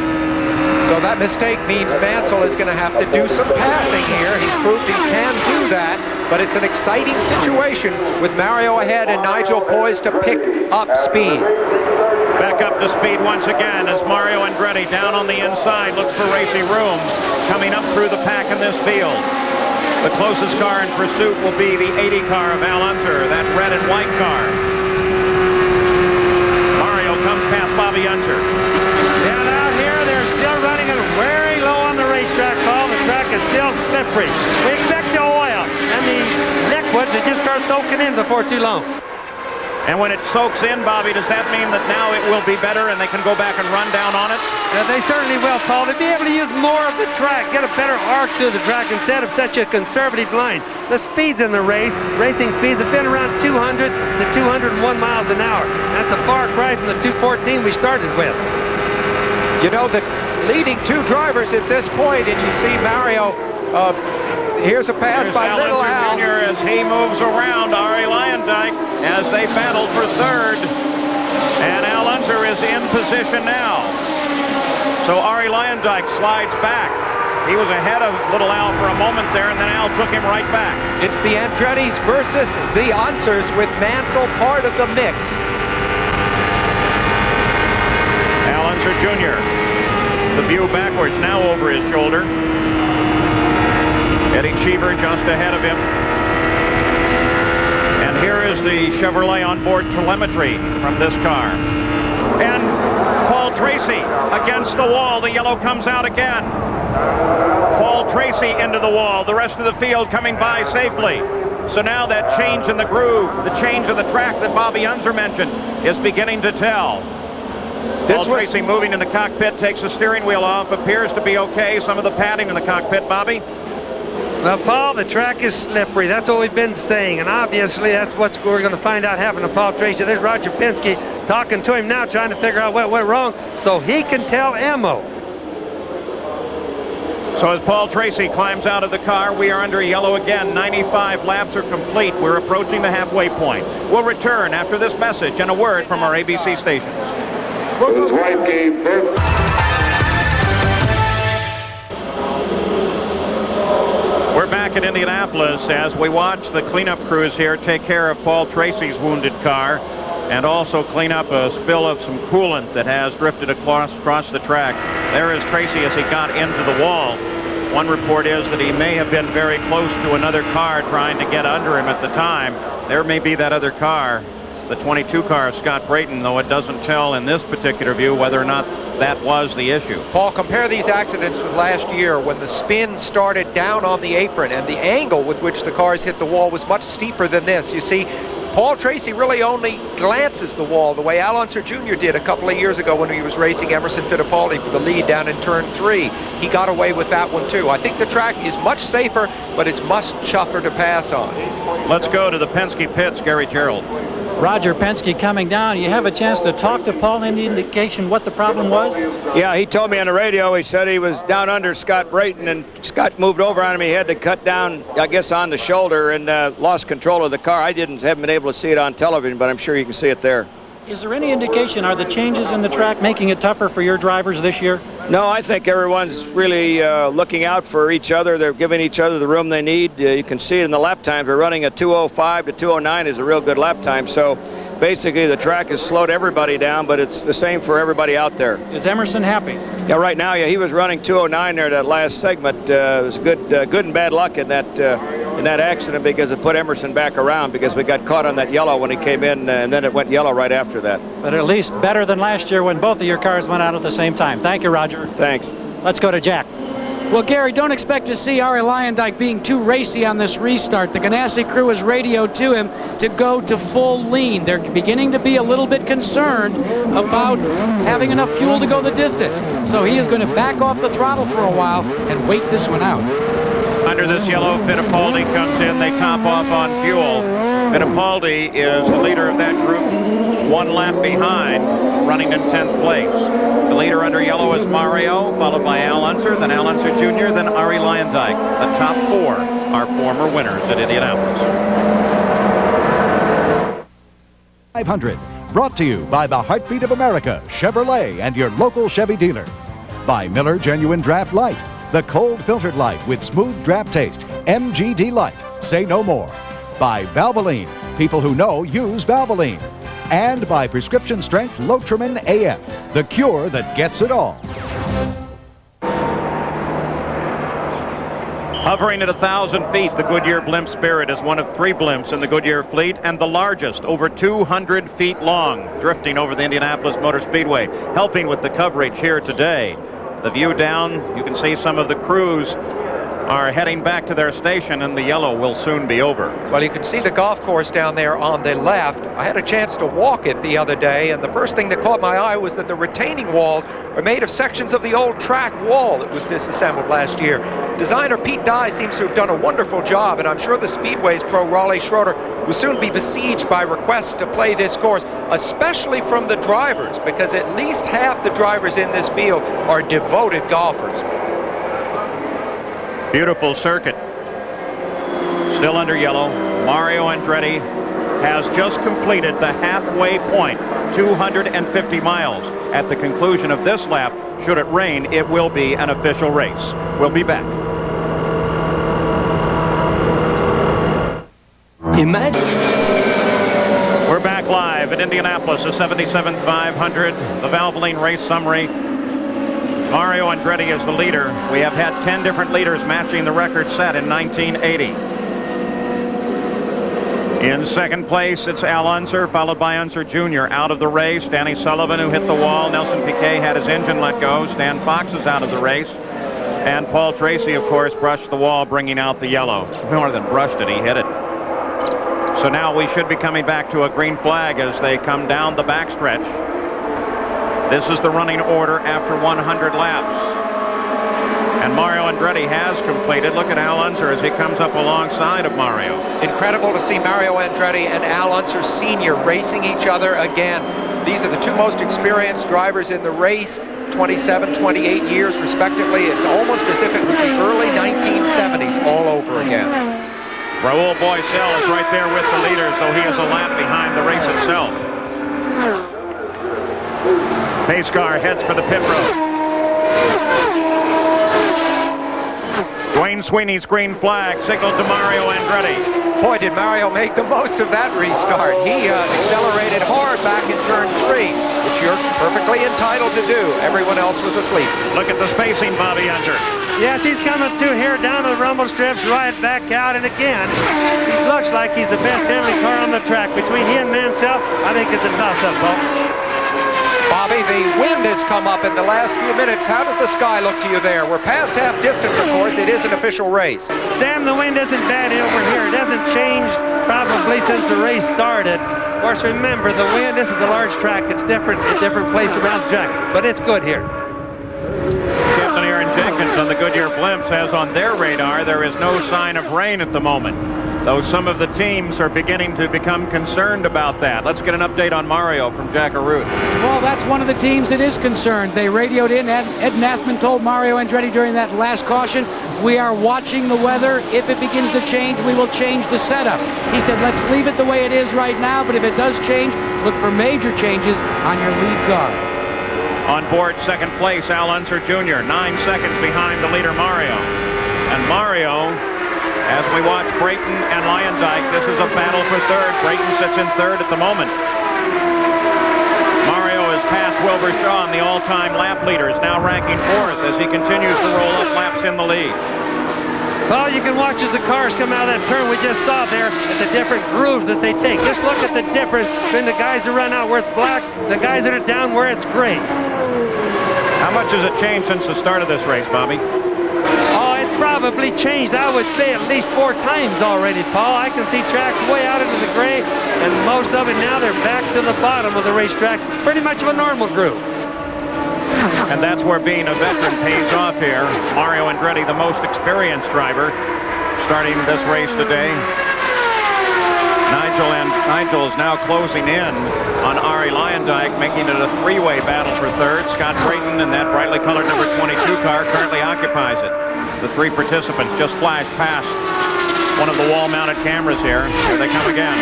So that mistake means Mansell is going to have to do some passing here. He's proved he can do that, but it's an exciting situation with Mario ahead and Nigel poised to pick up speed. Back up to speed once again as Mario Andretti down on the inside looks for racy room, coming up through the pack in this field. The closest car in pursuit will be the 80 car of Al Unser, that red and white car. Mario comes past Bobby Unser. Down out here, they're still running it very low on the racetrack, Paul. The track is still slippery. We expect the oil, and the neckwoods will just start soaking in before too long. And when it soaks in, Bobby, does that mean that now it will be better and they can go back and run down on it? They certainly will, Paul. They'll be able to use more of the track, get a better arc through the track instead of such a conservative line. The speeds in the race, racing speeds have been around 200 to 201 miles an hour. That's a far cry from the 214 we started with. You know, the leading 2 drivers at this point, and you see Mario, here's a pass by Little Al. Jr. as he moves around Arie Luyendyk as they battle for 3rd. And Al Unser is in position now. So Arie Luyendyk slides back. He was ahead of Little Al for a moment there, and then Al took him right back. It's the Andretti's versus the Unsers with Mansell part of the mix. Al Unser Jr. The view backwards now over his shoulder. Eddie Cheever just ahead of him. And here is the Chevrolet onboard telemetry from this car. And Paul Tracy against the wall. The yellow comes out again. Paul Tracy into the wall. The rest of the field coming by safely. So now that change in the groove, the change of the track that Bobby Unser mentioned is beginning to tell. Paul Tracy moving in the cockpit, takes the steering wheel off, appears to be okay. Some of the padding in the cockpit, Bobby. Well, Paul, the track is slippery. That's what we've been saying, and obviously that's what we're going to find out happened to Paul Tracy. There's Roger Penske talking to him now, trying to figure out what went wrong so he can tell Emmo. So as Paul Tracy climbs out of the car, we are under yellow again. 95 laps are complete. We're approaching the halfway point. We'll return after this message and a word from our ABC stations. His wife gave birth. We're back at Indianapolis as we watch the cleanup crews here take care of Paul Tracy's wounded car and also clean up a spill of some coolant that has drifted across the track. There is Tracy as he got into the wall. One report is that he may have been very close to another car trying to get under him at the time. There may be that other car, the 22 car of Scott Brayton, though it doesn't tell in this particular view whether or not that was the issue. Paul, compare these accidents with last year when the spin started down on the apron and the angle with which the cars hit the wall was much steeper than this. You see, Paul Tracy really only glances the wall the way Al Unser Jr. did a couple of years ago when he was racing Emerson Fittipaldi for the lead down in turn 3. He got away with that one too. I think the track is much safer, but it's much tougher to pass on. Let's go to the Penske pits, Gary Gerald. Roger Penske coming down. You have a chance to talk to Paul, any indication what the problem was? Yeah, he told me on the radio, he said he was down under Scott Brayton, and Scott moved over on him. He had to cut down, I guess, on the shoulder and lost control of the car. I haven't been able to see it on television, but I'm sure you can see it there. Is there any indication, are the changes in the track making it tougher for your drivers this year? No, I think everyone's really looking out for each other. They're giving each other the room they need. You can see it in the lap times. We're running a 2:05 to 2:09 is a real good lap time. So basically the track has slowed everybody down, but it's the same for everybody out there. Is Emerson happy? Yeah, right now, yeah, he was running 2:09 there that last segment. It was good and bad luck in that accident because it put Emerson back around because we got caught on that yellow when he came in, and then it went yellow right after that. But at least better than last year when both of your cars went out at the same time. Thank you, Roger. Thanks. Let's go to Jack. Well, Gary, don't expect to see Arie Luyendyk being too racy on this restart. The Ganassi crew has radioed to him to go to full lean. They're beginning to be a little bit concerned about having enough fuel to go the distance. So he is going to back off the throttle for a while and wait this one out. Under this yellow, Fittipaldi comes in. They top off on fuel. Fittipaldi is the leader of that group, one lap behind, running in 10th place. The leader under yellow is Mario, followed by Al Unser, then Al Unser Jr., then Arie Luyendyk. The top 4 are former winners at Indianapolis. 500, brought to you by the Heartbeat of America, Chevrolet, and your local Chevy dealer. By Miller Genuine Draft Light, the cold filtered light with smooth draft taste, MGD Light. Say no more. By Valvoline, people who know use Valvoline. And by Prescription Strength Lotrimin AF, the cure that gets it all. Hovering at 1,000 feet, the Goodyear Blimp Spirit is one of 3 blimps in the Goodyear fleet and the largest, over 200 feet long, drifting over the Indianapolis Motor Speedway, helping with the coverage here today. The view down, you can see some of the crews are heading back to their station, and the yellow will soon be over. Well, you can see the golf course down there on the left. I had a chance to walk it the other day, and the first thing that caught my eye was that the retaining walls are made of sections of the old track wall that was disassembled last year. Designer Pete Dye seems to have done a wonderful job, and I'm sure the Speedway's pro Raleigh Schroeder will soon be besieged by requests to play this course, especially from the drivers, because at least half the drivers in this field are devoted golfers. Beautiful circuit. Still under yellow. Mario Andretti has just completed the halfway point, 250 miles. At the conclusion of this lap, should it rain, it will be an official race. We'll be back. Imagine. We're back live at Indianapolis, the 77 500, the Valvoline race summary. Mario Andretti is the leader. We have had 10 different leaders matching the record set in 1980. In second place, it's Al Unser, followed by Unser Jr. Out of the race, Danny Sullivan, who hit the wall. Nelson Piquet had his engine let go. Stan Fox is out of the race. And Paul Tracy, of course, brushed the wall, bringing out the yellow. More than brushed it, he hit it. So now we should be coming back to a green flag as they come down the backstretch. This is the running order after 100 laps. And Mario Andretti has completed. Look at Al Unser as he comes up alongside of Mario. Incredible to see Mario Andretti and Al Unser Sr. racing each other again. These are the two most experienced drivers in the race, 27, 28 years respectively. It's almost as if it was the early 1970s all over again. Raul Boisel is right there with the leaders, though he is a lap behind the race itself. Pace car heads for the pit road. Dwayne Sweeney's green flag signaled to Mario Andretti. Boy, did Mario make the most of that restart. He accelerated hard back in turn 3, which you're perfectly entitled to do. Everyone else was asleep. Look at the spacing, Bobby Unser. Yes, he's coming through here down to the rumble strips, right back out, and again, he looks like he's the best Henry car on the track. Between he and Mansell, I think it's a toss-up, Paul. Bobby, the wind has come up in the last few minutes. How does the sky look to you there? We're past half distance, of course. It is an official race. Sam, the wind isn't bad over here. It hasn't changed probably since the race started. Of course, remember, the wind, this is a large track. It's different at different places around the track, but it's good here. Captain Aaron Jenkins on the Goodyear blimps has on their radar there is no sign of rain at the moment, though some of the teams are beginning to become concerned about that. Let's get an update on Mario from Jack Arute. Well, that's one of the teams that is concerned. They radioed in. Ed Nathman told Mario Andretti during that last caution, we are watching the weather. If it begins to change, we will change the setup. He said, let's leave it the way it is right now, but if it does change, look for major changes on your lead car. On board second place, Al Unser Jr., 9 seconds behind the leader Mario. And Mario, as we watch Brayton and Lyondike, this is a battle for third. Brayton sits in third at the moment. Mario has passed Wilbur Shaw, the all-time lap leader, is now ranking fourth as he continues to roll up laps in the lead. Well, you can watch as the cars come out of that turn we just saw there at the different grooves that they take. Just look at the difference between the guys that run out where it's black, the guys that are down where it's gray. How much has it changed since the start of this race, Bobby? Oh, it's probably changed, I would say, at least 4 times already, Paul. I can see tracks way out into the gray, and most of it now they're back to the bottom of the racetrack. Pretty much of a normal groove. And that's where being a veteran pays off here. Mario Andretti, the most experienced driver, starting this race today. Nigel is now closing in on Arie Luyendyk, making it a 3-way battle for third. Scott Brayton in that brightly colored number 22 car currently occupies it. The 3 participants just flashed past one of the wall-mounted cameras here. Here they come again.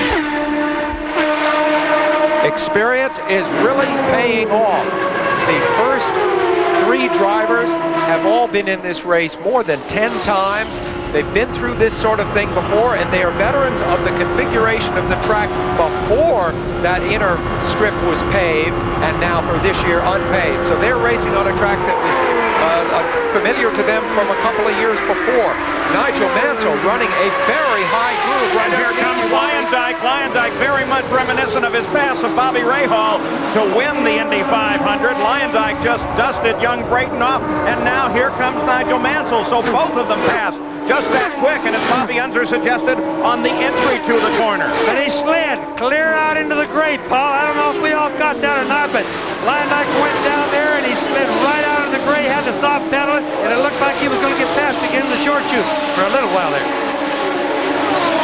Experience is really paying off. The first 3 drivers have all been in this race more than 10 times. They've been through this sort of thing before, and they are veterans of the configuration of the track before that inner strip was paved, and now for this year unpaved. So they're racing on a track that was familiar to them from a couple of years before. Nigel Mansell running a very high groove right here comes Luyendyk. Luyendyk very much reminiscent of his pass of Bobby Rahal to win the Indy 500. Luyendyk just dusted young Brayton off, and now here comes Nigel Mansell. So both of them pass just that quick, and as Bobby Unser suggested, on the entry to the corner. And he slid clear out into the grate, Paul. I don't know if we all got that or not, but Luyendyk went down there and he slid right out of the grate, had the soft pedal, and it looked like he was going to get past again in the short chute for a little while there.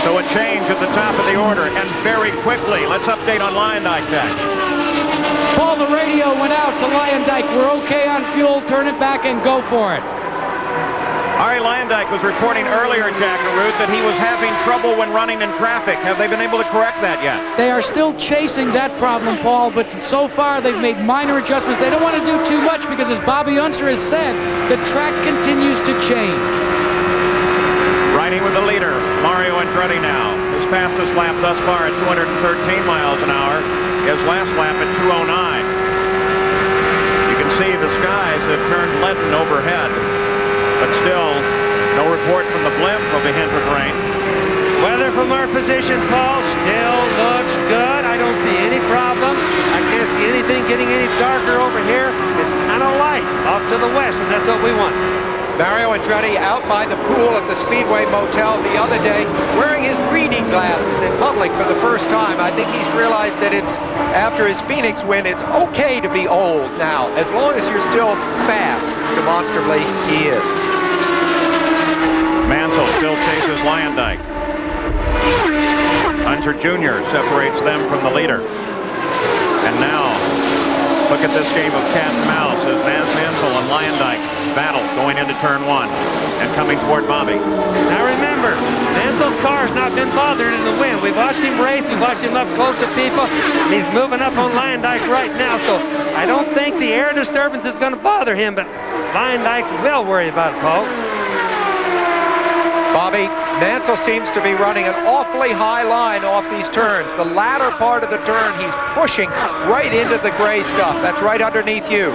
So a change at the top of the order, and very quickly. Let's update on Luyendyk, Jack. Paul, the radio went out to Luyendyk. We're okay on fuel, turn it back and go for it. Arie Luyendyk was reporting earlier, Jack Arute, that he was having trouble when running in traffic. Have they been able to correct that yet? They are still chasing that problem, Paul, but so far they've made minor adjustments. They don't want to do too much because, as Bobby Unser has said, the track continues to change. Riding with the leader, Mario Andretti now. His fastest lap thus far at 213 miles an hour. His last lap at 209. You can see the skies have turned leaden overhead. But still, no report from the blimp of a hint of rain. Weather from our position, Paul, still looks good. I don't see any problem. I can't see anything getting any darker over here. It's kind of light off to the west, and that's what we want. Mario Andretti out by the pool at the Speedway Motel the other day, wearing his reading glasses in public for the first time. I think he's realized that it's, after his Phoenix win, it's okay to be old now, as long as you're still fast. Demonstrably, he is. Lyondike. Unser Jr. separates them from the leader. And now, look at this game of cat and mouse as Mansell and Lyondike battle going into turn 1 and coming toward Bobby. Now remember, Mansell's car's not been bothered in the wind. We've watched him race, we've watched him up close to people, and he's moving up on Lyondike right now, so I don't think the air disturbance is going to bother him, but Lyondike will worry about it, Paul. Bobby, Mansell seems to be running an awfully high line off these turns. The latter part of the turn, he's pushing right into the gray stuff. That's right underneath you.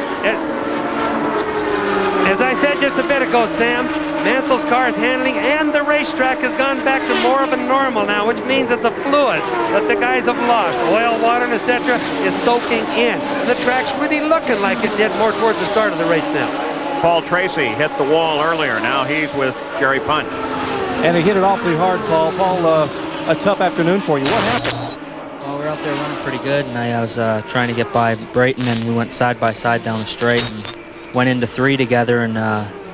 As I said just a bit ago, Sam, Mansell's car is handling and the racetrack has gone back to more of a normal now, which means that the fluids that the guys have lost, oil, water, and etc., is soaking in. And the track's really looking like it did more towards the start of the race now. Paul Tracy hit the wall earlier. Now he's with Jerry Punch. And he hit it awfully hard, Paul. Paul, a tough afternoon for you. What happened? Well, we were out there running pretty good, and I was trying to get by Brayton, and we went side by side down the straight and went into 3 together, and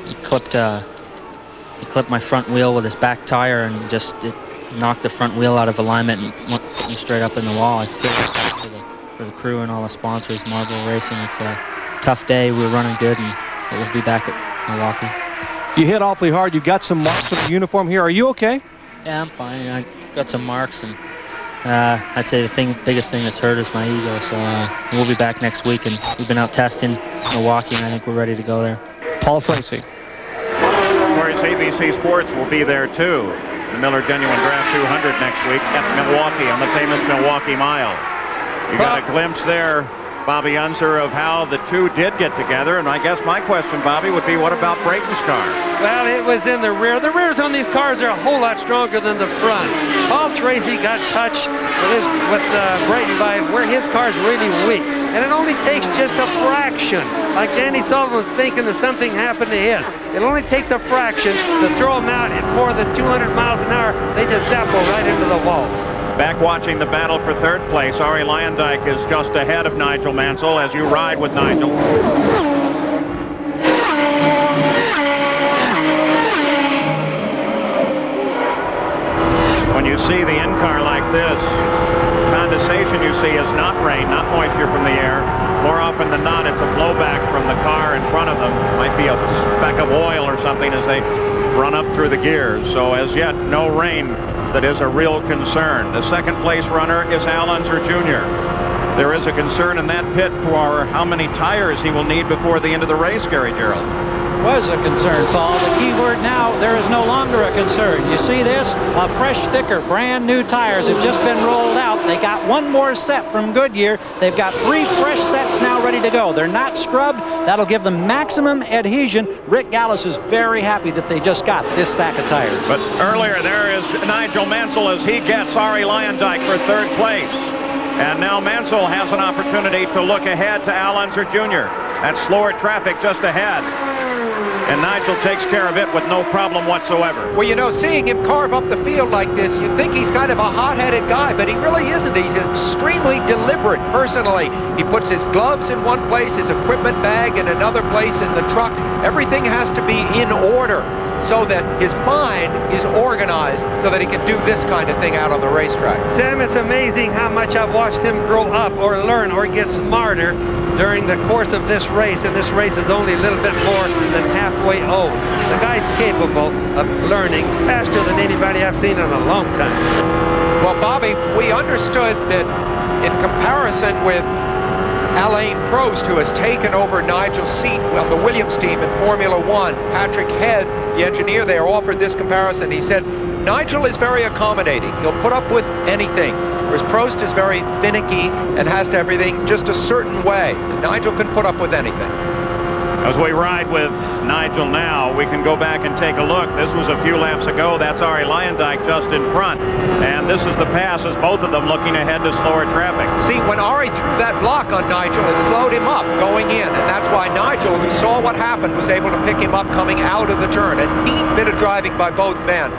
he clipped my front wheel with his back tire, and it knocked the front wheel out of alignment and went me straight up in the wall. I feel like that for the crew and all the sponsors, Marvel Racing. It's a tough day. We were running good, and we'll be back at Milwaukee. You hit awfully hard. You got some marks on the uniform here. Are you okay? Yeah, I'm fine. I got some marks, and I'd say the biggest thing that's hurt is my ego. So we'll be back next week, and we've been out testing Milwaukee, and I think we're ready to go there. Paul Tracy. Of course, ABC Sports will be there too. The Miller Genuine Draft 200 next week at Milwaukee on the famous Milwaukee Mile. You got a glimpse there, Bobby Unser, of how the two did get together, and I guess my question, Bobby, would be what about Brayton's car? Well, it was in the rear. The rears on these cars are a whole lot stronger than the front. Paul Tracy got touched with Brayton by where his car's really weak, and it only takes just a fraction. Like Danny Sullivan was thinking that something happened to his. It only takes a fraction to throw them out at more than 200 miles an hour. They just zapple right into the walls. Back watching the battle for third place, Arie Luyendyk is just ahead of Nigel Mansell as you ride with Nigel. When you see the in-car like this, condensation you see is not rain, not moisture from the air. More often than not, it's a blowback from the car in front of them. Might be a speck of oil or something as they run up through the gears. So as yet, no rain that is a real concern. The second place runner is Al Unser Jr. There is a concern in that pit for how many tires he will need before the end of the race, Gary Gerald. Was a concern, Paul. The key word now, there is no longer a concern. You see this? A fresh sticker, brand new tires have just been rolled out. They got one more set from Goodyear. They've got 3 fresh sets now ready to go. They're not scrubbed. That'll give them maximum adhesion. Rick Gallis is very happy that they just got this stack of tires. But earlier there is Nigel Mansell as he gets Arie Luyendyk for third place. And now Mansell has an opportunity to look ahead to Al Unser Jr. That's slower traffic just ahead. And Nigel takes care of it with no problem whatsoever. Well, you know, seeing him carve up the field like this, you'd think he's kind of a hot-headed guy, but he really isn't. He's extremely deliberate personally. He puts his gloves in one place, his equipment bag in another place in the truck. Everything has to be in order so that his mind is organized so that he can do this kind of thing out on the racetrack. Sam, it's amazing how much I've watched him grow up or learn or get smarter during the course of this race, and this race is only a little bit more than halfway old. The guy's capable of learning faster than anybody I've seen in a long time. Well, Bobby, we understood that in comparison with Alain Prost, who has taken over Nigel's seat on the Williams team in Formula One, Patrick Head, the engineer there, offered this comparison. He said, Nigel is very accommodating. He'll put up with anything. Whereas Prost is very finicky and has to everything just a certain way. And Nigel can put up with anything. As we ride with Nigel now, we can go back and take a look. This was a few laps ago. That's Arie Luyendyk just in front. And this is the pass as both of them looking ahead to slower traffic. See, when Arie threw that block on Nigel, it slowed him up going in. And that's why Nigel, who saw what happened, was able to pick him up coming out of the turn. A neat bit of driving by both men.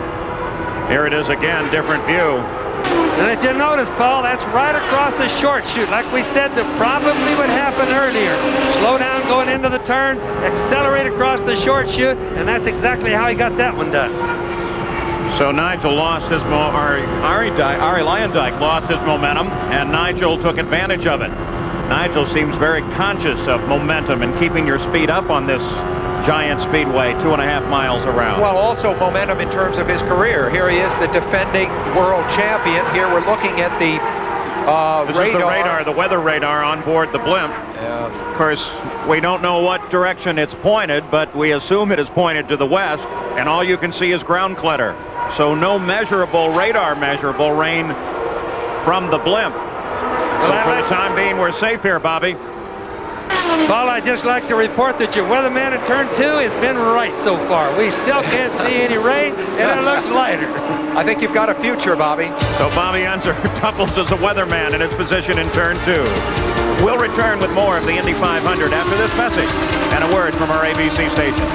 Here it is again, different view. And if you notice, Paul, that's right across the short chute. Like we said, that probably would happen earlier. Slow down going into the turn, accelerate across the short chute, and that's exactly how he got that one done. So Nigel lost his Ari Leyendijk lost his momentum, and Nigel took advantage of it. Nigel seems very conscious of momentum and keeping your speed up on this giant speedway, 2.5 miles around. Well, also momentum in terms of his career. Here he is, the defending world champion. Here we're looking at the this is the radar, the weather radar on board the blimp. Of course, we don't know what direction it's pointed, but we assume it is pointed to the west, and all you can see is ground clutter. So no radar measurable rain from the blimp. So for the time being, we're safe here, Bobby. Paul, I'd just like to report that your weatherman in turn 2 has been right so far. We still can't see any rain, and it looks lighter. I think you've got a future, Bobby. So Bobby Unser doubles as a weatherman in his position in turn 2. We'll return with more of the Indy 500 after this message and a word from our ABC station.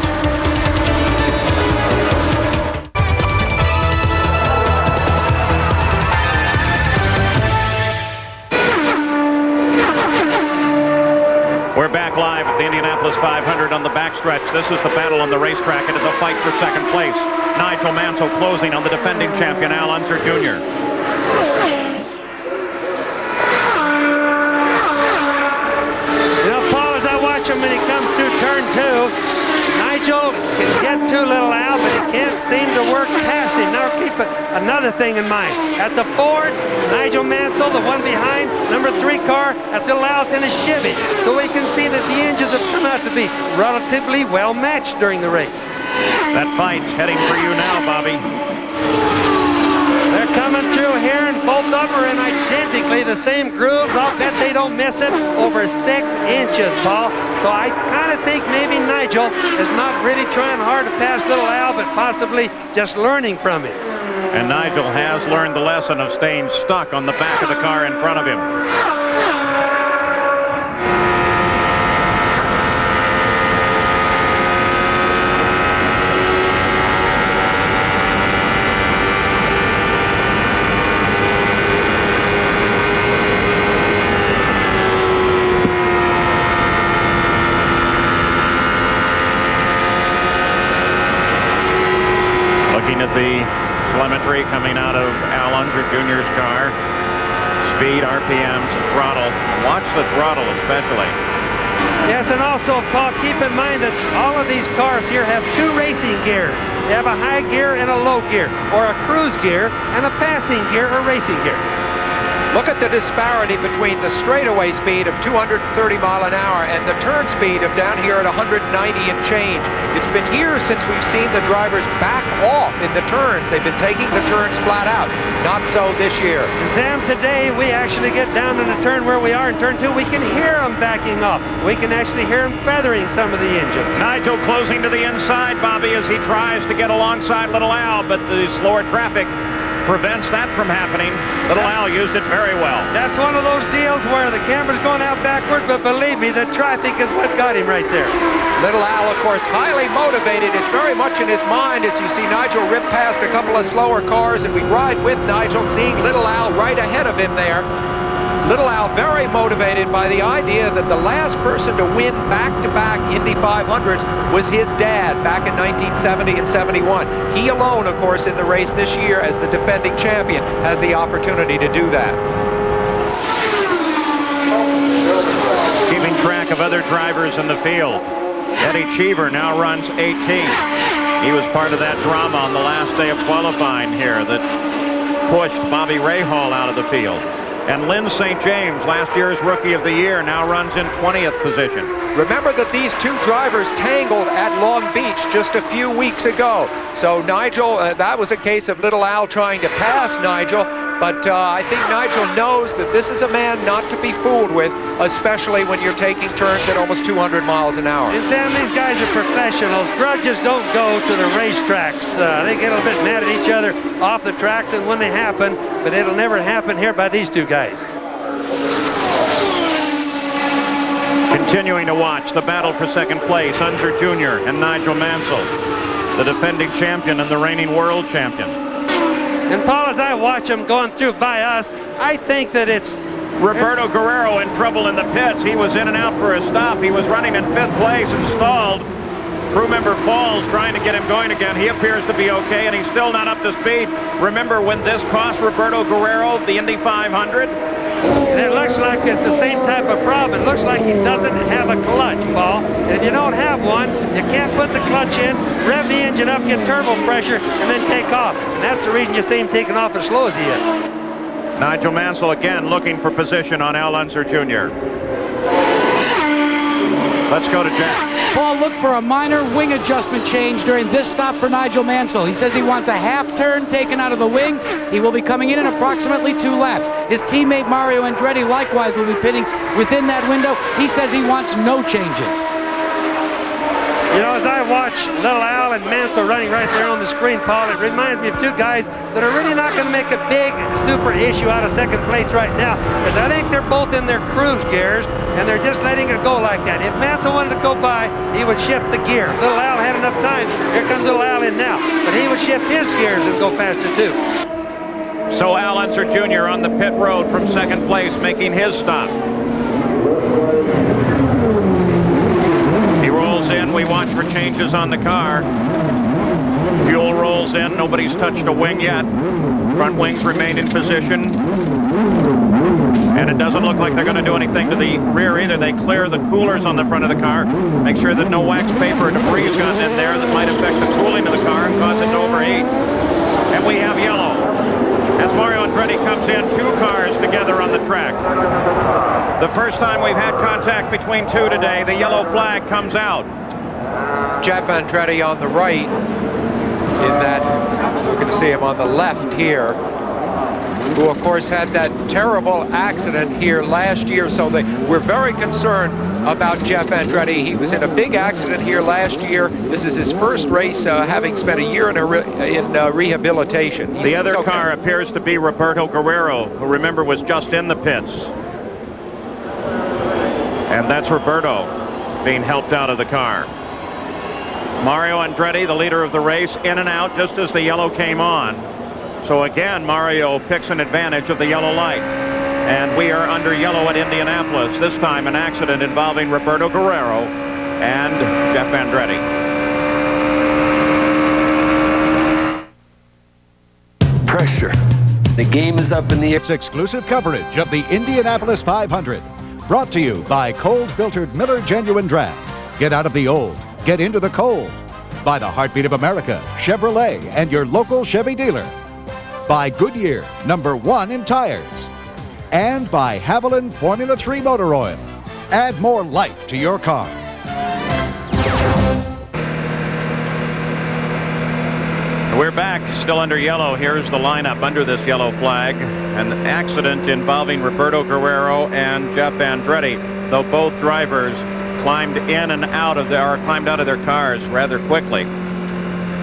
We're back live at the Indianapolis 500 on the backstretch. This is the battle on the racetrack and the fight for second place. Nigel Mansell closing on the defending champion, Al Unser Jr. You know, Paul, as I watch him when he comes through turn 2, Nigel can get to Little Al, but he can't seem to work past him. Now keep another thing in mind. At the Ford, Nigel Mansell, the one behind, number 3 car, that's Little Al's in a Chevy. So we can see that the engines have come out to be relatively well matched during the race. That fight's heading for you now, Bobby. They're coming through here, and both of them are in identically the same grooves. I'll bet they don't miss it. Over 6 inches, Paul. So I kind of think maybe Nigel is not really trying hard to pass Little Al, but possibly just learning from him. And Nigel has learned the lesson of staying stuck on the back of the car in front of him. Looking at the telemetry coming out of Al Unser Jr.'s car. Speed, RPMs, throttle. Watch the throttle especially. Yes, and also, Paul, keep in mind that all of these cars here have 2 racing gears. They have a high gear and a low gear, or a cruise gear and a passing gear or racing gear. Look at the disparity between the straightaway speed of 230 mile an hour and the turn speed of down here at 190 and change. It's been years since we've seen the drivers back off in the turns. They've been taking the turns flat out. Not so this year. And Sam, today we actually get down in the turn where we are in turn 2. We can hear them backing up. We can actually hear them feathering some of the engine. Nigel closing to the inside, Bobby, as he tries to get alongside Little Al, but the slower traffic prevents that from happening. Little Al used it very well. That's one of those deals where the camera's going out backward, but believe me, the traffic is what got him right there. Little Al, of course, highly motivated. It's very much in his mind as you see Nigel rip past a couple of slower cars, and we ride with Nigel, seeing Little Al right ahead of him there. Little Al very motivated by the idea that the last person to win back-to-back Indy 500s was his dad back in 1970 and 71. He alone, of course, in the race this year as the defending champion has the opportunity to do that. Keeping track of other drivers in the field. Eddie Cheever now runs 18th. He was part of that drama on the last day of qualifying here that pushed Bobby Rahal out of the field. And Lynn St. James, last year's Rookie of the Year, now runs in 20th position. Remember that these 2 drivers tangled at Long Beach just a few weeks ago. So Nigel, that was a case of Little Al trying to pass Nigel, but I think Nigel knows that this is a man not to be fooled with, especially when you're taking turns at almost 200 miles an hour. And Sam, these guys are professionals. Grudges don't go to the racetracks. They get a little bit mad at each other off the tracks and when they happen, but it'll never happen here by these 2 guys. Continuing to watch the battle for second place, Unser Jr. and Nigel Mansell, the defending champion and the reigning world champion. And Paul, as I watch them going through by us, I think that it's Roberto Guerrero in trouble in the pits. He was in and out for a stop. He was running in 5th place and stalled. Crew member falls trying to get him going again. He appears to be okay, and he's still not up to speed. Remember when this cost Roberto Guerrero the Indy 500? And it looks like it's the same type of problem. It looks like he doesn't have a clutch, Paul. And if you don't have one, you can't put the clutch in, rev the engine up, get turbo pressure, and then take off. And that's the reason you see him taking off as slow as he is. Nigel Mansell again looking for position on Al Unser Jr. Let's go to Jack. Paul, look for a minor wing adjustment change during this stop for Nigel Mansell. He says he wants a half turn taken out of the wing. He will be coming in approximately 2 laps. His teammate Mario Andretti likewise will be pitting within that window. He says he wants no changes. You know, as I watch little Al and Mansell running right there on the screen, Paul, it reminds me of two guys that are really not going to make a big super issue out of second place right now, because I think they're both in their cruise gears, and they're just letting it go like that. If Mansell wanted to go by, he would shift the gear. Little Al had enough time. Here comes little Al in now. But he would shift his gears and go faster, too. So Al Unser Jr. on the pit road from second place, making his stop. He rolls in. We watch for changes on the car. Fuel rolls in. Nobody's touched a wing yet. Front wings remain in position. And it doesn't look like they're going to do anything to the rear either. They clear the coolers on the front of the car, make sure that no wax paper or debris has gotten in there that might affect the cooling of the car and cause it to overheat. And we have yellow. As Mario Andretti comes in, 2 cars together on the track. The first time we've had contact between 2 today, the yellow flag comes out. Jeff Andretti on the right, in that we're going to see him on the left here, who of course had that terrible accident here last year, so we're very concerned about Jeff Andretti. He was in a big accident here last year. This is his first race, having spent a year in rehabilitation. The other car appears to be Roberto Guerrero, who remember was just in the pits. And that's Roberto being helped out of the car. Mario Andretti, the leader of the race, in and out just as the yellow came on. So again, Mario picks an advantage of the yellow light. And we are under yellow at Indianapolis. This time an accident involving Roberto Guerrero and Jeff Andretti. Pressure. The game is up in the air. It's exclusive coverage of the Indianapolis 500. Brought to you by cold-filtered Miller Genuine Draft. Get out of the old. Get into the cold. By the Heartbeat of America, Chevrolet, and your local Chevy dealer. By Goodyear, #1 in tires. And by Haviland Formula 3 Motor Oil. Add more life to your car. We're back, still under yellow. Here's the lineup under this yellow flag. An accident involving Roberto Guerrero and Jeff Andretti, though both drivers climbed in and out of climbed out of their cars rather quickly.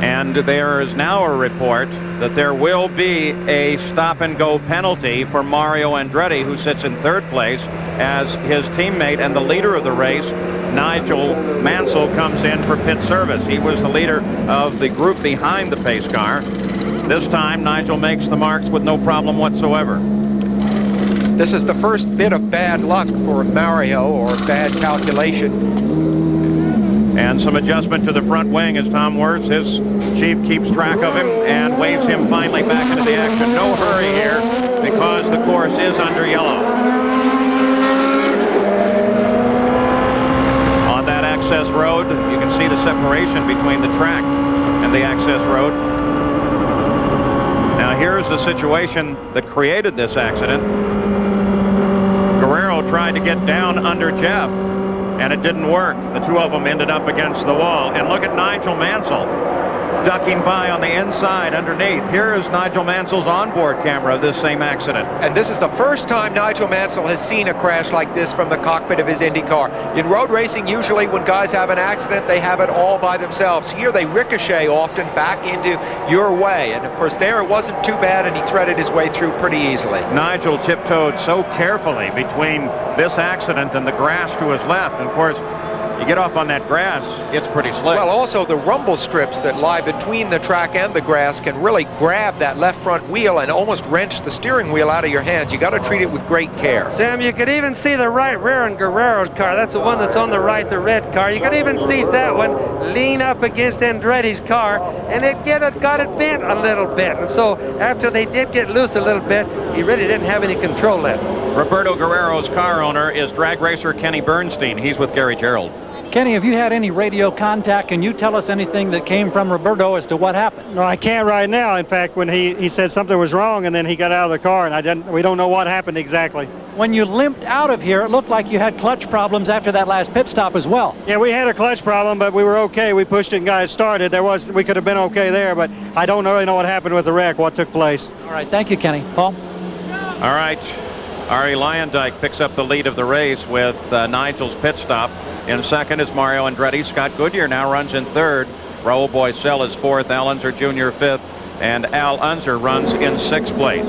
And there is now a report that there will be a stop-and-go penalty for Mario Andretti, who sits in 3rd place, as his teammate and the leader of the race, Nigel Mansell, comes in for pit service. He was the leader of the group behind the pace car. This time, Nigel makes the marks with no problem whatsoever. This is the first bit of bad luck for Mario, or bad calculation. And some adjustment to the front wing as Tom Wirtz, his chief, keeps track of him and waves him finally back into the action. No hurry here because the course is under yellow. On that access road, you can see the separation between the track and the access road. Now here's the situation that created this accident. Guerrero tried to get down under Jeff, and it didn't work. The 2 of them ended up against the wall. And look at Nigel Mansell ducking by on the inside underneath. Here is Nigel Mansell's onboard camera of this same accident. And this is the first time Nigel Mansell has seen a crash like this from the cockpit of his Indy car. In road racing, usually when guys have an accident, they have it all by themselves. Here they ricochet often back into your way. And of course there it wasn't too bad, and he threaded his way through pretty easily. Nigel tiptoed so carefully between this accident and the grass to his left. And of course, You get off on that grass, it's pretty slick. Well, also the rumble strips that lie between the track and the grass can really grab that left front wheel and almost wrench the steering wheel out of your hands. You got to treat it with great care. Sam, you could even see the right rear in Guerrero's car. That's the one that's on the right, the red car. You could even see that one lean up against Andretti's car, and it got it bent a little bit. And so after they did get loose a little bit, he really didn't have any control left. Roberto Guerrero's car owner is drag racer Kenny Bernstein. He's with Gary Gerald. Kenny, have you had any radio contact? Can you tell us anything that came from Roberto as to what happened? No, I can't right now. In fact, when he said something was wrong, and then he got out of the car, and we don't know what happened exactly. When you limped out of here, it looked like you had clutch problems after that last pit stop as well. Yeah, we had a clutch problem, but we were okay. We pushed it and got it started. We could have been okay there, but I don't really know what happened with the wreck, what took place. All right, thank you, Kenny. Paul? All right. Ari Luyendyk picks up the lead of the race with Nigel's pit stop. In second is Mario Andretti. Scott Goodyear now runs in third. Raul Boisel is fourth. Al Unser Jr. fifth. And Al Unser runs in sixth place.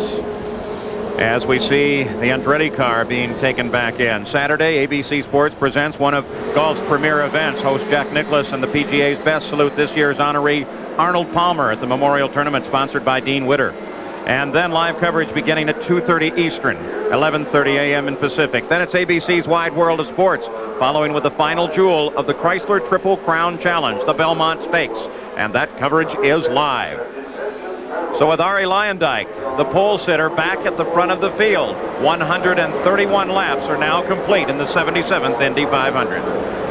As we see the Andretti car being taken back in. Saturday, ABC Sports presents one of golf's premier events. Host Jack Nicklaus and the PGA's best salute this year's honoree Arnold Palmer at the Memorial Tournament sponsored by Dean Witter. And then live coverage beginning at 2:30 Eastern, 11:30 a.m. in Pacific. Then it's ABC's Wide World of Sports, following with the final jewel of the Chrysler Triple Crown Challenge, the Belmont Stakes. And that coverage is live. So with Ari Luyendyk, the pole sitter, back at the front of the field, 131 laps are now complete in the 77th Indy 500.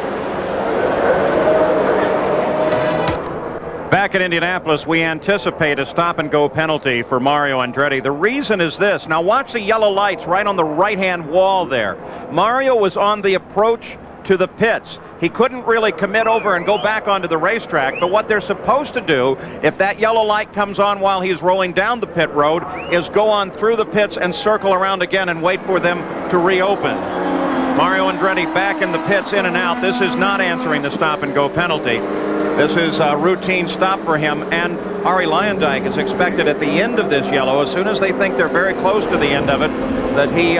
Back at Indianapolis, we anticipate a stop-and-go penalty for Mario Andretti. The reason is this. Now watch the yellow lights right on the right-hand wall there. Mario was on the approach to the pits. He couldn't really commit over and go back onto the racetrack, but what they're supposed to do, if that yellow light comes on while he's rolling down the pit road, is go on through the pits and circle around again and wait for them to reopen. Mario Andretti back in the pits, in and out. This is not answering the stop-and-go penalty. This is a routine stop for him, and Ari Luyendyk is expected at the end of this yellow, as soon as they think they're very close to the end of it, that he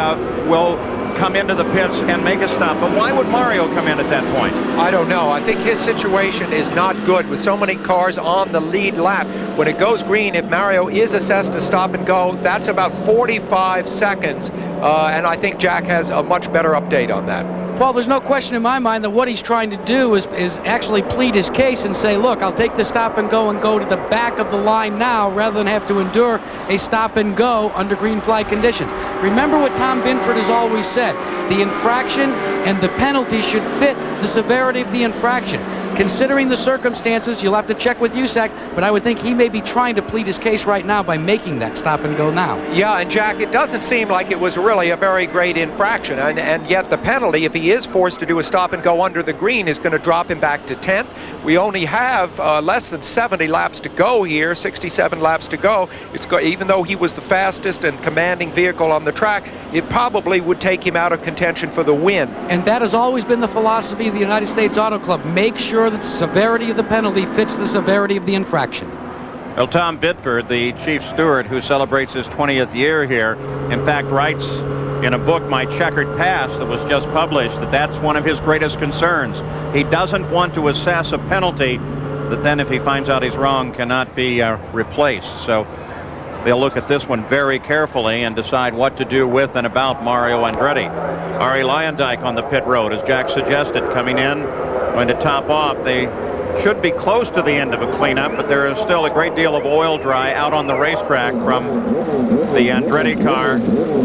will come into the pits and make a stop. But why would Mario come in at that point? I don't know. I think his situation is not good with so many cars on the lead lap. When it goes green, if Mario is assessed to stop and go, that's about 45 seconds. And I think Jack has a much better update on that. Well, there's no question in my mind that what he's trying to do is actually plead his case and say, look, I'll take the stop and go to the back of the line now rather than have to endure a stop and go under green flag conditions. Remember what Tom Binford has always said. The infraction and the penalty should fit the severity of the infraction. Considering the circumstances, you'll have to check with USAC, but I would think he may be trying to plead his case right now by making that stop and go now. Yeah, and Jack, it doesn't seem like it was really a very great infraction, and yet the penalty, if he is forced to do a stop and go under the green, is going to drop him back to 10th. We only have less than 70 laps to go here, 67 laps to go. Even though he was the fastest and commanding vehicle on the track, it probably would take him out of contention for the win. And that has always been the philosophy of the United States Auto Club. Make sure that the severity of the penalty fits the severity of the infraction. Well, Tom Bitford, the chief steward who celebrates his 20th year here, in fact writes in a book, My Checkered Past, that was just published, that that's one of his greatest concerns. He doesn't want to assess a penalty that then, if he finds out he's wrong, cannot be replaced. So they'll look at this one very carefully and decide what to do with and about Mario Andretti. Ari Luyendyk on the pit road, as Jack suggested, coming in, going to top off. They should be close to the end of a cleanup, but there is still a great deal of oil dry out on the racetrack from the Andretti car.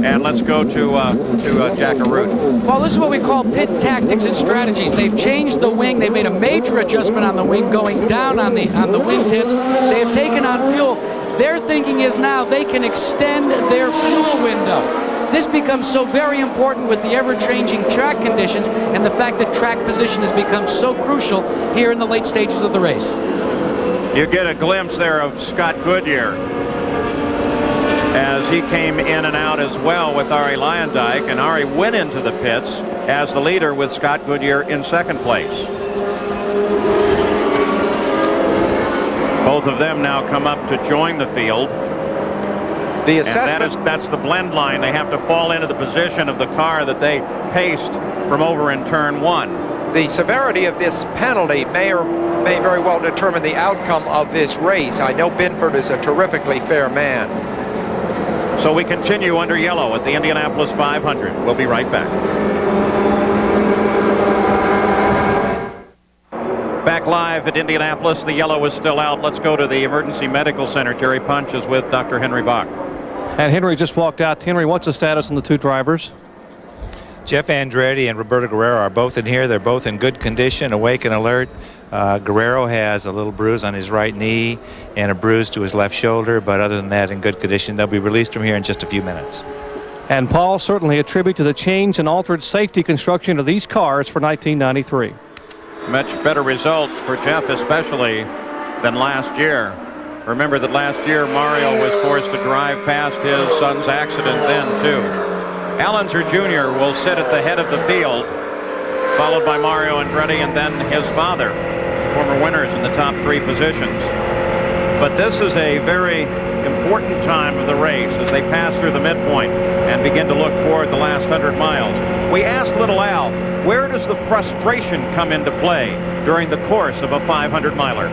And let's go to Jack Arute. Well, this is what we call pit tactics and strategies. They've changed the wing. They made a major adjustment on the wing, going down on the wingtips. They have taken on fuel. Their thinking is now they can extend their fuel window. This becomes so very important with the ever-changing track conditions and the fact that track position has become so crucial here in the late stages of the race. You get a glimpse there of Scott Goodyear as he came in and out as well with Ari Luyendyk, and Ari went into the pits as the leader with Scott Goodyear in second place. Both of them now come up to join the field. The assessment, and that's the blend line. They have to fall into the position of the car that they paced from over in turn one. the severity of this penalty may very well determine the outcome of this race. I know Binford is a terrifically fair man. So we continue under yellow at the Indianapolis 500. We'll be right back. Back live at Indianapolis. The yellow is still out. Let's go to the Emergency Medical Center. Jerry Punch is with Dr. Henry Bach. And Henry just walked out. Henry, what's the status on the two drivers? Jeff Andretti and Roberto Guerrero are both in here. They're both in good condition, awake and alert. Guerrero has a little bruise on his right knee and a bruise to his left shoulder, but other than that, in good condition. They'll be released from here in just a few minutes. And Paul, certainly a tribute to the change and altered safety construction of these cars for 1993. Much better results for Jeff especially than last year. Remember that last year Mario was forced to drive past his son's accident then too. Al Unser Jr. will sit at the head of the field, followed by Mario Andretti and then his father, former winners in the top three positions. But this is a very important time of the race as they pass through the midpoint and begin to look toward the last 100 miles. We asked little Al, where does the frustration come into play during the course of a 500-miler?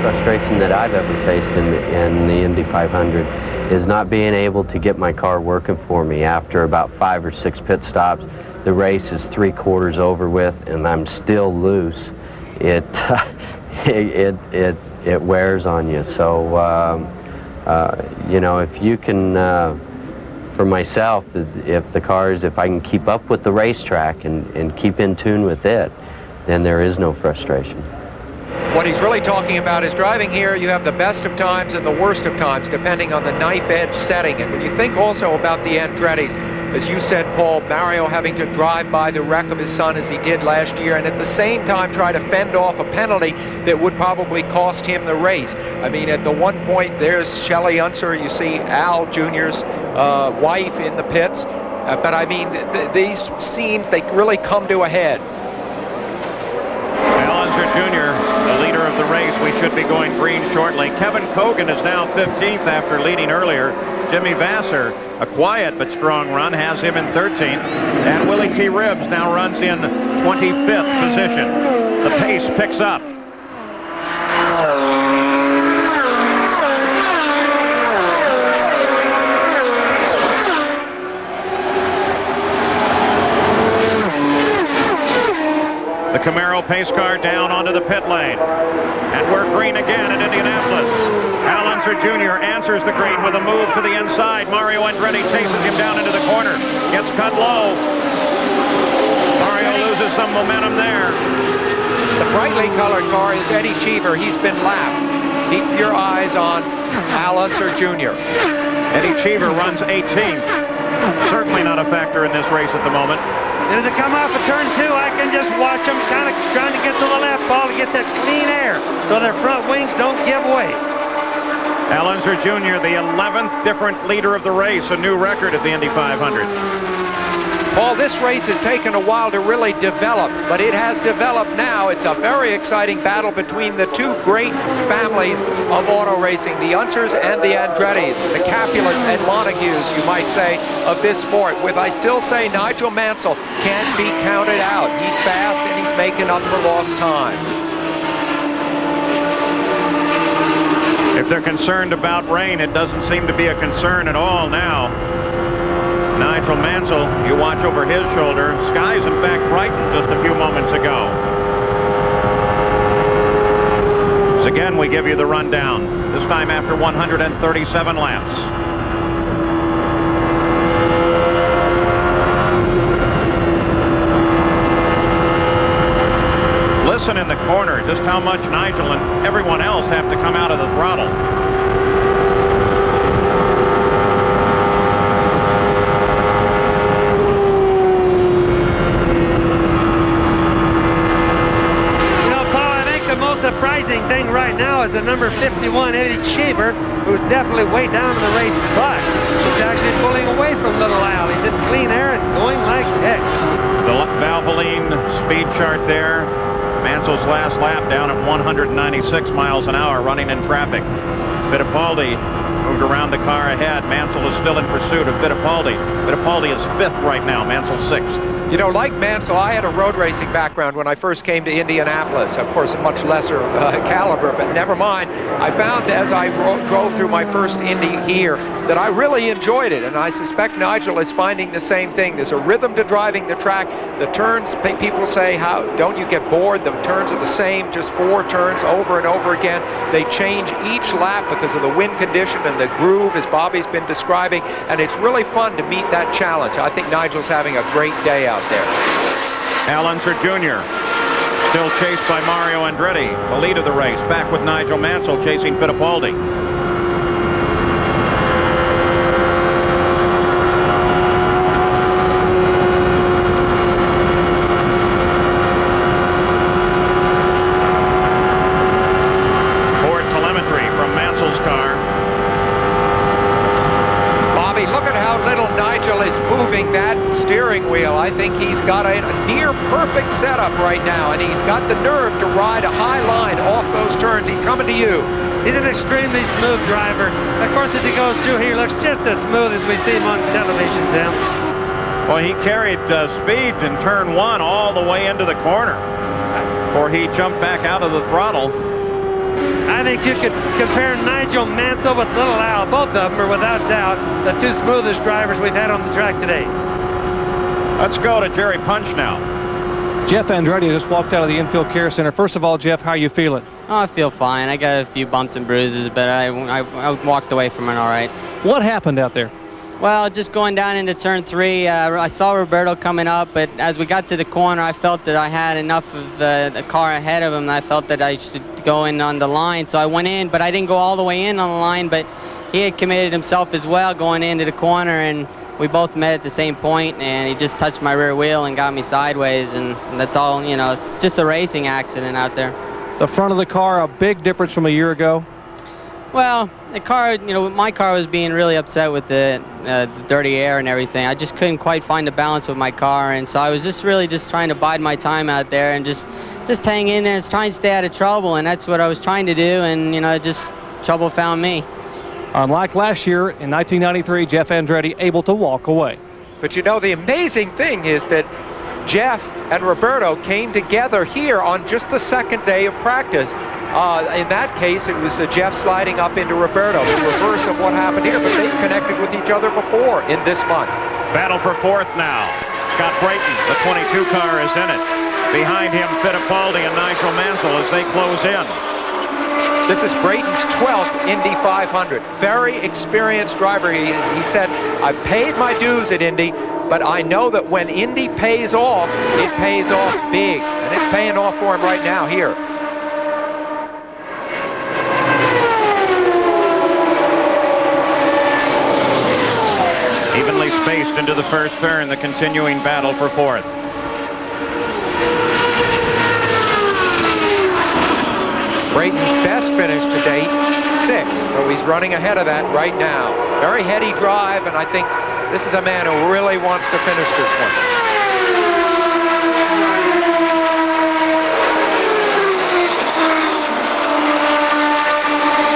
Frustration that I've ever faced in the Indy 500 is not being able to get my car working for me after about 5 or 6 pit stops. The race is 3/4 over with, and I'm still loose. It wears on you. So you know, if you can, for myself, if I can keep up with the racetrack and keep in tune with it, then there is no frustration. What he's really talking about is driving here, you have the best of times and the worst of times, depending on the knife edge setting. And when you think also about the Andrettis, as you said, Paul, Mario having to drive by the wreck of his son as he did last year, and at the same time try to fend off a penalty that would probably cost him the race. I mean, at the one point, there's Shelley Unser, you see Al Jr.'s wife in the pits. But I mean, these scenes, they really come to a head. Al Unser Jr., the leader of the race. We should be going green shortly. Kevin Cogan is now 15th after leading earlier. Jimmy Vasser, a quiet but strong run, has him in 13th. And Willie T. Ribbs now runs in 25th position. The pace picks up. The Camaro pace car down onto the pit lane. And we're green again at Indianapolis. Al Unser Jr. answers the green with a move to the inside. Mario Andretti chases him down into the corner. Gets cut low. Mario loses some momentum there. The brightly colored car is Eddie Cheever. He's been lapped. Keep your eyes on Al Unser Jr. Eddie Cheever runs 18th. Certainly not a factor in this race at the moment. And as they come off of turn 2, I can just watch them kind of trying to get to the left, Paul, to get that clean air so their front wings don't give way. Al Unser Jr., the 11th different leader of the race, a new record at the Indy 500. Paul, this race has taken a while to really develop, but it has developed now. It's a very exciting battle between the two great families of auto racing, the Unsers and the Andrettis, the Capulets and Montagues, you might say, of this sport. With, I still say, Nigel Mansell can't be counted out. He's fast and he's making up for lost time. If they're concerned about rain, it doesn't seem to be a concern at all now. Nigel Mansell, you watch over his shoulder. Skies, in fact, brightened just a few moments ago. So again, we give you the rundown, this time after 137 laps. Listen in the corner just how much Nigel and everyone else have to come out of the throttle. Surprising thing right now is the number 51 Eddie Cheever, who's definitely way down in the race, but he's actually pulling away from Little Al. He's in clean air and going like heck. The Valvoline speed chart there. Mansell's last lap down at 196 miles an hour, running in traffic. Fittipaldi moved around the car ahead. Mansell is still in pursuit of Fittipaldi. Fittipaldi is 5th right now. Mansell 6th. You know, like Mansell, I had a road racing background when I first came to Indianapolis. Of course, a much lesser caliber, but never mind. I found as I drove through my first Indy here that I really enjoyed it, and I suspect Nigel is finding the same thing. There's a rhythm to driving the track. The turns, people say, how don't you get bored? The turns are the same, just 4 turns over and over again. They change each lap because of the wind condition and the groove, as Bobby's been describing, and it's really fun to meet that challenge. I think Nigel's having a great day out there. Al Unser Jr. still chased by Mario Andretti, the lead of the race, back with Nigel Mansell chasing Fittipaldi. Ford telemetry from Mansell's car. Bobby, look at how little Nigel is moving that steering wheel. I think he's got a near perfect setup right now, and he's got the nerve to ride a high line off those turns. He's coming to you. He's an extremely smooth driver. Of course, as he goes through here, he looks just as smooth as we see him on television, Tim. Well, he carried speed in turn 1 all the way into the corner before he jumped back out of the throttle. I think you could compare Nigel Mansell with Little Al. Both of them are without doubt the 2 smoothest drivers we've had on the track today. Let's go to Jerry Punch now. Jeff Andretti just walked out of the infield care center. First of all, Jeff, how are you feeling? Oh, I feel fine. I got a few bumps and bruises, but I walked away from it all right. What happened out there? Well, just going down into turn 3, I saw Roberto coming up, but as we got to the corner, I felt that I had enough of the car ahead of him, and I felt that I should go in on the line. So I went in, but I didn't go all the way in on the line, but he had committed himself as well going into the corner, and we both met at the same point, and he just touched my rear wheel and got me sideways, and that's all, you know, just a racing accident out there. The front of the car, a big difference from a year ago? Well, the car, you know, my car was being really upset with the dirty air and everything. I just couldn't quite find the balance with my car, and so I was just really just trying to bide my time out there and just hang in there and trying to stay out of trouble, and that's what I was trying to do, and, you know, just trouble found me. Unlike last year, in 1993, Jeff Andretti able to walk away. But you know, the amazing thing is that Jeff and Roberto came together here on just the second day of practice. In that case, it was Jeff sliding up into Roberto, the reverse of what happened here, but they've connected with each other before in this month. Battle for 4th now. Scott Brayton, the 22 car, is in it. Behind him, Fittipaldi and Nigel Mansell as they close in. This is Brayton's 12th Indy 500. Very experienced driver. He said, I've paid my dues at Indy, but I know that when Indy pays off, it pays off big. And it's paying off for him right now here. Evenly spaced into the first turn, the continuing battle for 4th. Brayton's best finish to date, 6th, so he's running ahead of that right now. Very heady drive, and I think this is a man who really wants to finish this one.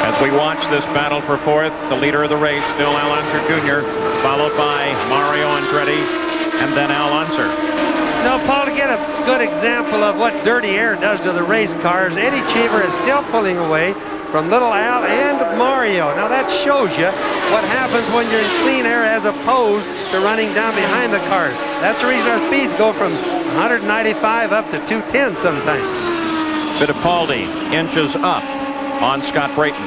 As we watch this battle for 4th, the leader of the race, still Al Unser Jr., followed by Mario Andretti, and then Al Unser. Now, Paul, to get a good example of what dirty air does to the race cars, Eddie Cheever is still pulling away from Little Al and Mario. Now, that shows you what happens when you're in clean air as opposed to running down behind the cars. That's the reason our speeds go from 195 up to 210 sometimes. Fittipaldi inches up on Scott Brayton.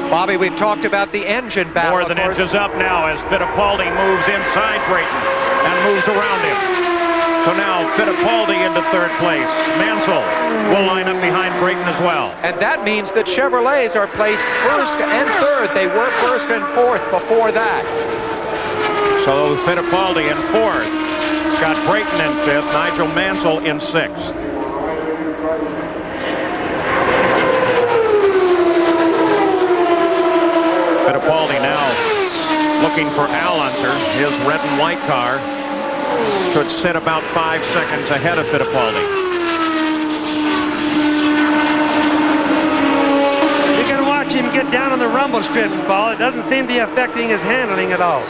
Bobby, we've talked about the engine battle. More than inches up now as Fittipaldi moves inside Brayton and moves around him. So now Fittipaldi into 3rd place. Mansell will line up behind Brayton as well. And that means that Chevrolets are placed 1st and 3rd. They were 1st and 4th before that. So Fittipaldi in 4th. Scott Brayton in 5th. Nigel Mansell in 6th. Fittipaldi now looking for Al Unser. His red and white car should sit about 5 seconds ahead of Fittipaldi. You can watch him get down on the rumble strips, Paul. It doesn't seem to be affecting his handling at all.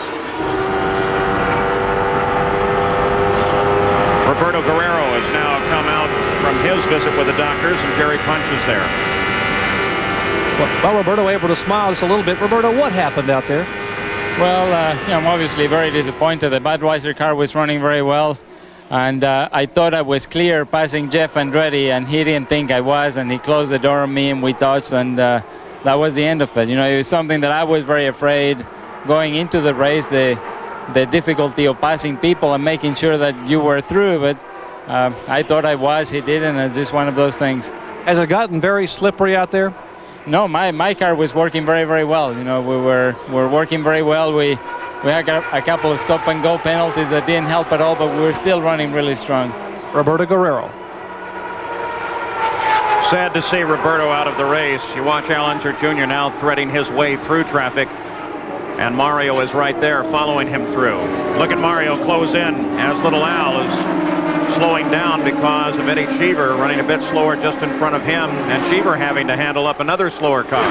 Roberto Guerrero has now come out from his visit with the doctors, and Jerry Punch is there. Well, Roberto able to smile just a little bit. Roberto, what happened out there? Well, I'm obviously very disappointed. The Budweiser car was running very well, and I thought I was clear passing Jeff Andretti, and he didn't think I was, and he closed the door on me, and we touched, and that was the end of it. You know, it was something that I was very afraid going into the race, the difficulty of passing people and making sure that you were through, but I thought I was, he didn't, and it's just one of those things. Has it gotten very slippery out there? No, my car was working very, very well. You know, we were working very well. We had a couple of stop and go penalties that didn't help at all, but we were still running really strong. Roberto Guerrero. Sad to see Roberto out of the race. You watch Al Unser Jr. now threading his way through traffic, and Mario is right there following him through. Look at Mario close in as little Al is slowing down because of Eddie Cheever running a bit slower just in front of him, and Cheever having to handle up another slower car.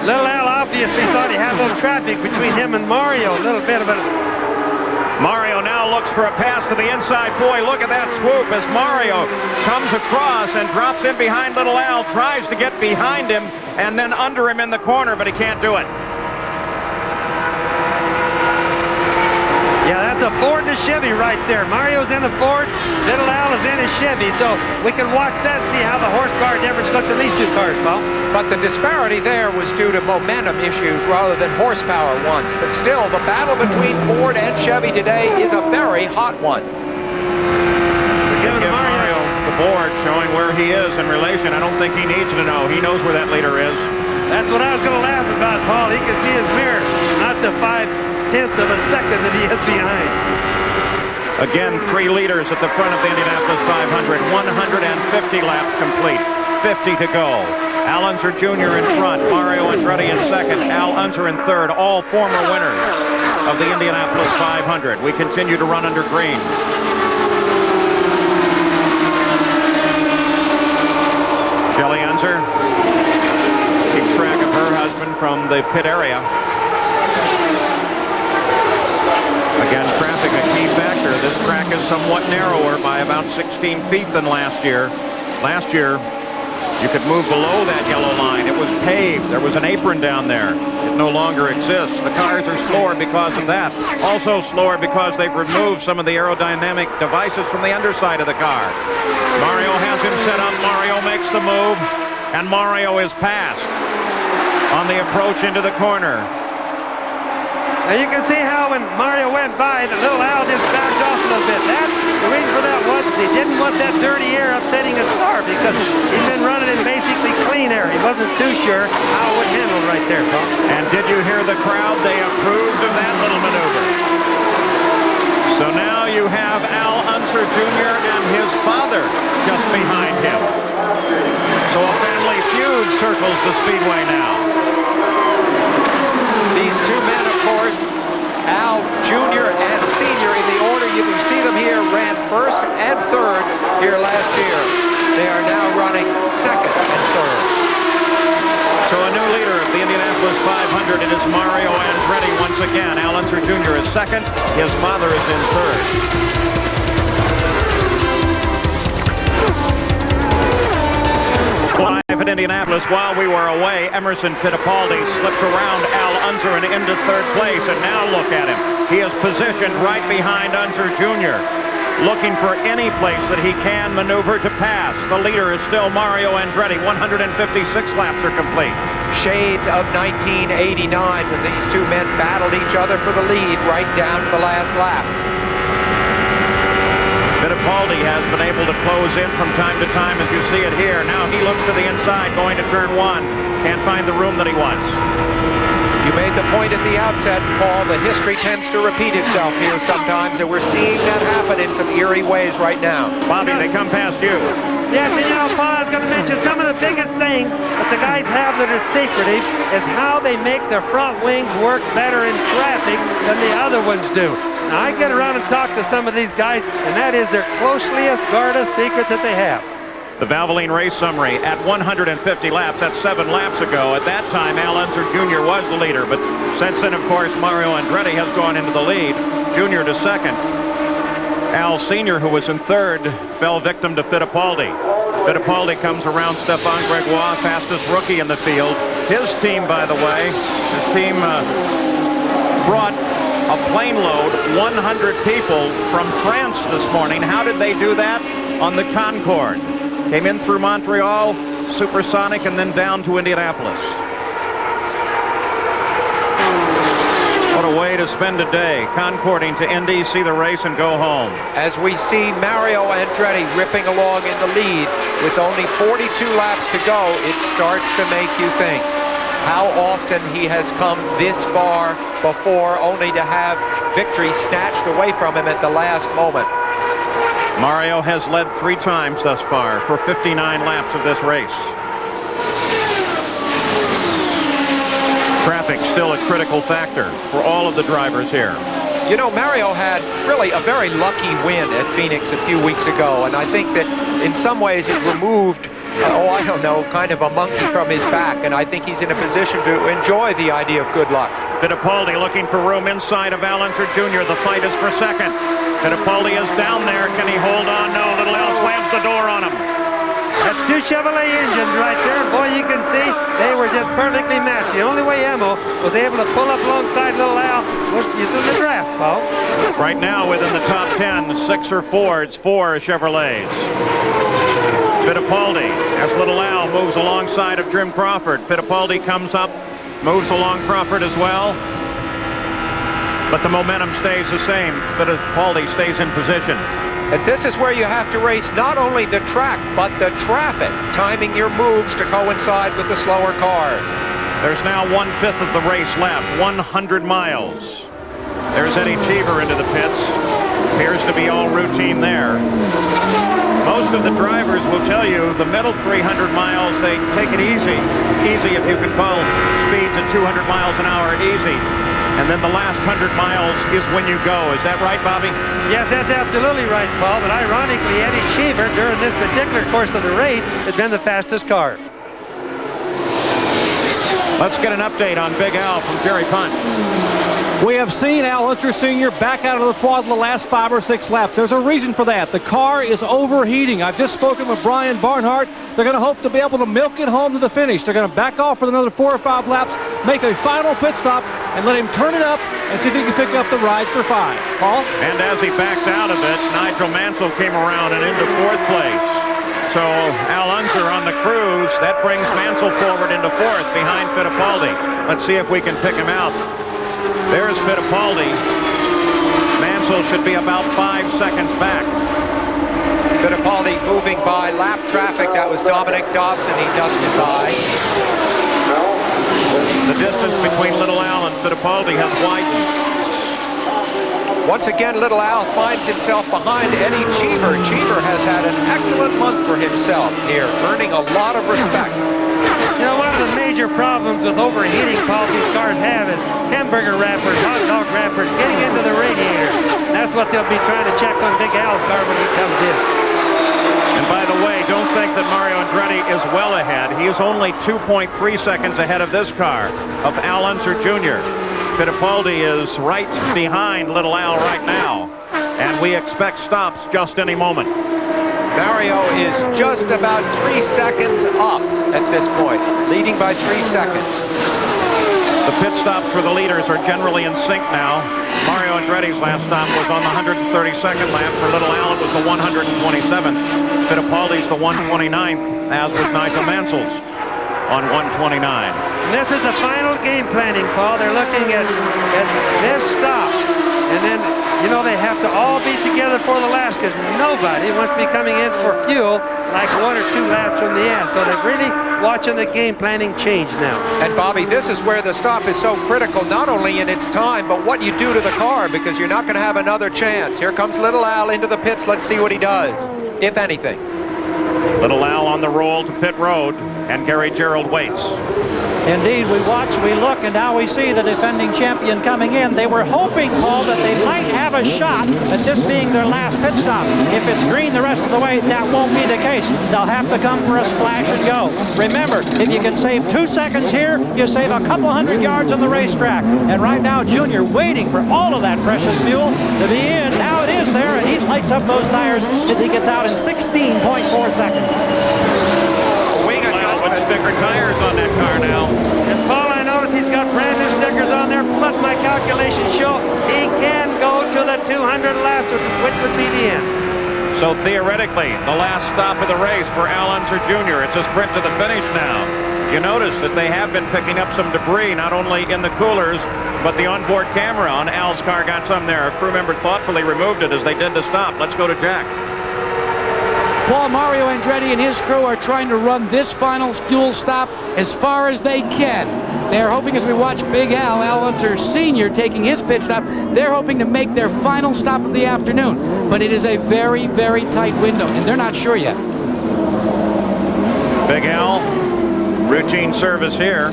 Little Al obviously thought he had a little traffic between him and Mario, a little bit of it. Mario now looks for a pass to the inside. Boy, look at that swoop as Mario comes across and drops in behind little Al, tries to get behind him and then under him in the corner, but he can't do it. Yeah, that's a Ford and a Chevy right there. Mario's in a Ford, little Al is in a Chevy, so we can watch that and see how the horsepower difference looks in these two cars, Paul. But the disparity there was due to momentum issues rather than horsepower ones. But still, the battle between Ford and Chevy today is a very hot one. Give Mario the board showing where he is in relation. I don't think he needs to know. He knows where that leader is. That's what I was going to laugh about, Paul. He can see his mirror, not the 5/10 of a second that he is behind. Again, 3 leaders at the front of the Indianapolis 500. 150 laps complete. 50 to go. Al Unser Jr. in front. Mario Andretti in second. Al Unser in third. All former winners of the Indianapolis 500. We continue to run under green. Shelley Unser keeps track of her husband from the pit area. Again, traffic a key factor. This track is somewhat narrower by about 16 feet than last year. Last year, you could move below that yellow line. It was paved. There was an apron down there. It no longer exists. The cars are slower because of that. Also slower because they've removed some of the aerodynamic devices from the underside of the car. Mario has him set up. Mario makes the move, and Mario is passed on the approach into the corner. Now you can see how when Mario went by, the little Al just backed off a little bit. The reason for that was he didn't want that dirty air upsetting his car because he's been running in basically clean air. He wasn't too sure how it would handle right there, Paul. And did you hear the crowd? They approved of that little maneuver. So now you have Al Unser Jr. and his father just behind him. So a family feud circles the speedway now. These two men, of course, Al Jr. and Sr. in the order you see them here, ran first and third here last year. They are now running second and third. So a new leader of the Indianapolis 500, it is Mario Andretti once again. Al Unser Jr. is second. His father is in third. Live at Indianapolis, while we were away, Emerson Fittipaldi slipped around Al Unser and into third place, and now look at him. He is positioned right behind Unser Jr., looking for any place that he can maneuver to pass. The leader is still Mario Andretti. 156 laps are complete. Shades of 1989 when these two men battled each other for the lead right down to the last laps. Fittipaldi has been able to close in from time to time, as you see it here. Now he looks to the inside, going to turn 1. Can't find the room that he wants. You made the point at the outset, Paul, that history tends to repeat itself here sometimes, and we're seeing that happen in some eerie ways right now. Bobby, they come past you. Yes, and you know, Paul, I was going to mention some of the biggest things that the guys have that are secretive is how they make their front wings work better in traffic than the other ones do. Now, I get around and talk to some of these guys, and that is their closest guarded secret that they have. The Valvoline race summary at 150 laps. That's 7 laps ago. At that time, Al Unser Jr. was the leader, but since then, of course, Mario Andretti has gone into the lead. Jr. to second. Al Sr., who was in third, fell victim to Fittipaldi. Fittipaldi comes around Stefan Gregoire, fastest rookie in the field. His team, by the way, brought a plane load, 100 people from France this morning. How did they do that? On the Concorde. Came in through Montreal, supersonic, and then down to Indianapolis. What a way to spend a day, Concording to Indy, see the race, and go home. As we see Mario Andretti ripping along in the lead with only 42 laps to go, it starts to make you think how often he has come this far before, only to have victory snatched away from him at the last moment. Mario has led 3 times thus far for 59 laps of this race. Traffic still a critical factor for all of the drivers here. You know, Mario had really a very lucky win at Phoenix a few weeks ago, and I think that in some ways it removed, I don't know, kind of a monkey from his back, and I think he's in a position to enjoy the idea of good luck. Fittipaldi looking for room inside of Al Unser Jr. The fight is for second. Fittipaldi is down there. Can he hold on? No. Little Al slams the door on him. That's 2 Chevrolet engines right there. Boy, you can see they were just perfectly matched. The only way Emmo was able to pull up alongside Little Al was using the draft, Paul. Right now, within the top 10, 6 are Fords, 4 Chevrolets. Fittipaldi, as Little Al moves alongside of Jim Crawford. Fittipaldi comes up, moves along Crawford as well. But the momentum stays the same. Fittipaldi stays in position. And this is where you have to race not only the track, but the traffic, timing your moves to coincide with the slower cars. There's now 1/5 of the race left, 100 miles. There's Eddie Cheever into the pits. Appears to be all routine there. Most of the drivers will tell you the middle 300 miles, they take it easy. Easy if you can call speeds at 200 miles an hour easy. And then the last 100 miles is when you go. Is that right, Bobby? Yes, that's absolutely right, Paul. But ironically, Eddie Cheever, during this particular course of the race, has been the fastest car. Let's get an update on Big Al from Jerry Punt. We have seen Al Unser Sr. back out of the throttle the last 5 or 6 laps. There's a reason for that. The car is overheating. I've just spoken with Brian Barnhart. They're going to hope to be able to milk it home to the finish. They're going to back off for another 4 or 5 laps, make a final pit stop, and let him turn it up and see if he can pick up the ride for 5. Paul? And as he backed out of it, Nigel Mansell came around and into 4th place. So Al Unser on the cruise. That brings Mansell forward into 4th behind Fittipaldi. Let's see if we can pick him out. There's Fittipaldi. Mansell should be about 5 seconds back. Fittipaldi moving by lap traffic. That was Dominic Dobson he dusted by. The distance between Little Al and Fittipaldi has widened. Once again, Little Al finds himself behind Eddie Cheever. Cheever has had an excellent month for himself here, earning a lot of respect. You know, one of the major problems with overheating, Paul, these cars have is hamburger wrappers, hot dog wrappers getting into the radiator. That's what they'll be trying to check on Big Al's car when he comes in. And by the way, don't think that Mario Andretti is well ahead. He is only 2.3 seconds ahead of this car, of Al Unser Jr. Fittipaldi is right behind Little Al right now, and we expect stops just any moment. Mario is just about 3 seconds up at this point, leading by 3 seconds. The pit stops for the leaders are generally in sync now. Mario Andretti's last stop was on the 132nd lap. For Little Al, it was the 127th. Fittipaldi's the 129th, as was Nigel Mansell's on 129. And this is the final game planning, Paul. They're looking at this stop. And then, you know, they have to all be together for the last, because nobody wants to be coming in for fuel like 1 or 2 laps from the end. So they're really watching the game planning change now. And Bobby, this is where the stop is so critical, not only in its time, but what you do to the car, because you're not going to have another chance. Here comes Little Al into the pits. Let's see what he does, if anything. Little Al on the roll to pit road, and Gary Gerald waits. Indeed, we watch, we look, and now we see the defending champion coming in. They were hoping, Paul, that they might have a shot at this being their last pit stop. If it's green the rest of the way, that won't be the case. They'll have to come for a splash and go. Remember, if you can save 2 seconds here, you save a couple hundred yards on the racetrack. And right now, Junior waiting for all of that precious fuel to be in. Now it is is there, and he lights up those tires as he gets out in 16.4 seconds. Wing adjustment. Sticker tires on that car now. And Paul, I notice he's got brand new stickers on there, plus my calculations show he can go to the 200 laps, which would be the end. So theoretically, the last stop of the race for Al Unser Jr. It's a sprint to the finish now. You notice that they have been picking up some debris, not only in the coolers, but the onboard camera on Al's car got some there. A crew member thoughtfully removed it as they did to stop. Let's go to Jack. Paul, Mario Andretti and his crew are trying to run this final fuel stop as far as they can. They're hoping, as we watch Big Al Unser Sr. taking his pit stop, they're hoping to make their final stop of the afternoon. But it is a very, very tight window, and they're not sure yet. Big Al, routine service here,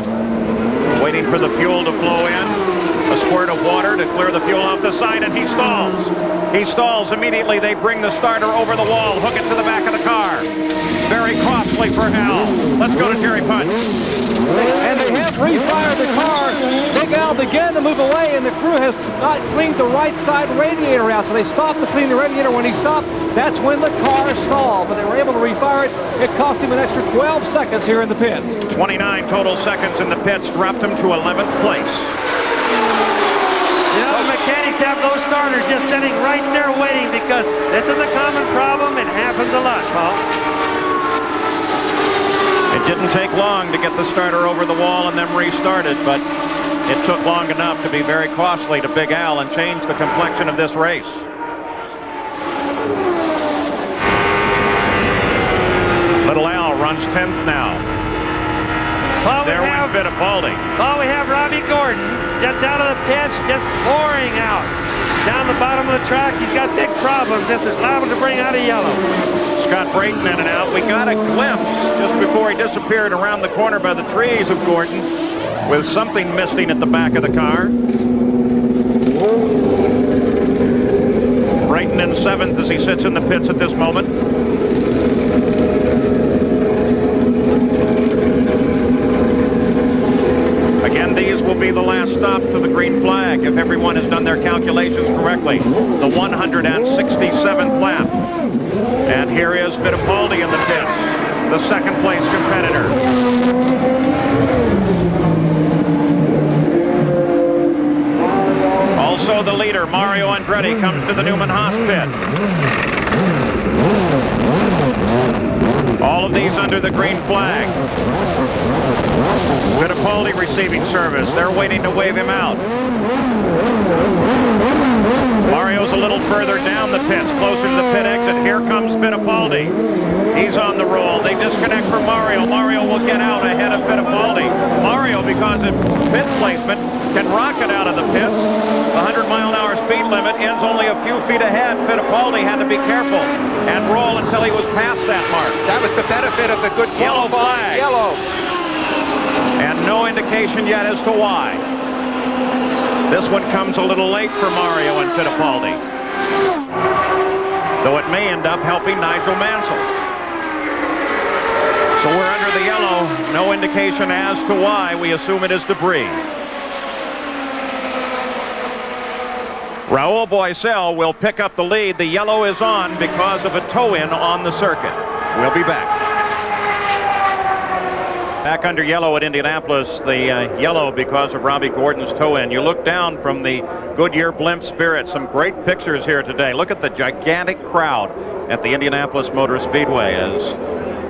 waiting for the fuel to flow in. A squirt of water to clear the fuel off the side, and he stalls. He stalls. Immediately they bring the starter over the wall, hook it to the back of the car. Very costly for Al. Let's go to Jerry Punch. And they have refired the car. Big Al began to move away, and the crew has not cleaned the right side radiator out. So they stopped to clean the radiator. When he stopped, that's when the car stalled. But they were able to refire it. It cost him an extra 12 seconds here in the pits. 29 total seconds in the pits, dropped him to 11th place. You know, the mechanics have those starters just sitting right there waiting because this is a common problem. It happens a lot, Paul. It didn't take long to get the starter over the wall and then restarted, but it took long enough to be very costly to Big Al and change the complexion of this race. Little Al runs 10th now. Paul, there went Fittipaldi. Paul, we have Robbie Gordon just out of the pits, just pouring out. Down the bottom of the track, he's got big problems. This is liable to bring out a yellow. Scott Brayton in and out. We got a glimpse just before he disappeared around the corner by the trees of Gordon with something misting at the back of the car. Brayton in 7th as he sits in the pits at this moment. Again, these will be the last stop to the green flag if everyone has done their calculations correctly. The 167th lap. And here is Fittipaldi in the pits, the second place competitor. Also the leader, Mario Andretti, comes to the Newman Haas pit. All of these under the green flag. Fittipaldi receiving service. They're waiting to wave him out. Mario's a little further down the pits, closer to the pit exit. Here comes Fittipaldi. He's on the roll. They disconnect from Mario. Mario will get out ahead of Fittipaldi. Mario, because of pit placement, can rocket out of the pits. The 100-mile-an-hour speed limit ends only a few feet ahead. Fittipaldi had to be careful and roll until he was past that mark. That was the benefit of the good yellow flag. Yellow. And no indication yet as to why. This one comes a little late for Mario and Fittipaldi, though it may end up helping Nigel Mansell. So we're under the yellow. No indication as to why. We assume it is debris. Raul Boisel will pick up the lead. The yellow is on because of a toe-in on the circuit. We'll be back. Back under yellow at Indianapolis, the yellow because of Robbie Gordon's toe-in. You look down from the Goodyear Blimp Spirit. Some great pictures here today. Look at the gigantic crowd at the Indianapolis Motor Speedway as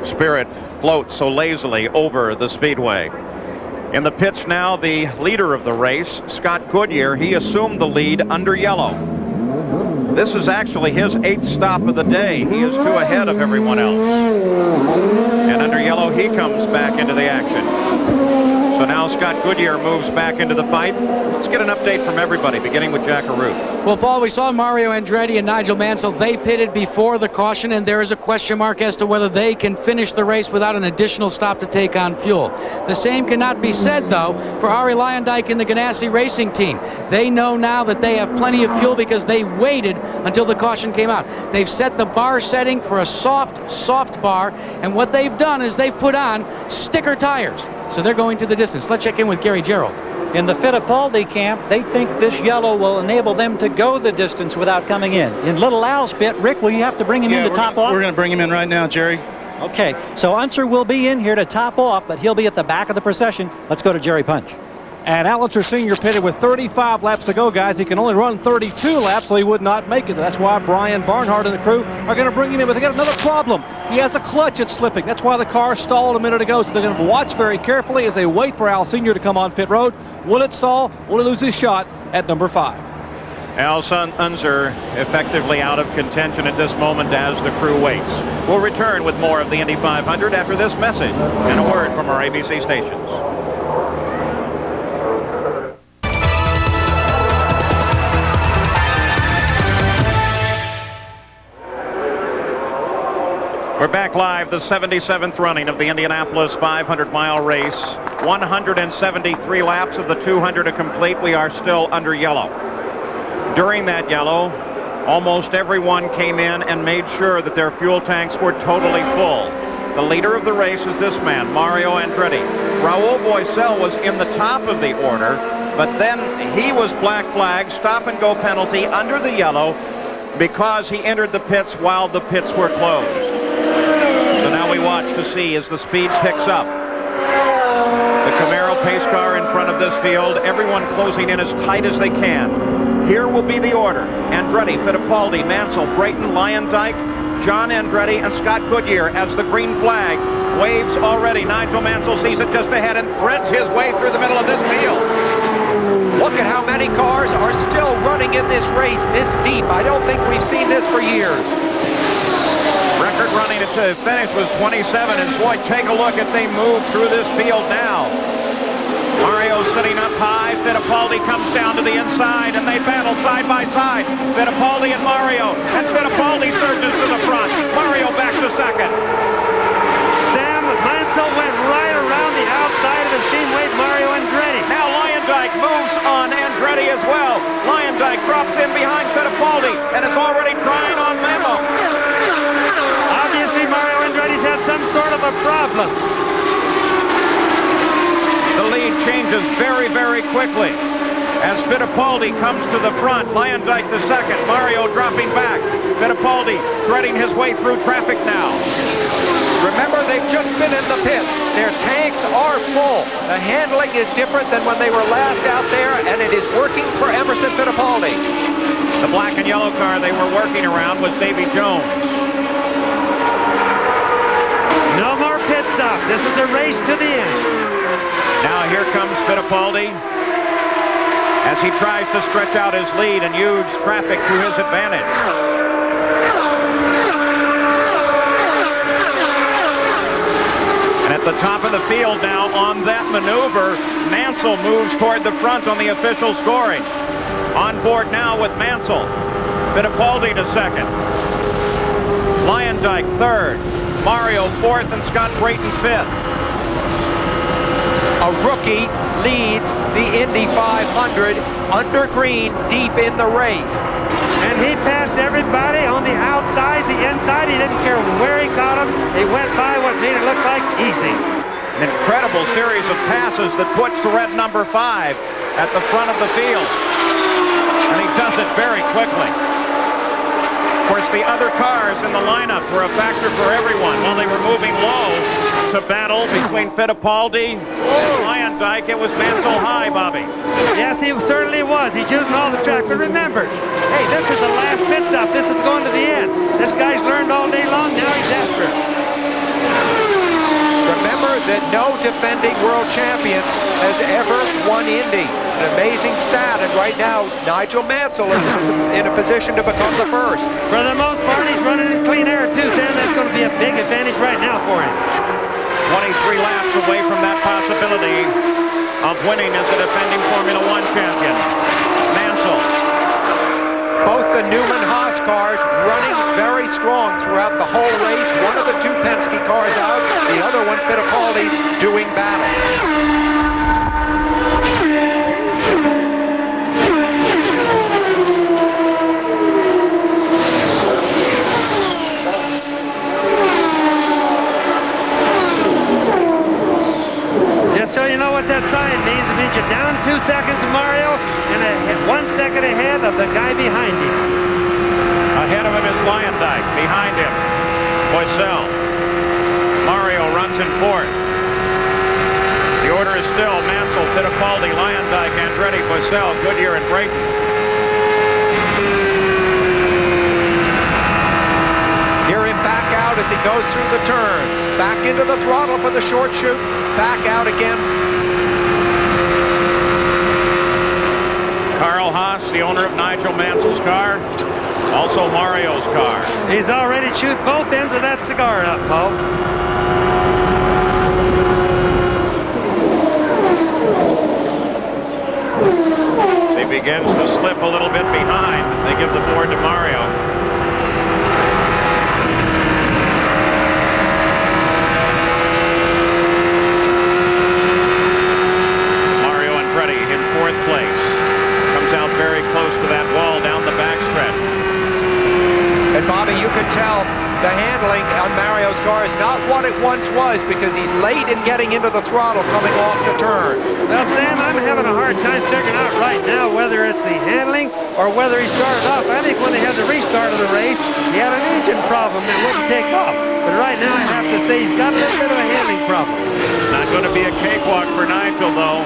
Spirit floats so lazily over the speedway. In the pits now, the leader of the race, Scott Goodyear. He assumed the lead under yellow. This is actually his 8th stop of the day. He is 2 ahead of everyone else. And under yellow, he comes back into the action. So now Scott Goodyear moves back into the fight. Let's get an update from everybody, beginning with Jack Arute. Well, Paul, we saw Mario Andretti and Nigel Mansell. They pitted before the caution, and there is a question mark as to whether they can finish the race without an additional stop to take on fuel. The same cannot be said, though, for Arie Luyendyk and the Ganassi Racing Team. They know now that they have plenty of fuel because they waited until the caution came out. They've set the bar setting for a soft bar, and what they've done is they've put on sticker tires. So they're going to the distance. Let's check in with Gary Gerald. In the Fittipaldi camp, they think this yellow will enable them to go the distance without coming in. In Little Al's pit, Rick, will you have to bring him in to top off? We're going to bring him in right now, Jerry. Okay, so Unser will be in here to top off, but he'll be at the back of the procession. Let's go to Jerry Punch. And Allitzer Sr. pitted with 35 laps to go, guys. He can only run 32 laps, so he would not make it. That's why Brian Barnhart and the crew are going to bring him in. But they got another problem. He has a clutch that's slipping. That's why the car stalled a minute ago. So they're going to watch very carefully as they wait for Al Sr. to come on pit road. Will it stall? Will he lose his shot at number 5? Al Unser effectively out of contention at this moment as the crew waits. We'll return with more of the Indy 500 after this message and a word from our ABC stations. We're back live, the 77th running of the Indianapolis 500-mile race. 173 laps of the 200 to complete. We are still under yellow. During that yellow, almost everyone came in and made sure that their fuel tanks were totally full. The leader of the race is this man, Mario Andretti. Raul Boesel was in the top of the order, but then he was black flag, stop and go penalty under the yellow because he entered the pits while the pits were closed. So now we watch to see as the speed picks up. The Camaro pace car in front of this field, everyone closing in as tight as they can. Here will be the order. Andretti, Fittipaldi, Mansell, Brayton, Lyondike, John Andretti, and Scott Goodyear as the green flag waves already. Nigel Mansell sees it just ahead and threads his way through the middle of this field. Look at how many cars are still running in this race this deep. I don't think we've seen this for years. Record running to finish was 27, and boy, take a look as they move through this field now. Mario sitting up high. Fittipaldi comes down to the inside, and they battle side by side. Fittipaldi and Mario, and Fittipaldi surges to the front. Mario back to second. Sam Mansell went right around the outside of his teammate Mario Andretti. Now Lyondike moves on Andretti as well. Lyondike drops in behind Fittipaldi and is already trying on Memo. Obviously, Mario Andretti's had some sort of a problem. The lead changes very, very quickly as Fittipaldi comes to the front. Lyondike to second. Mario dropping back. Fittipaldi threading his way through traffic now. Remember, they've just been in the pit. Their tanks are full. The handling is different than when they were last out there, and it is working for Emerson Fittipaldi. The black and yellow car they were working around was Davy Jones. No more pit stops. This is a race to the end. Now here comes Fittipaldi as he tries to stretch out his lead and use traffic to his advantage. And at the top of the field now on that maneuver, Mansell moves toward the front on the official scoring. On board now with Mansell. Fittipaldi to second. Lyondike third. Mario fourth and Scott Brayton fifth. A rookie leads the Indy 500 under green deep in the race. And he passed everybody on the outside, the inside. He didn't care where he caught him. He went by what made it look like easy. An incredible series of passes that puts the red number 5 at the front of the field. And he does it very quickly. Of course, the other cars in the lineup were a factor for everyone. While they were moving low to battle between Fittipaldi and Lyondike, it was Mansell high, Bobby. Yes, he certainly was. He's using all the track. But remember, hey, this is the last pit stop. This is going to the end. This guy's learned all day long. Now he's after it. Remember that no defending world champion has ever won Indy. An amazing stat, and right now, Nigel Mansell is in a position to become the first. For the most part, he's running in clean air, too, Sam. That's going to be a big advantage right now for him. 23 laps away from that possibility of winning as the defending Formula One champion. Mansell. Both the Newman-Haas cars running very strong throughout the whole race. One of the two Penske cars out, the other one, Fittipaldi, doing battle. Just so you know what that sign means, it means you're down 2 Mario, and 1 second ahead of the guy behind him. Ahead of him is Lyondike. Behind him, Boissel. Mario runs in fourth. The order is still Mansell, Fittipaldi, Lyondike, Andretti, Boissel, Goodyear, and Brayton. Hear him back out as he goes through the turns. Back into the throttle for the short chute. Back out again. Carl Haas, the owner of Nigel Mansell's car, also Mario's car. He's already chewed both ends of that cigar up, Paul. He begins to slip a little bit behind. They give the board to Mario. Mario Andretti in fourth place. Comes out very close to that wall down the backstretch. And Bobby, you could tell the handling on Mario's car is not what it once was because he's late in getting into the throttle coming off the turns. Well, Sam, I'm having a hard time figuring out right now whether it's the handling or whether he started off. I think when they had the restart of the race, he had an engine problem that wouldn't take off. But right now, I have to say he's got a little bit of a handling problem. Not going to be a cakewalk for Nigel, though.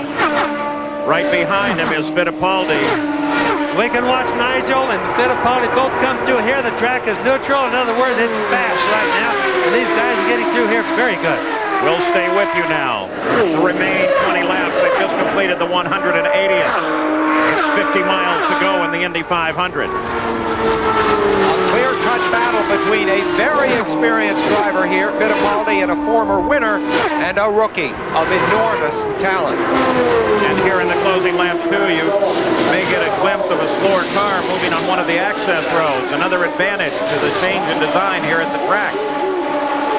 Right behind him is Fittipaldi. We can watch Nigel and Fittipaldi both come through here. The track is neutral. In other words, it's fast right now. And these guys are getting through here very good. We'll stay with you now. The remaining 20 laps. They've just completed the 180th. It's 50 miles to go in the Indy 500. A clear-cut battle between a very experienced driver here, Fittipaldi, and a former winner, and a rookie of enormous talent. And here in the closing laps, too, you may get a glimpse of a slower car moving on one of the access roads. Another advantage to the change in design here at the track.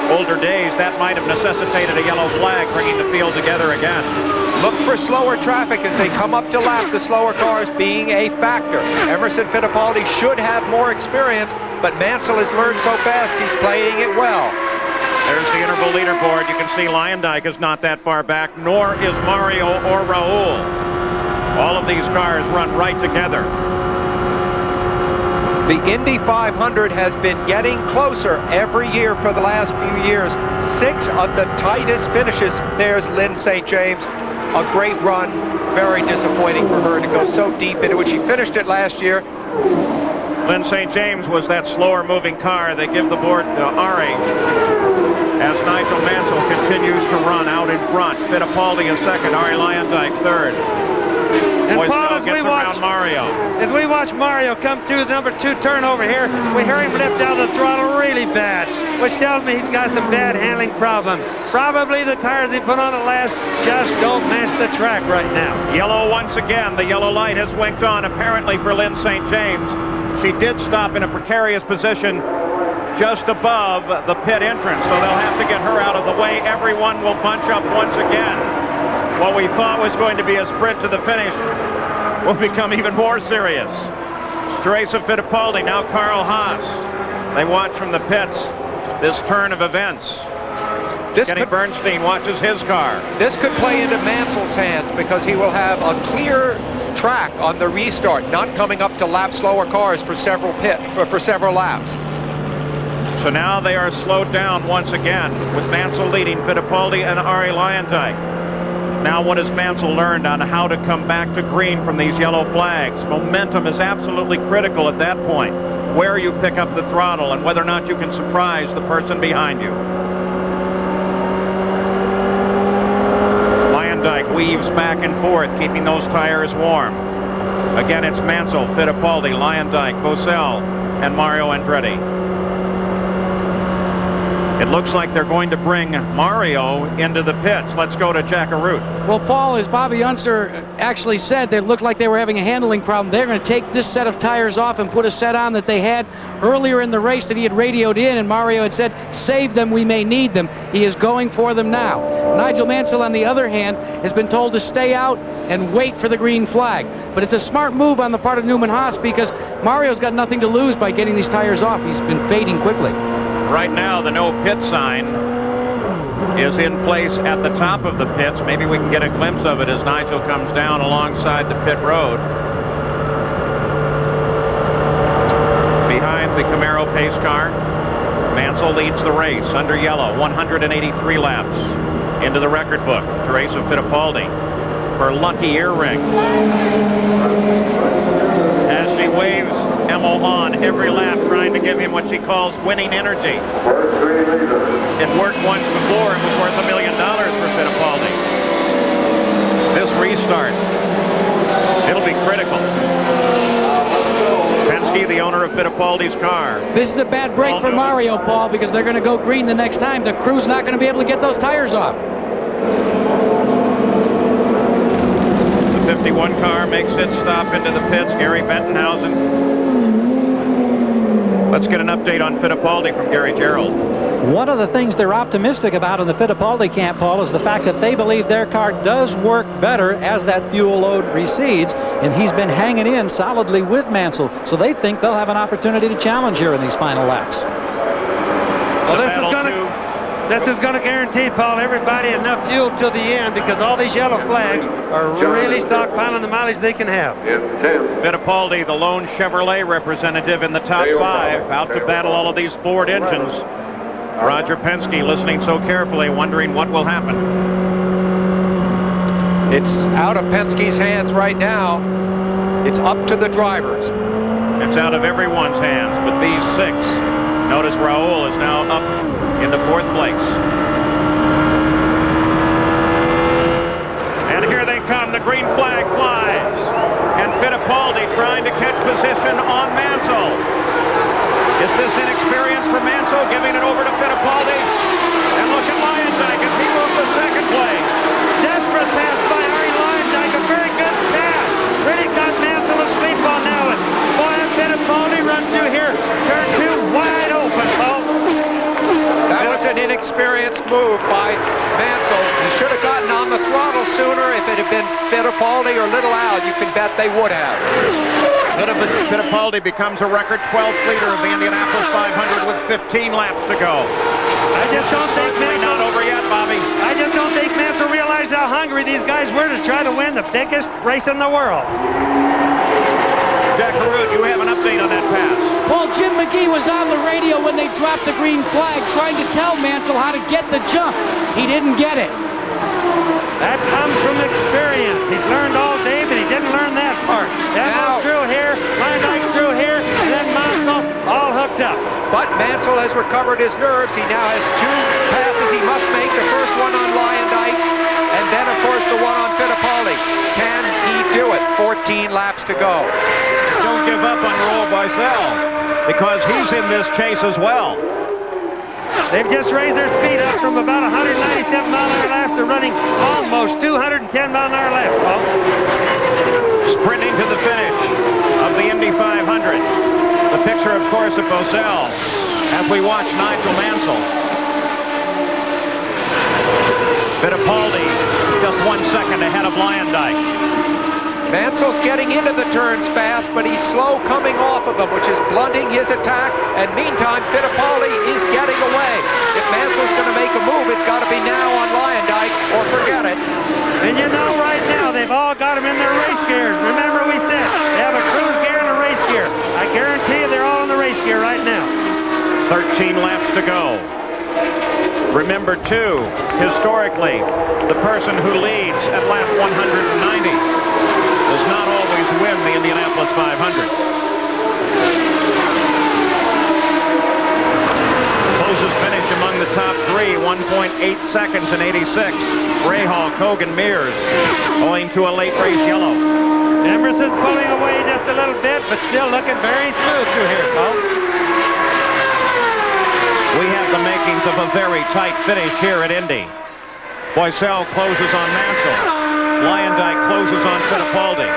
Older days, that might have necessitated a yellow flag, bringing the field together again. Look for slower traffic as they come up to lap, the slower cars being a factor. Emerson Fittipaldi should have more experience, but Mansell has learned so fast he's playing it well. There's the interval leaderboard. You can see Lyondike is not that far back, nor is Mario or Raul. All of these cars run right together. The Indy 500 has been getting closer every year for the last few years. 6 of the tightest finishes. There's Lynn St. James. A great run. Very disappointing for her to go so deep into it. She finished it last year. Lynn St. James was that slower moving car. They give the board to Ari as Nigel Mansell continues to run out in front. Fittipaldi is second, Ari Lyondike third. And Paul, as we watch Mario come through the number 2 turn over here, we hear him lift out the throttle really bad, which tells me he's got some bad handling problems. Probably the tires he put on at last just don't match the track right now. Yellow once again. The yellow light has winked on, apparently for Lynn St. James. She did stop in a precarious position just above the pit entrance, so they'll have to get her out of the way. Everyone will bunch up once again. What we thought was going to be a sprint to the finish will become even more serious. Teresa Fittipaldi, now Carl Haas. They watch from the pits this turn of events. Kenny Bernstein watches his car. This could play into Mansell's hands because he will have a clear track on the restart, not coming up to lap slower cars for several laps. So now they are slowed down once again, with Mansell leading Fittipaldi and Ari Lyondike. Now what has Mansell learned on how to come back to green from these yellow flags? Momentum is absolutely critical at that point, where you pick up the throttle and whether or not you can surprise the person behind you. Lyondike weaves back and forth, keeping those tires warm. Again, it's Mansell, Fittipaldi, Lyondike, Boissel, and Mario Andretti. It looks like they're going to bring Mario into the pits. Let's go to Jack Arute. Well, Paul, as Bobby Unser actually said, they looked like they were having a handling problem. They're going to take this set of tires off and put a set on that they had earlier in the race that he had radioed in, and Mario had said, save them, we may need them. He is going for them now. Nigel Mansell, on the other hand, has been told to stay out and wait for the green flag. But it's a smart move on the part of Newman Haas because Mario's got nothing to lose by getting these tires off. He's been fading quickly. Right now, the no pit sign is in place at the top of the pits. Maybe we can get a glimpse of it as Nigel comes down alongside the pit road. Behind the Camaro pace car, Mansell leads the race under yellow, 183 laps into the record book. Teresa Fittipaldi, her lucky earring, as she waves Emil on every lap, trying to give him what she calls winning energy. It worked once before. It was worth $1 million for Fittipaldi. This restart, it'll be critical. Penske, the owner of Fittipaldi's car. This is a bad break for Mario, Paul, because they're going to go green the next time. The crew's not going to be able to get those tires off. The 51 car makes its stop into the pits. Gary Bettenhausen. Let's get an update on Fittipaldi from Gary Gerald. One of the things they're optimistic about in the Fittipaldi camp, Paul, is the fact that they believe their car does work better as that fuel load recedes, and he's been hanging in solidly with Mansell, so they think they'll have an opportunity to challenge here in these final laps. Well, this is going to guarantee, Paul, everybody enough fuel till the end, because all these yellow flags are really stockpiling the mileage they can have. Fittipaldi, the lone Chevrolet representative in the top 5, out to battle all of these Ford engines. Roger Penske listening so carefully, wondering what will happen. It's out of Penske's hands right now. It's up to the drivers. It's out of everyone's hands, but these 6. Notice Raul is now up into 4th place. And here they come. The green flag flies. And Fittipaldi trying to catch position on Mansell. Is this inexperience for Mansell, giving it over to Fittipaldi? And look at Lyondike as he moves to 2nd place. Desperate pass by Ari Lyondike. A very good pass. Really got Mansell asleep on that one. Boy, that Fittipaldi run through here. Turn 2 wide open, Paul. That was an inexperienced move by Mansell. He should have gotten on the throttle sooner. If it had been Fittipaldi or Little Al, you can bet they would have. Fittipaldi becomes a record 12th leader of the Indianapolis 500 with 15 laps to go. I just don't think Mansell... Not over yet, Bobby. I just don't think Mansell realized how hungry these guys were to try to win the biggest race in the world. Jack Harut, you have an update on that pass. Paul, Jim McGee was on the radio when they dropped the green flag, trying to tell Mansell how to get the jump. He didn't get it. That comes from experience. He's learned all day, but he didn't learn that part. That through here, Lyondike through here, and then Mansell all hooked up. But Mansell has recovered his nerves. He now has 2 passes he must make. The first one on Lyondike, and then, of course, the one on Fittipaldi. Can he do it? 14 laps to go. Don't give up on Raul Boisel, because he's in this chase as well. They've just raised their speed up from about 197 mile an hour laps to running almost 210 mile an hour laps, Paul. Sprinting to the finish of the Indy 500. The picture, of course, of Boisel as we watch Nigel Mansell. Fittipaldi just 1 second ahead of Lyondike. Mansell's getting into the turns fast, but he's slow coming off of them, which is blunting his attack. And meantime, Fittipaldi is getting away. If Mansell's going to make a move, it's got to be now on Lyondike, or forget it. And you know, right now, they've all got them in their race gears. Remember we said they have a cruise gear and a race gear. I guarantee you they're all in the race gear right now. 13 laps to go. Remember, too, historically, the person who leads at lap 190 does not always win the Indianapolis 500. Closest finish among the top 3, 1.8 seconds in 86. Rahal, Kogan, Mears, owing to a late race yellow. Emerson pulling away just a little bit, but still looking very smooth through here, Paul. We have the makings of a very tight finish here at Indy. Boisel closes on Mansell. Lyondike closes on Fittipaldi.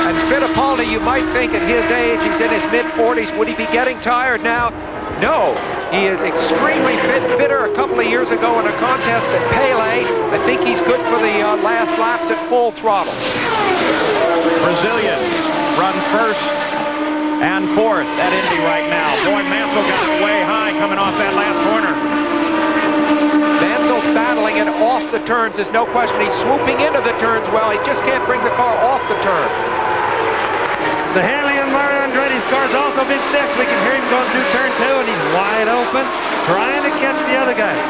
And Fittipaldi, you might think at his age, he's in his mid-40s, would he be getting tired now? No, he is extremely fitter a couple of years ago in a contest at Pele. I think he's good for the last laps at full throttle. Brazilian run first and 4th at Indy right now. Boy, Mansell got it way high coming off that last corner. Mansell's battling it off the turns. There's no question. He's swooping into the turns well. He just can't bring the car off the turn. The handling on Mario Andretti's car's also been fixed. We can hear him going through turn 2, and he's wide open, trying to catch the other guys.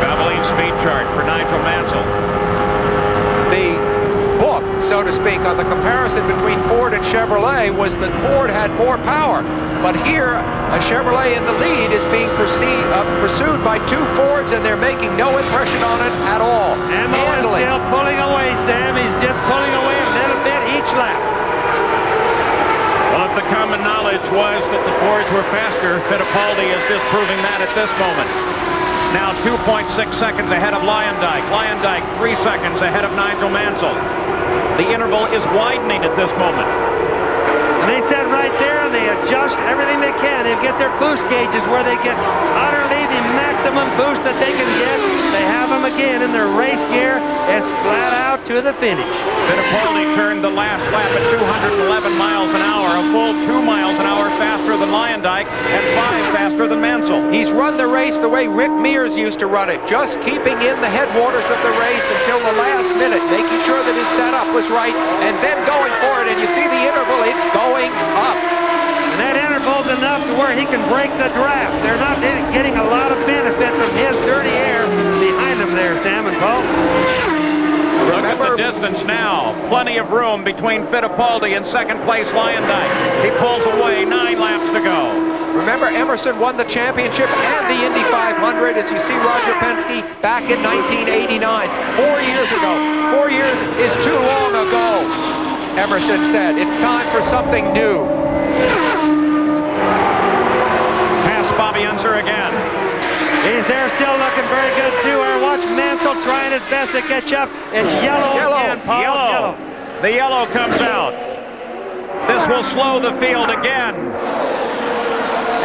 Babbling speed chart for Nigel Mansell. The book, so to speak, on the comparison between Ford and Chevrolet was that Ford had more power. But here, a Chevrolet in the lead is being pursued by 2 Fords, and they're making no impression on it at all. Ammo is still pulling away, Sam. He's just pulling away a little bit each lap. Well, if the common knowledge was that the Fords were faster, Fittipaldi is disproving that at this moment. Now 2.6 seconds ahead of Luyendyk. Luyendyk 3 seconds ahead of Nigel Mansell. The interval is widening at this moment. And they sit right there and they adjust everything they can. They get their boost gauges where they get utterly the maximum boost that they can get. They have them again in their race gear. It's flat out to the finish. Fittipaldi turned the last lap at 211 miles an hour, a full 2 miles an hour faster than Luyendyk and 5 faster than Mansell. He's run the race the way Rick Mears used to run it, just keeping in the headwaters of the race until the last minute, making sure that his setup was right, and then going for it. And you see the interval, it's going up. And that interval's enough to where he can break the draft. They're not getting a lot of benefit from his dirty air behind him there, Sam and Paul. Look at the distance now. Plenty of room between Fittipaldi and second place Luyendyk. He pulls away, 9 laps to go. Remember, Emerson won the championship and the Indy 500, as you see Roger Penske back in 1989, 4 years ago. 4 years is too long ago, Emerson said. It's time for something new. Pass Bobby Unser again. He's there still looking very good, too. Watch Mansell trying his best to catch up. It's yellow again, Paul. Yellow. The yellow comes out. This will slow the field again.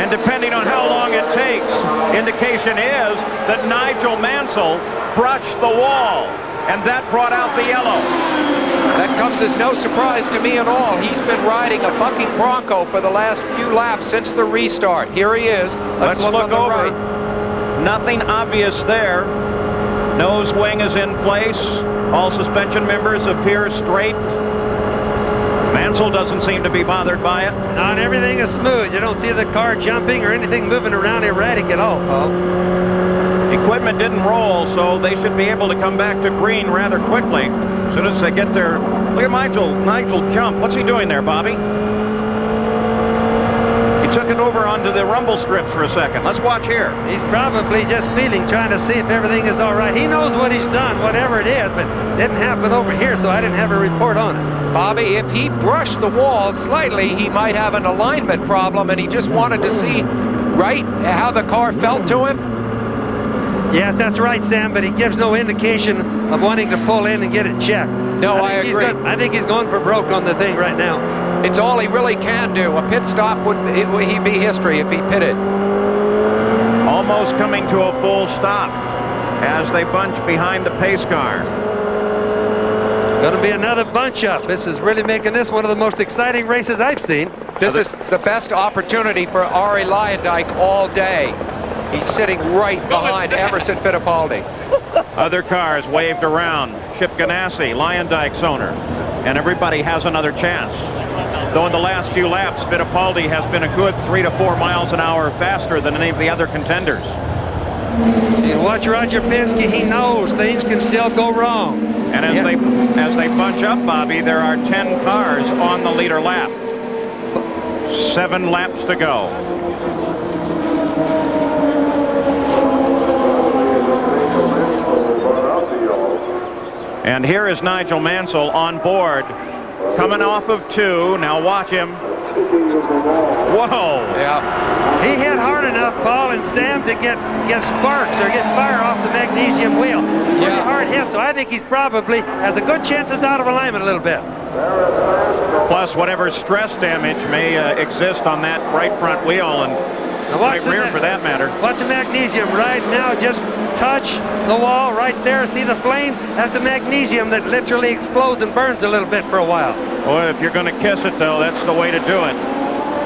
And depending on how long it takes, indication is that Nigel Mansell brushed the wall, and that brought out the yellow. That comes as no surprise to me at all. He's been riding a bucking Bronco for the last few laps since the restart. Here he is. Let's look on the over. right. Nothing obvious there. Nose wing is in place. All suspension members appear straight. Mansell doesn't seem to be bothered by it. And everything is smooth. You don't see the car jumping or anything moving around erratic at all, Paul. Equipment didn't roll, so they should be able to come back to green rather quickly. As soon as they get there. Look at Nigel jump. What's he doing there, Bobby? He took it over onto the rumble strips for a second. Let's watch here. He's probably just feeling, trying to see if everything is all right. He knows what he's done, whatever it is, but it didn't happen over here, so I didn't have a report on it. Bobby, if he brushed the wall slightly, he might have an alignment problem, and he just wanted to see right how the car felt to him. Yes, that's right, Sam, but he gives no indication of wanting to pull in and get it checked. No, I agree. I think he's going for broke on the thing right now. It's all he really can do. A pit stop would be history if he pitted. Almost coming to a full stop as they bunch behind the pace car. Going to be another bunch up. This is really making this one of the most exciting races I've seen. This is the best opportunity for Arie Luyendyk all day. He's sitting right behind Emerson Fittipaldi. Other cars waved around. Chip Ganassi, Luyendyk owner, and everybody has another chance. Though in the last few laps, Fittipaldi has been a good 3 to 4 miles an hour faster than any of the other contenders. You watch Roger Penske, he knows things can still go wrong. And as they bunch up, Bobby, there are 10 cars on the leader lap. 7 laps to go. And here is Nigel Mansell on board, coming off of 2. Now watch him. Whoa! Yeah. He hit hard enough, Paul and Sam, to get sparks or get fire off the magnesium wheel. Pretty hard hit, so I think he's probably has a good chance it's out of alignment a little bit. Plus whatever stress damage may exist on that right front wheel and right rear for that matter. Watch the magnesium right now. Just touch the wall right there. See the flame? That's the magnesium that literally explodes and burns a little bit for a while. Boy, if you're going to kiss it, though, that's the way to do it.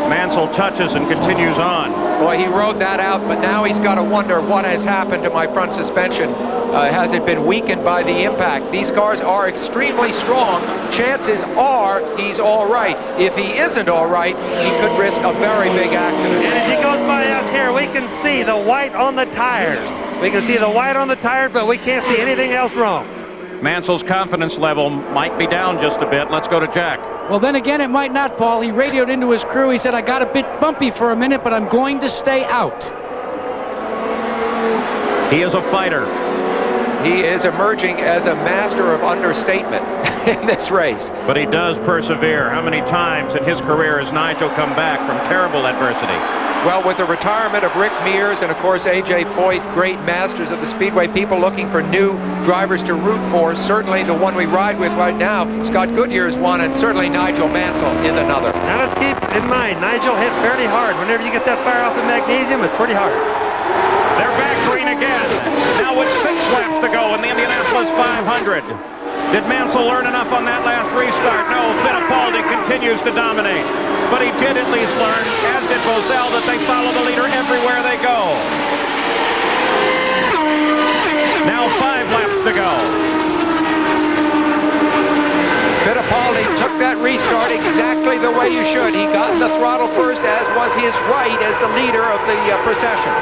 Mansell touches and continues on. Boy, he rode that out, but now he's got to wonder what has happened to my front suspension. Has it been weakened by the impact? These cars are extremely strong. Chances are he's all right. If he isn't all right, he could risk a very big accident. And as he goes by us here, we can see the white on the tires. We can see the white on the tire, but we can't see anything else wrong. Mansell's confidence level might be down just a bit. Let's go to Jack. Well, then again, it might not, Paul. He radioed into his crew. He said, I got a bit bumpy for a minute, but I'm going to stay out. He is a fighter. He is emerging as a master of understatement in this race. But he does persevere. How many times in his career has Nigel come back from terrible adversity? Well, with the retirement of Rick Mears and, of course, A.J. Foyt, great masters of the Speedway, people looking for new drivers to root for. Certainly the one we ride with right now, Scott Goodyear is one, and certainly Nigel Mansell is another. Now let's keep in mind, Nigel hit fairly hard. Whenever you get that fire off the magnesium, it's pretty hard. They're back green again. Now with 6 laps to go in the Indianapolis 500. Did Mansell learn enough on that last restart? No, Fittipaldi continues to dominate. But he did at least learn, as did Bozell, that they follow the leader everywhere they go. Now 5 laps to go. Fittipaldi took that restart exactly the way you should. He got in the throttle first, as was his right as the leader of the procession.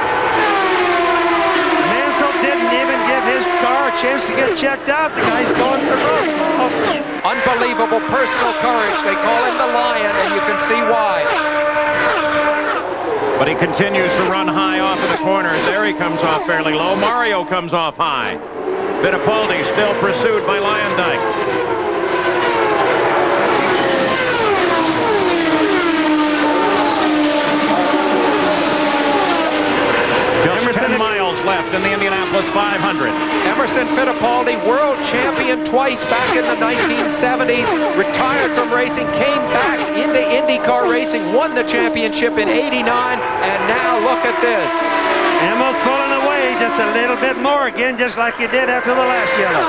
Mansell didn't even give his car a chance to get checked out. The guy's going for road. Unbelievable personal courage. They call him the Lion, and you can see why. But he continues to run high off of the corners. There he comes off fairly low. Mario comes off high. Fittipaldi still pursued by Lyondike. Just 10 miles left in the Indianapolis 500. Emerson Fittipaldi, world champion twice back in the 1970s, retired from racing, came back into IndyCar racing, won the championship in '89, and now look at this. Almost pulling away just a little bit more again, just like you did after the last yellow.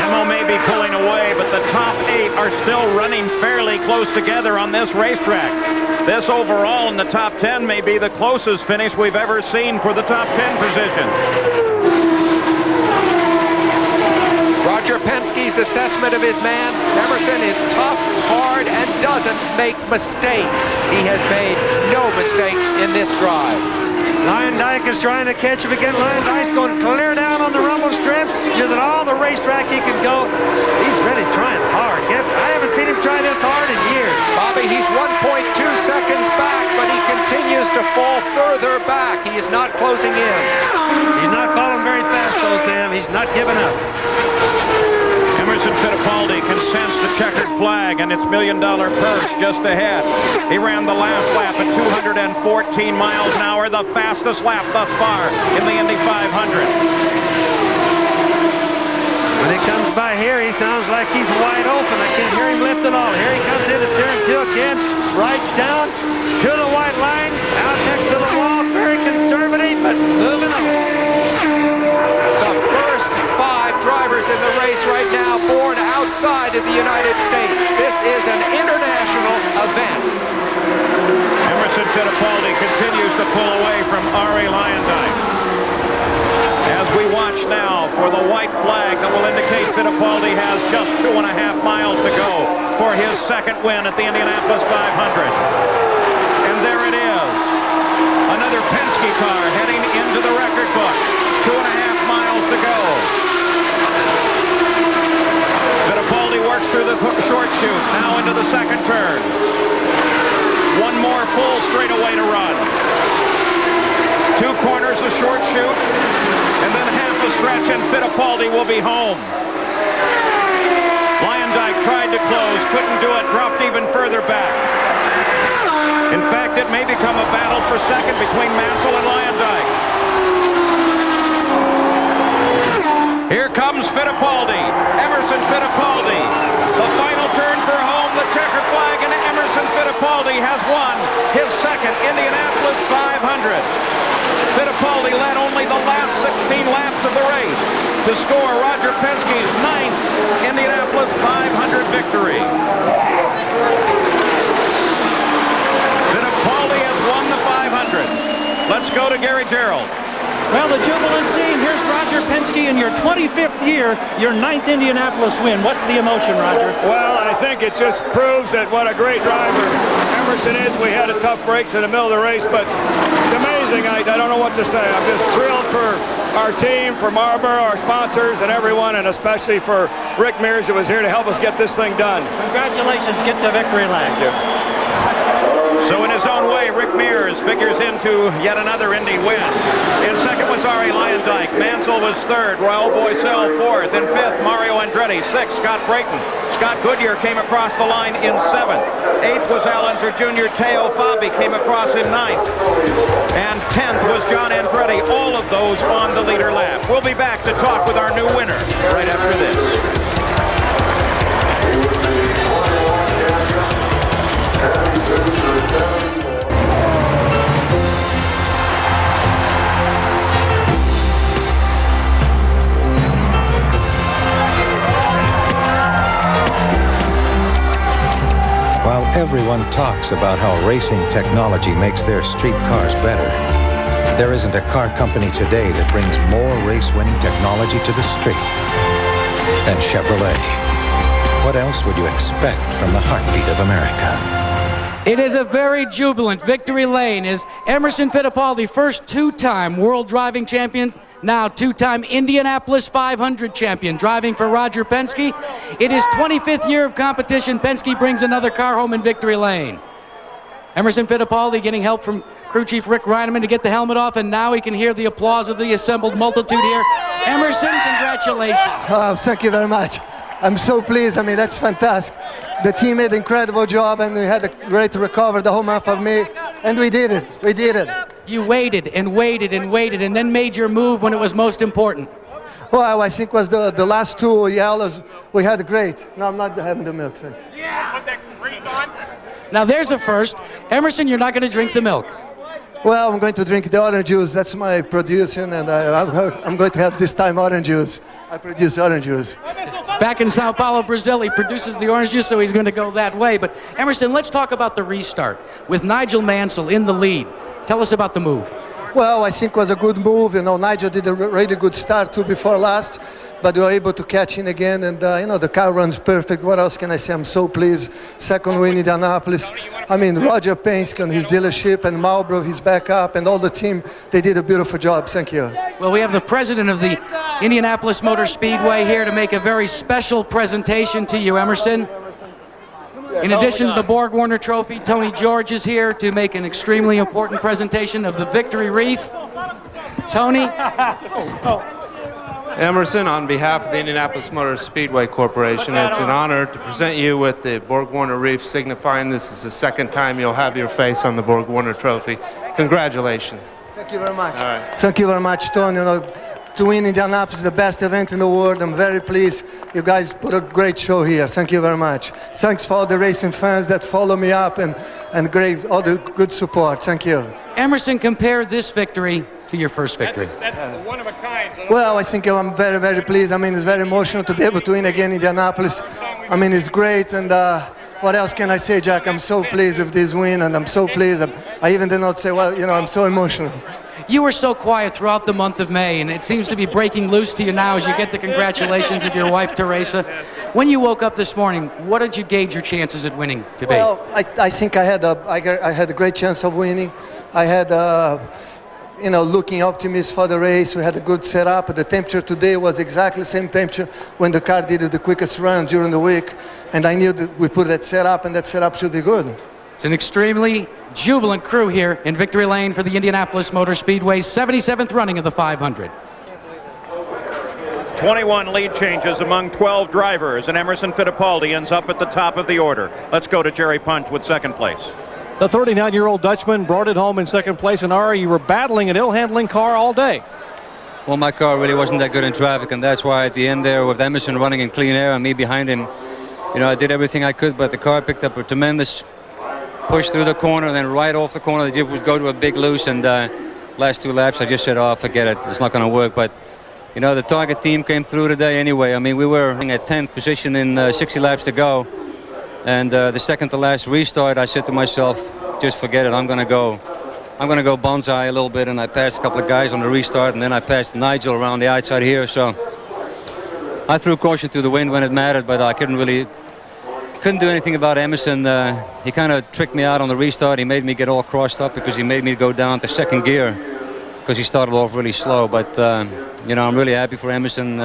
Emo may be pulling away, but the top 8 are still running fairly close together on this racetrack. This overall in the top 10 may be the closest finish we've ever seen for the top 10 position. Roger Penske's assessment of his man, Emerson is tough, hard, and doesn't make mistakes. He has made no mistakes in this drive. Lyondike is trying to catch him again. Lyondike's going clear down on the rumble strip, using all the racetrack he can go. He's really trying hard. I haven't seen him try this hard in years. Bobby, he's 1.2 seconds back, but he continues to fall further back. He is not closing in. He's not falling very fast, though, Sam. He's not giving up. Emerson Fittipaldi can sense the checkered flag and its $1 million purse just ahead. He ran the last lap at 214 miles an hour, the fastest lap thus far in the Indy 500. When he comes by here, he sounds like he's wide open. I can't hear him lift at all. Here he comes into turn 2 again, right down to the white line, out next to the wall, very conservative, but moving on. The first 5 drivers in the race right now born outside of the United States. This is an international event. Emerson Fittipaldi continues to pull away from Ari Lyondike. As we watch now for the white flag that will indicate Fittipaldi has just 2.5 miles to go for his second win at the Indianapolis 500. And there it is. Another Penske car heading into the record book. 2.5 miles to go. Fittipaldi works through the short chute, now into the second turn. One more full straightaway to run. 2 corners of short chute, and then half the stretch, and Fittipaldi will be home. Lyondike tried to close, couldn't do it, dropped even further back. In fact, it may become a battle for second between Mansell and Lyondike. Here comes Fittipaldi, Emerson Fittipaldi. The final turn for home, the checkered has won his second Indianapolis 500. Fittipaldi led only the last 16 laps of the race to score Roger Penske's 9th Indianapolis 500 victory. Fittipaldi has won the 500. Let's go to Gary Gerald. Well, the jubilant scene. Here's Roger Penske in your 25th year, your 9th Indianapolis win. What's the emotion, Roger? Well, I think it just proves that what a great driver Emerson is. We had a tough breaks in the middle of the race, but it's amazing. I don't know what to say. I'm just thrilled for our team, for Marlboro, our sponsors, and everyone, and especially for Rick Mears, who was here to help us get this thing done. Congratulations. Get to victory lane. Thank you. So in his own way, Rick Mears figures into yet another Indy win. In second was Ari Leyendijk. Mansell was third. Raul Boesel fourth. In fifth, Mario Andretti. Sixth, Scott Brayton. Scott Goodyear came across the line in seventh. Eighth was Al Unser Jr. Teo Fabi came across in ninth. And 10th was John Andretti. All of those on the leader lap. We'll be back to talk with our new winner right after this. While everyone talks about how racing technology makes their street cars better, there isn't a car company today that brings more race-winning technology to the street than Chevrolet. What else would you expect from the heartbeat of America? It is a very jubilant victory lane as Emerson Fittipaldi, first two-time world driving champion, now two-time Indianapolis 500 champion, driving for Roger Penske. It is 25th year of competition. Penske brings another car home in victory lane. Emerson Fittipaldi getting help from crew chief Rick Reineman to get the helmet off, and now he can hear the applause of the assembled multitude here. Emerson, congratulations. Thank you very much. I'm so pleased. I mean, that's fantastic. The team made an incredible job, and we had a great recovery the whole month of May, and we did it. We did it. You waited and waited and waited, and then made your move when it was most important. Well, I think it was the last two yellows. We had great. No, I'm not having the milk. Thanks. Yeah. Put that green on. Now there's a first. Emerson, you're not going to drink the milk. Well, I'm going to drink the orange juice. That's my producing, and I'm going to have this time orange juice. I produce orange juice. Back in Sao Paulo, Brazil, he produces the orange juice, so he's going to go that way. But Emerson, let's talk about the restart with Nigel Mansell in the lead. Tell us about the move. Well, I think it was a good move. You know, Nigel did a really good start too before last, but we were able to catch in again, and you know, the car runs perfect. What else can I say? I'm so pleased. Second win in Indianapolis. I mean, Roger Penske and his dealership, and Marlboro, his backup, and all the team, they did a beautiful job. Thank you. Well, we have the president of the Indianapolis Motor Speedway here to make a very special presentation to you, Emerson. In addition to the Borg-Warner Trophy, Tony George is here to make an extremely important presentation of the victory wreath. Tony? Emerson, on behalf of the Indianapolis Motor Speedway Corporation, it's an honor to present you with the Borg-Warner wreath, signifying this is the second time you'll have your face on the Borg-Warner Trophy. Congratulations. Thank you very much. All right. Thank you very much, Tony. You know, to win Indianapolis is the best event in the world. I'm very pleased. You guys put a great show here. Thank you very much. Thanks for all the racing fans that follow me up and great, all the good support. Thank you. Emerson, compare this victory to your first victory. That's one of a kind. Well, I think I'm very, very pleased. I mean, it's very emotional to be able to win again in Indianapolis. I mean, it's great. And what else can I say, Jack? I'm so pleased with this win, and I'm so pleased. I even did not say, well, you know, I'm so emotional. You were so quiet throughout the month of May, and it seems to be breaking loose to you now as you get the congratulations of your wife, Teresa. When you woke up this morning, what did you gauge your chances at winning to be? Well, I think I had a great chance of winning. I had, you know, looking optimistic for the race. We had a good setup. The temperature today was exactly the same temperature when the car did the quickest run during the week, and I knew that we put that setup, and that setup should be good. It's an extremely jubilant crew here in Victory Lane for the Indianapolis Motor Speedway's 77th running of the 500. 21 lead changes among 12 drivers, and Emerson Fittipaldi ends up at the top of the order. Let's go to Jerry Punch with second place. The 39-year-old Dutchman brought it home in second place, and Ari, you were battling an ill-handling car all day. Well, my car really wasn't that good in traffic, and that's why at the end there, with Emerson running in clean air and me behind him, you know, I did everything I could, but the car picked up a tremendous pushed through the corner, and then right off the corner, they would go to a big loose. And last 2 laps, I just said, oh, forget it. It's not going to work. But, you know, the target team came through today anyway. I mean, we were in at 10th position in 60 laps to go. And the second to last restart, I said to myself, just forget it. I'm going to go bonsai a little bit. And I passed a couple of guys on the restart. And then I passed Nigel around the outside here. So I threw caution to the wind when it mattered, but I couldn't do anything about Emerson. He kind of tricked me out on the restart. He made me get all crossed up because he made me go down to second gear because he started off really slow. But, you know, I'm really happy for Emerson.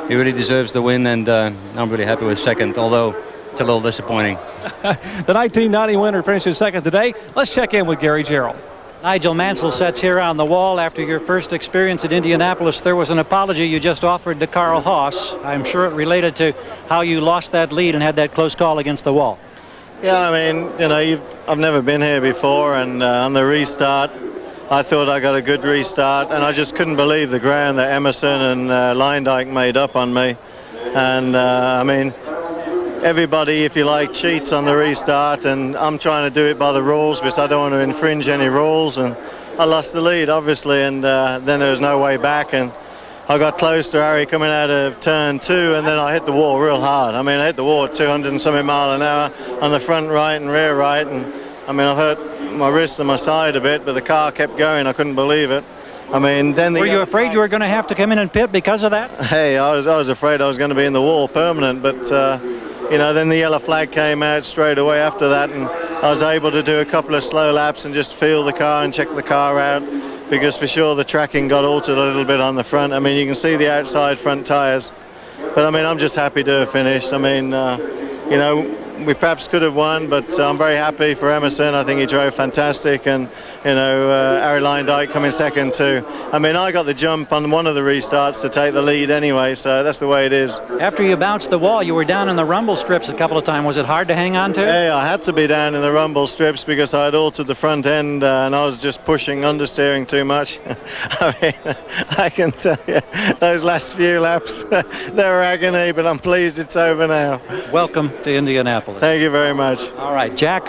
He really deserves the win, and I'm really happy with second, although it's a little disappointing. The 1990 winner finishes second today. Let's check in with Gary Gerald. Nigel Mansell sets here on the wall after your first experience at Indianapolis. There was an apology you just offered to Carl Haas. I'm sure it related to how you lost that lead and had that close call against the wall. Yeah, I mean, you know, I've never been here before, and on the restart, I thought I got a good restart, and I just couldn't believe the ground that Emerson and Leindyke made up on me. And, I mean, everybody, if you like, cheats on the restart, and I'm trying to do it by the rules because I don't want to infringe any rules, and I lost the lead, obviously, and then there was no way back, and I got close to Harry coming out of turn 2, and then I hit the wall real hard. I mean, I hit the wall at 200 and something mile an hour on the front right and rear right, and I mean, I hurt my wrist and my side a bit, but the car kept going. I couldn't believe it. I mean, then were you afraid you were going to have to come in and pit because of that? Hey, I was afraid I was going to be in the wall permanent, but you know, then the yellow flag came out straight away after that, and I was able to do a couple of slow laps and just feel the car and check the car out, because for sure the tracking got altered a little bit on the front. I mean, you can see the outside front tires, but I mean, I'm just happy to have finished. I mean, you know, we perhaps could have won, but I'm very happy for Emerson. I think he drove fantastic, and you know, Harry Leindyke coming second too. I mean, I got the jump on one of the restarts to take the lead anyway, so that's the way it is. After you bounced the wall, you were down in the rumble strips a couple of times. Was it hard to hang on to? Hey, I had to be down in the rumble strips because I had altered the front end and I was just pushing understeering too much. I mean, I can tell you, those last few laps, they were agony, but I'm pleased it's over now. Welcome to Indianapolis. Thank you very much. All right, Jack.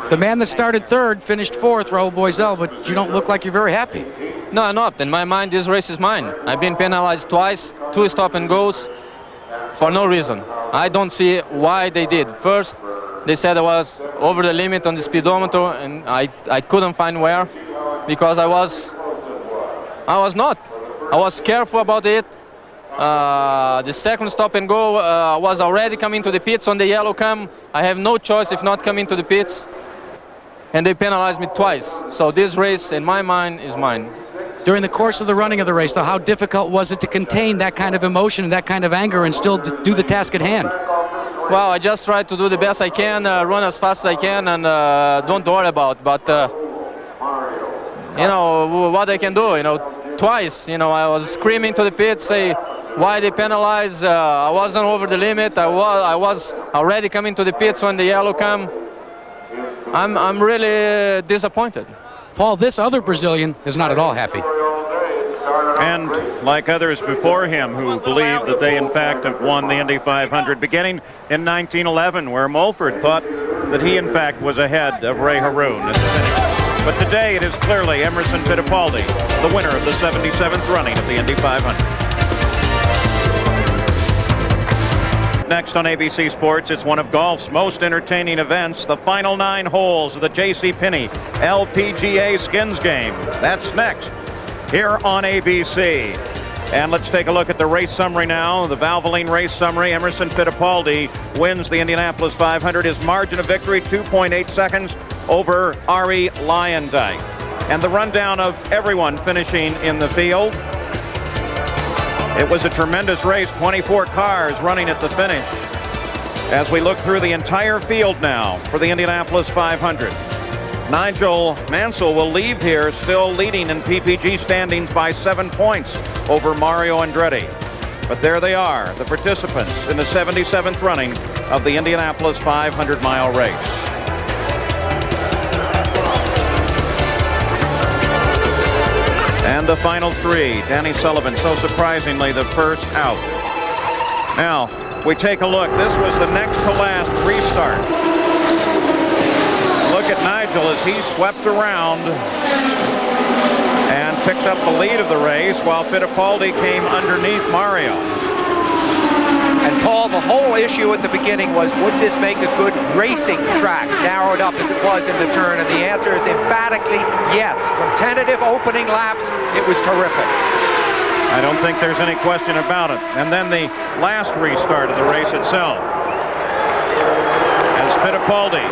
The man that started third finished fourth, Raul Boisel, but you don't look like you're very happy. No, I'm not. In my mind, this race is mine. I've been penalized twice, 2 stop and goes for no reason. I don't see why they did. First, they said I was over the limit on the speedometer, and I couldn't find where, because I was not. I was careful about it. The second stop and go was already coming to the pits on the yellow cam. I have no choice if not coming to the pits, and they penalized me twice. So this race, in my mind, is mine. During the course of the running of the race, though, how difficult was it to contain that kind of emotion and that kind of anger and still do the task at hand? Well, I just try to do the best I can, run as fast as I can, and don't worry about. But you know what I can do. You know, twice. You know, I was screaming to the pits, say, why they penalize? I wasn't over the limit. I was already coming to the pits when the yellow came. I'm really disappointed. Paul, this other Brazilian is not at all happy. And like others before him who believe that they in fact have won the Indy 500 beginning in 1911, where Mulford thought that he in fact was ahead of Ray Haroon at the finish. But today it is clearly Emerson Fittipaldi, the winner of the 77th running of the Indy 500. Next on ABC Sports, it's one of golf's most entertaining events, the final 9 holes of the J.C. Penney LPGA Skins Game. That's next here on ABC. And let's take a look at the race summary now. The Valvoline race summary. Emerson Fittipaldi wins the Indianapolis 500. His margin of victory, 2.8 seconds over Harry Leindyke. And the rundown of everyone finishing in the field. It was a tremendous race, 24 cars running at the finish. As we look through the entire field now for the Indianapolis 500. Nigel Mansell will leave here still leading in PPG standings by 7 points over Mario Andretti. But there they are, the participants in the 77th running of the Indianapolis 500-mile race. And the final 3, Danny Sullivan, so surprisingly the first out. Now, we take a look. This was the next to last restart. he swept around and picked up the lead of the race while Fittipaldi came underneath Mario. And Paul, the whole issue at the beginning was, would this make a good racing track, narrowed up as it was in the turn? And the answer is emphatically yes. From tentative opening laps, it was terrific. I don't think there's any question about it. And then the last restart of the race itself, as Fittipaldi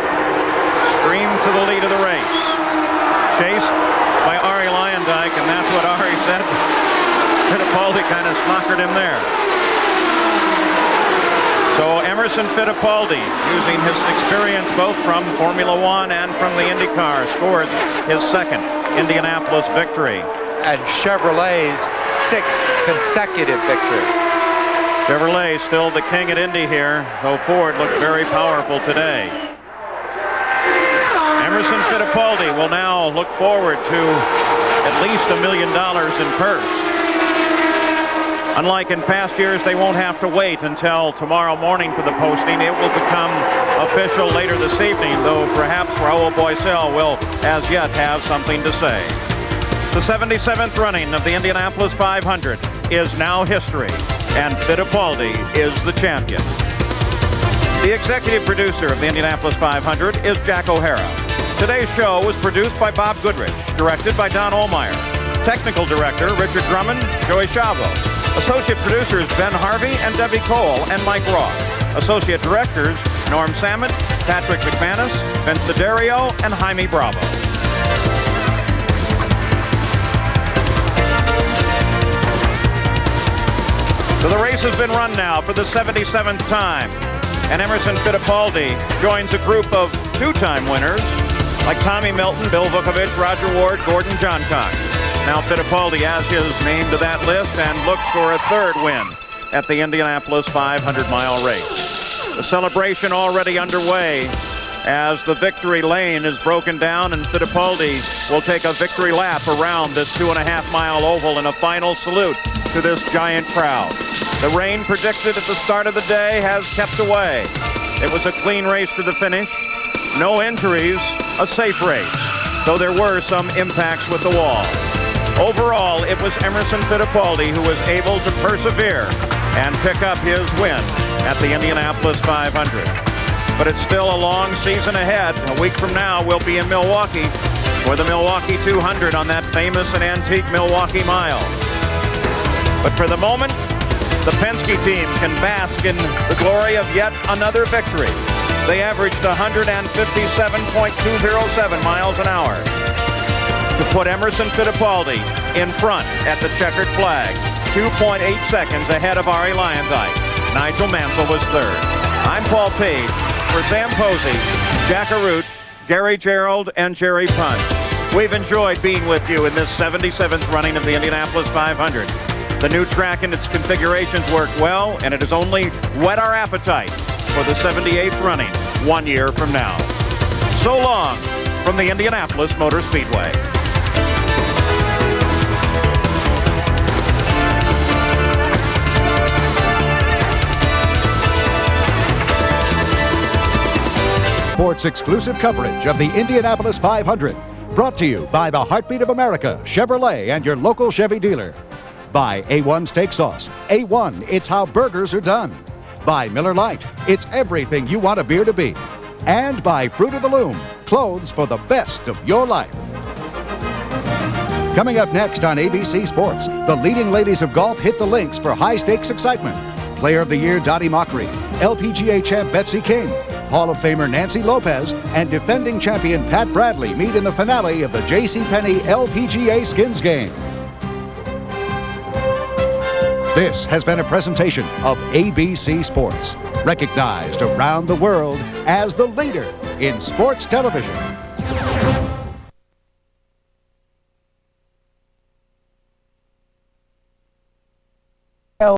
streamed to the lead of the race, chased by Arie Luyendyk, and that's what Arie said. Fittipaldi kind of snockered him there. So Emerson Fittipaldi, using his experience both from Formula One and from the IndyCar, scores his second Indianapolis victory. And Chevrolet's sixth consecutive victory. Chevrolet still the king at Indy here, though Ford looked very powerful today. Emerson Fittipaldi will now look forward to at least $1 million in purse. Unlike in past years, they won't have to wait until tomorrow morning for the posting. It will become official later this evening, though perhaps Raul Boesel will as yet have something to say. The 77th running of the Indianapolis 500 is now history, and Fittipaldi is the champion. The executive producer of the Indianapolis 500 is Jack O'Hara. Today's show was produced by Bob Goodrich, directed by Don Ohlmeyer. Technical director, Richard Drummond, Joey Chavo. Associate producers, Ben Harvey and Debbie Cole and Mike Roth. Associate directors, Norm Samet, Patrick McManus, Vince D'Addario, and Jaime Bravo. So the race has been run now for the 77th time. And Emerson Fittipaldi joins a group of two-time winners like Tommy Milton, Bill Vukovich, Roger Ward, Gordon Johncock. Now Fittipaldi adds his name to that list and looks for a third win at the Indianapolis 500-mile race. The celebration already underway as the victory lane is broken down, and Fittipaldi will take a victory lap around this 2.5-mile oval in a final salute to this giant crowd. The rain predicted at the start of the day has kept away. It was a clean race to the finish. No injuries, a safe race, though there were some impacts with the wall. Overall, it was Emerson Fittipaldi who was able to persevere and pick up his win at the Indianapolis 500. But it's still a long season ahead. A week from now, we'll be in Milwaukee for the Milwaukee 200 on that famous and antique Milwaukee Mile. But for the moment, the Penske team can bask in the glory of yet another victory. They averaged 157.207 miles an hour to put Emerson Fittipaldi in front at the checkered flag, 2.8 seconds ahead of Arie Luyendyk. Nigel Mansell was third. I'm Paul Page for Sam Posey, Jack Arute, Gary Gerald, and Jerry Punch. We've enjoyed being with you in this 77th running of the Indianapolis 500. The new track and its configurations work well, and it has only whet our appetite for the 78th running 1 year from now. So long from the Indianapolis Motor Speedway. Sports exclusive coverage of the Indianapolis 500. Brought to you by the Heartbeat of America, Chevrolet, and your local Chevy dealer. By A1 Steak Sauce. A1, it's how burgers are done. By Miller Lite, it's everything you want a beer to be. And by Fruit of the Loom, clothes for the best of your life. Coming up next on ABC Sports, the leading ladies of golf hit the links for high-stakes excitement. Player of the Year Dottie Mockery, LPGA champ Betsy King, Hall of Famer Nancy Lopez, and defending champion Pat Bradley meet in the finale of the JCPenney LPGA Skins Game. This has been a presentation of ABC Sports, recognized around the world as the leader in sports television.